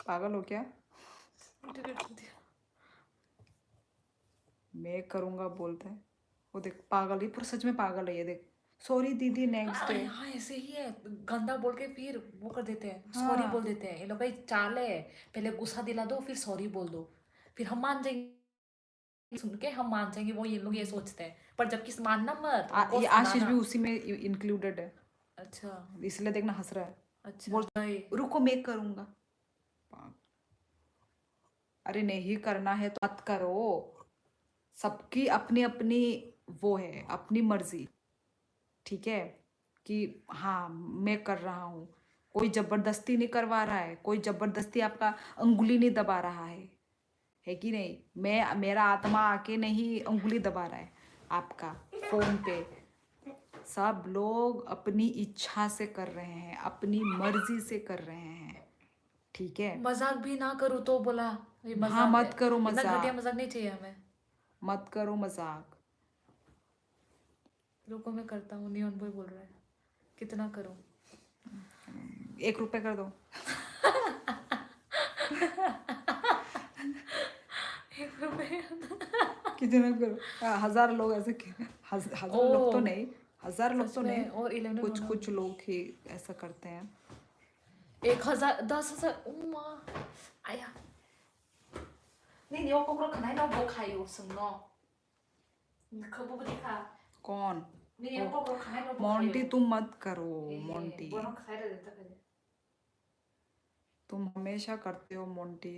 B: पागल हो क्या?
C: डिलीट कर दिया.
B: मैं करूँगा बोलता है वो, देख पागल, ये पूरा सच में पागल है ये। देख, सॉरी दीदी नेक्स्ट डे।
C: हाँ ऐसे ही है. गंदा बोल के फिर वो कर देते हैं.
B: हाँ।
C: सॉरी बोल देते हैं. ये लोग का एक चाल है. पहले गुस्सा दिला दो फिर सॉरी बोल दो, फिर हम मान जाएंगे. सुन के हम मान जाएंगे. वो ये लोग ये सोचते हैं, पर जबकि मानना मत. उनको
B: ये आशीष भी
C: सुनाना.
B: उसी में इंक्लूडेड है,
C: अच्छा
B: इसलिए देखना हंस रहा है।
C: अच्छा.
B: बोल रुको मैं करूँगा। अरे नहीं करना है तो मत करो। सबकी अपनी अपनी वो है, अपनी मर्जी। ठीक है कि हाँ मैं कर रहा हूँ, कोई जबरदस्ती नहीं करवा रहा है, कोई जबरदस्ती आपका अंगुली नहीं दबा रहा है कि नहीं? मेरा आत्मा आके नहीं अंगुली दबा रहा है आपका फोन पे। सब लोग अपनी इच्छा से कर रहे हैं, अपनी मर्जी से कर रहे हैं। ठीक है,
C: मजाक भी ना करो तो बोला. ये मजाक
B: हाँ मत
C: है.
B: करो
C: इतना
B: मजाक,
C: घटिया मजाक नहीं चाहिए हमें.
B: मत करो मजाक।
C: रुको मैं करता हूँ. नियॉन बॉय बोल रहा है. कितना करूँ?
B: 1 रुपए कर दो।
C: 1 रुपये.
B: कितना करो? 1000 लोग ऐसे हजार लोग तो नहीं, 1000 लोग तो नहीं,
C: और 11
B: कुछ कुछ लोग ही ऐसा करते हैं।
C: 1000 10,000. आया. नहीं नहीं वो पकड़ो खाना ना वो खायो सुनो. खबर बड़ी खा.
B: कौन?
C: नहीं वो पकड़ो खाना ना.
B: मोंटी तुम मत करो, मोंटी
C: वो खाए रह देता है.
B: तुम हमेशा करते हो मोंटी।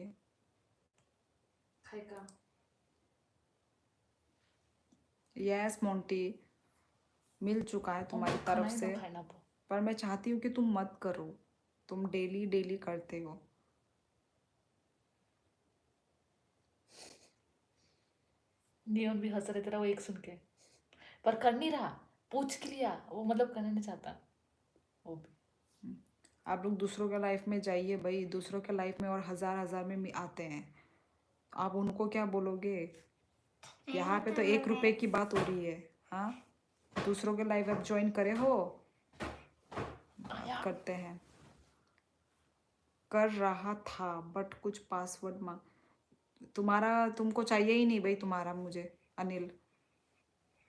C: खाएगा.
B: यस मोंटी, मिल चुका है तुम्हारी तरफ से, पर मैं चाहती हूँ कि तुम मत करो। तुम डेली डेली करते हो।
C: नियॉन भी हंस रहे तेरा वो एक सुन के. पर कर नहीं रहा, पूछ के लिया वो, मतलब करना नहीं चाहता वो भी।
B: आप लोग दूसरों के लाइफ में जाइए भाई, दूसरों के लाइफ में और हजार हजार में आते हैं, आप उनको क्या बोलोगे? यहाँ पे तो 1 रुपए की बात हो रही है। हाँ, दूसरों के लाइफ आप ज्वाइन करे हो, आप करते हैं। कर रहा था बट कुछ पासवर्ड मांग, तुम्हारा तुमको चाहिए ही नहीं भाई, तुम्हारा मुझे अनिल,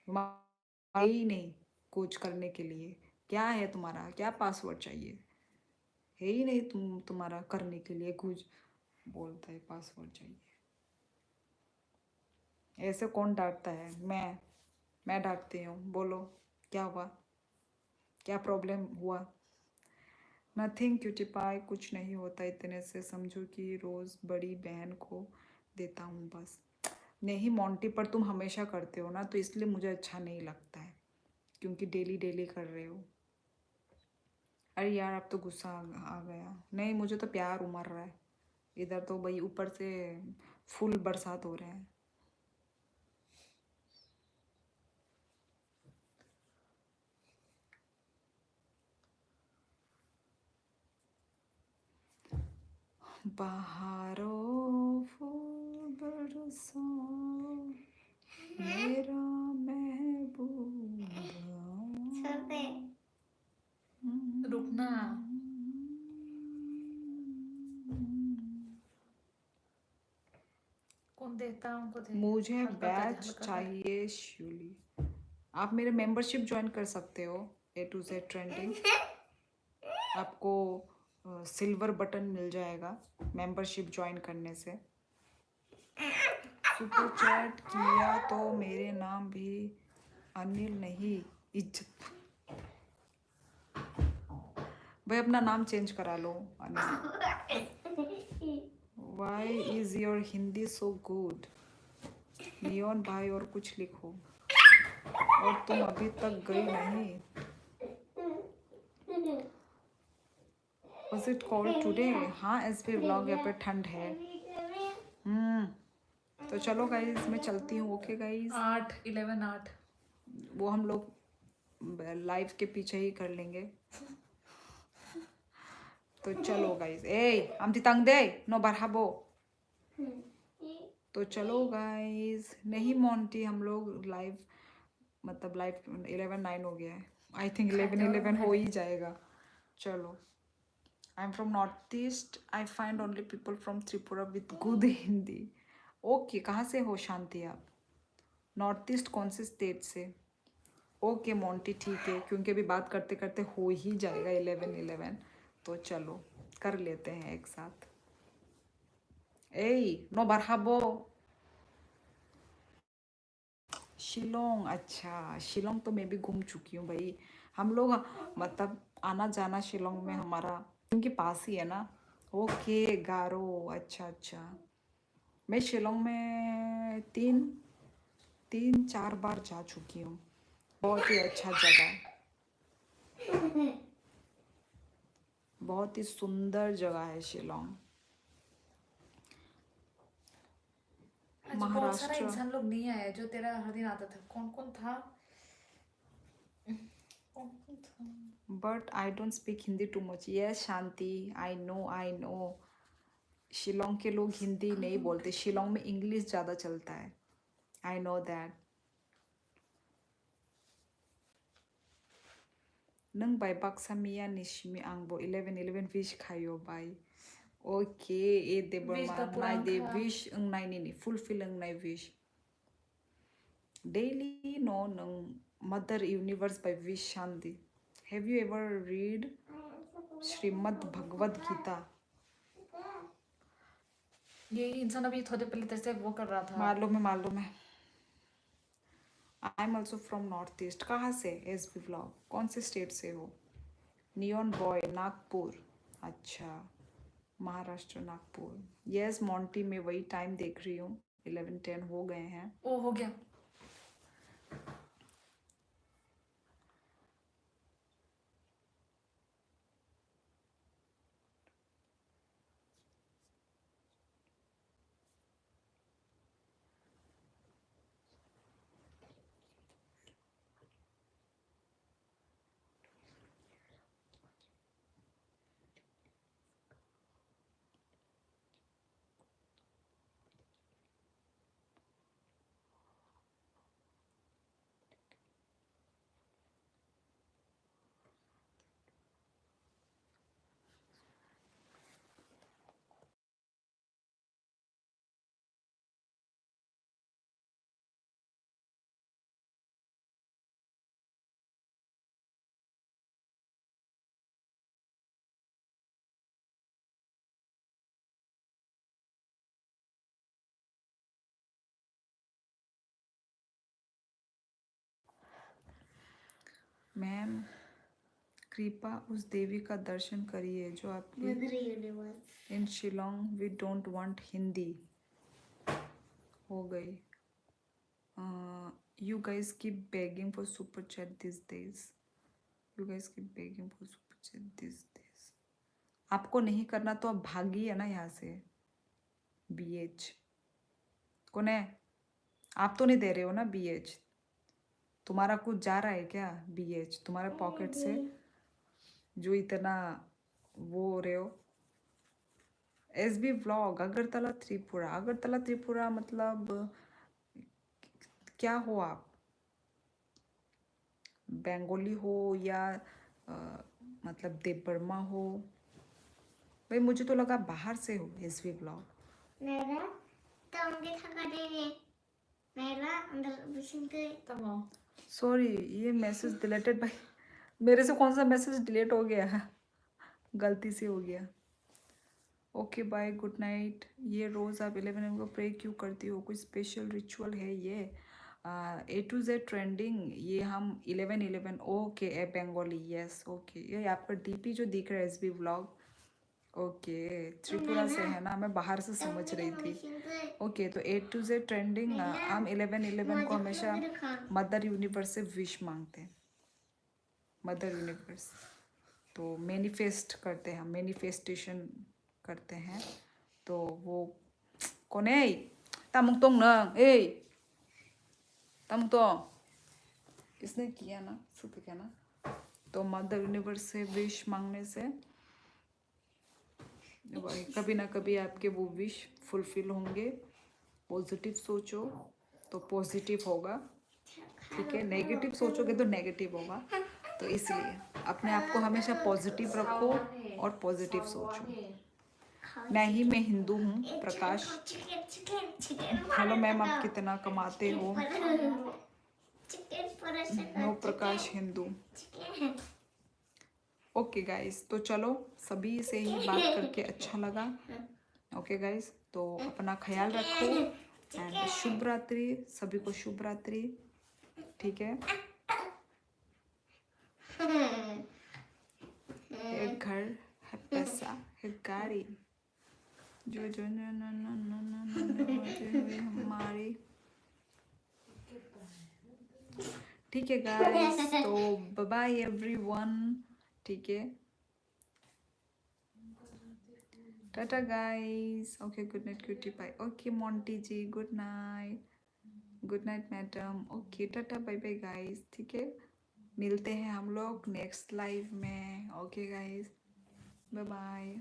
B: तुम्हारा ही नहीं कुछ करने के लिए। क्या है तुम्हारा, क्या पासवर्ड चाहिए? है ही नहीं तुम्हारा करने के लिए कुछ, बोलता है पासवर्ड चाहिए। ऐसे कौन डांटता है? मैं डांटती हूँ। बोलो क्या हुआ, क्या प्रॉब्लम हुआ? नथिंग क्यूटी पाई, कुछ नहीं होता, इतने से समझो कि रोज़ बड़ी बहन को देता हूँ बस। नहीं मोंटी, पर तुम हमेशा करते हो ना, तो इसलिए मुझे अच्छा नहीं लगता है, क्योंकि डेली डेली कर रहे हो। अरे यार अब तो गुस्सा आ गया। नहीं, मुझे तो प्यार उमड़ रहा है इधर तो भाई, ऊपर से फुल बरसात हो रहे हैं। बहारों फूल बरसो मेरा महबूबा।
C: रुकना, कौन देता उनको दे।
B: मुझे
C: हल्का कर,
B: बैच
C: हल्का कर।
B: चाहिए श्यूली। आप मेरे मेंबरशिप ज्वाइन कर सकते हो, A to Z ट्रेंडिंग। आपको सिल्वर बटन मिल जाएगा मेंबरशिप ज्वाइन करने से। सुपर चैट किया तो मेरे नाम भी अनिल नहीं, इज्जत। भाई अपना नाम चेंज करा लो Anil. Why is your Hindi so good? Neon भाई और कुछ लिखो। और तुम अभी तक गई नहीं? Was it cold today? हाँ एसपी व्लॉग, यहाँ पे ठंड है। तो चलो गाइज मैं चलती हूँ। ओके गाइज,
C: 8 11 8
B: वो हम लोग लाइव के पीछे ही कर लेंगे। तो चलो गाइज, ए हम तितंग दे नो बरहाबो। तो चलो गाइज, नहीं मोंटी हम लोग लाइव, मतलब लाइव 11 9 हो गया है, आई थिंक 11 हो ही जाएगा। चलो, आई am from north east, I find only people from Tripura with good Hindi. Okay, कहाँ से हो शांति आप? नॉर्थ ईस्ट कौन से स्टेट से? ओके मोंटी ठीक है, क्योंकि अभी बात करते करते हो ही जाएगा 11 तो चलो कर लेते हैं एक साथ। ए नो बरहाबो। शिलोंग, अच्छा शिलोंग तो मैं भी घूम चुकी हूँ भाई। हम लोग मतलब आना जाना शिलोंग में हमारा, क्योंकि पास ही है ना। ओके गारो, अच्छा अच्छा। मैं शिलोंग में तीन चार बार जा चुकी हूँ, बहुत ही अच्छा जगह है, बहुत ही सुंदर जगह है शिलोंग।
C: आज बहुत सारा
B: महाराष्ट्र,
C: इंसान लोग नहीं आया जो तेरा हर दिन आता था। कौन कौन था? कौन कौन था?
B: But I don't speak Hindi too much. Yes Shanti, I know Shillong के लोग हिंदी नहीं बोलते, शिलोंग में इंग्लिश ज़्यादा चलता है, आई नो दैट। नंग बाय बाक्सामिया निशिमी आंगबो 11 विश खायो बाय। ओके ए देबरमा नाय दे विश नाय नि फुलफिल नाय विश डेली नो नंग मदर यूनिवर्स बाय विश शांति। Have you ever read Shrimad Bhagavad Gita?
C: ये इंसान अभी थोड़े पहले तेरे से वो कर रहा था।
B: मालूम है। I am also from north east. कहाँ से? एस बी व्लॉग, कौन से स्टेट से हो? नियॉन बॉय नागपुर, अच्छा महाराष्ट्र नागपुर। यस मोंटी, मैं वही टाइम देख रही हूँ, 11 10 हो गए हैं।
C: ओ हो गया।
B: मैम कृपा उस देवी का दर्शन करिए जो आपकी
D: Mother Universe.
B: In Shillong we don't want Hindi हो गई. You guys keep begging for super chat these days. You guys keep begging for super chat these days. आपको नहीं करना तो आप भागिए ना यहाँ से. BH कौन है? आप तो नहीं दे रहे हो ना BH. तुम्हारा कुछ जा रहा है क्या BH तुम्हारे पॉकेट से जो इतना वो हो रहे हो. SB vlog Agartala Tripura. अगरतला त्रिपुरा मतलब क्या हो आप? बंगाली हो या मतलब देवबर्मा हो? भाई मुझे तो लगा बाहर से हो. SB vlog.
D: Nera, tolong kita deh. Nera, अंदर बिशन के.
C: तमाम
B: सॉरी ये मैसेज डिलीटेड भाई. मेरे से कौन सा मैसेज डिलीट हो गया है? गलती से हो गया. Okay bye good night. ये रोज़ आप 11 AM को प्रे क्यों करती हो? कोई स्पेशल रिचुअल है ये? A to Z ट्रेंडिंग ये हम 11/11 ओके ए बंगाली यस ओके. ये आपका DP जो दिख रहा है SB व्लॉग ओके त्रिपुरा से है ना. मैं बाहर से समझ रही थी. ओके तो A to Z ट्रेंडिंग हम 11/11 को हमेशा मदर यूनिवर्स से विश मांगते हैं. मदर यूनिवर्स तो मैनिफेस्ट करते हैं. मैनिफेस्टेशन करते हैं तो वो कौन है? तामुंगतोंग ना ए तामुंगतोंग इसने किया ना सुबह क्या ना. तो मदर यूनिवर्स से विश मांगने से कभी ना कभी आपके वो विश फुलफिल होंगे. पॉजिटिव सोचो तो पॉजिटिव होगा. ठीक है. नेगेटिव सोचोगे तो नेगेटिव होगा. तो इसलिए अपने आप को हमेशा पॉजिटिव रखो और पॉजिटिव सोचो. नहीं मैं हिंदू हूँ प्रकाश. हेलो मैम आप कितना कमाते हो? नो प्रकाश हिंदू. ओके गाइस तो चलो सभी से ही बात करके अच्छा लगा. ओके गाइस तो अपना ख्याल रखो एंड शुभ रात्रि. सभी को शुभ रात्रि. ठीक है. एक घर है पैसा है गाड़ी जो जो हमारी. ठीक है गाइस तो बाय एवरीवन. ठीक है. टाटा guys. Okay good night cutie bye. Okay Monty ji good night. Good night madam. Okay टाटा बाय बाय गाइस. ठीक है. मिलते हैं हम लोग नेक्स्ट लाइव में. Okay guys bye bye.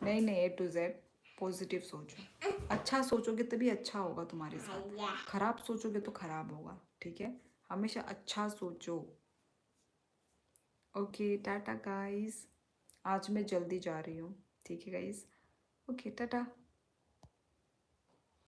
B: नहीं A to Z पॉजिटिव सोचो. अच्छा सोचोगे तभी अच्छा होगा तुम्हारे साथ. खराब सोचोगे तो खराब होगा. ठीक है. हमेशा अच्छा सोचो. Okay Tata guys. आज मैं जल्दी जा रही हूँ. ठीक है गाइस. ओके टाटा.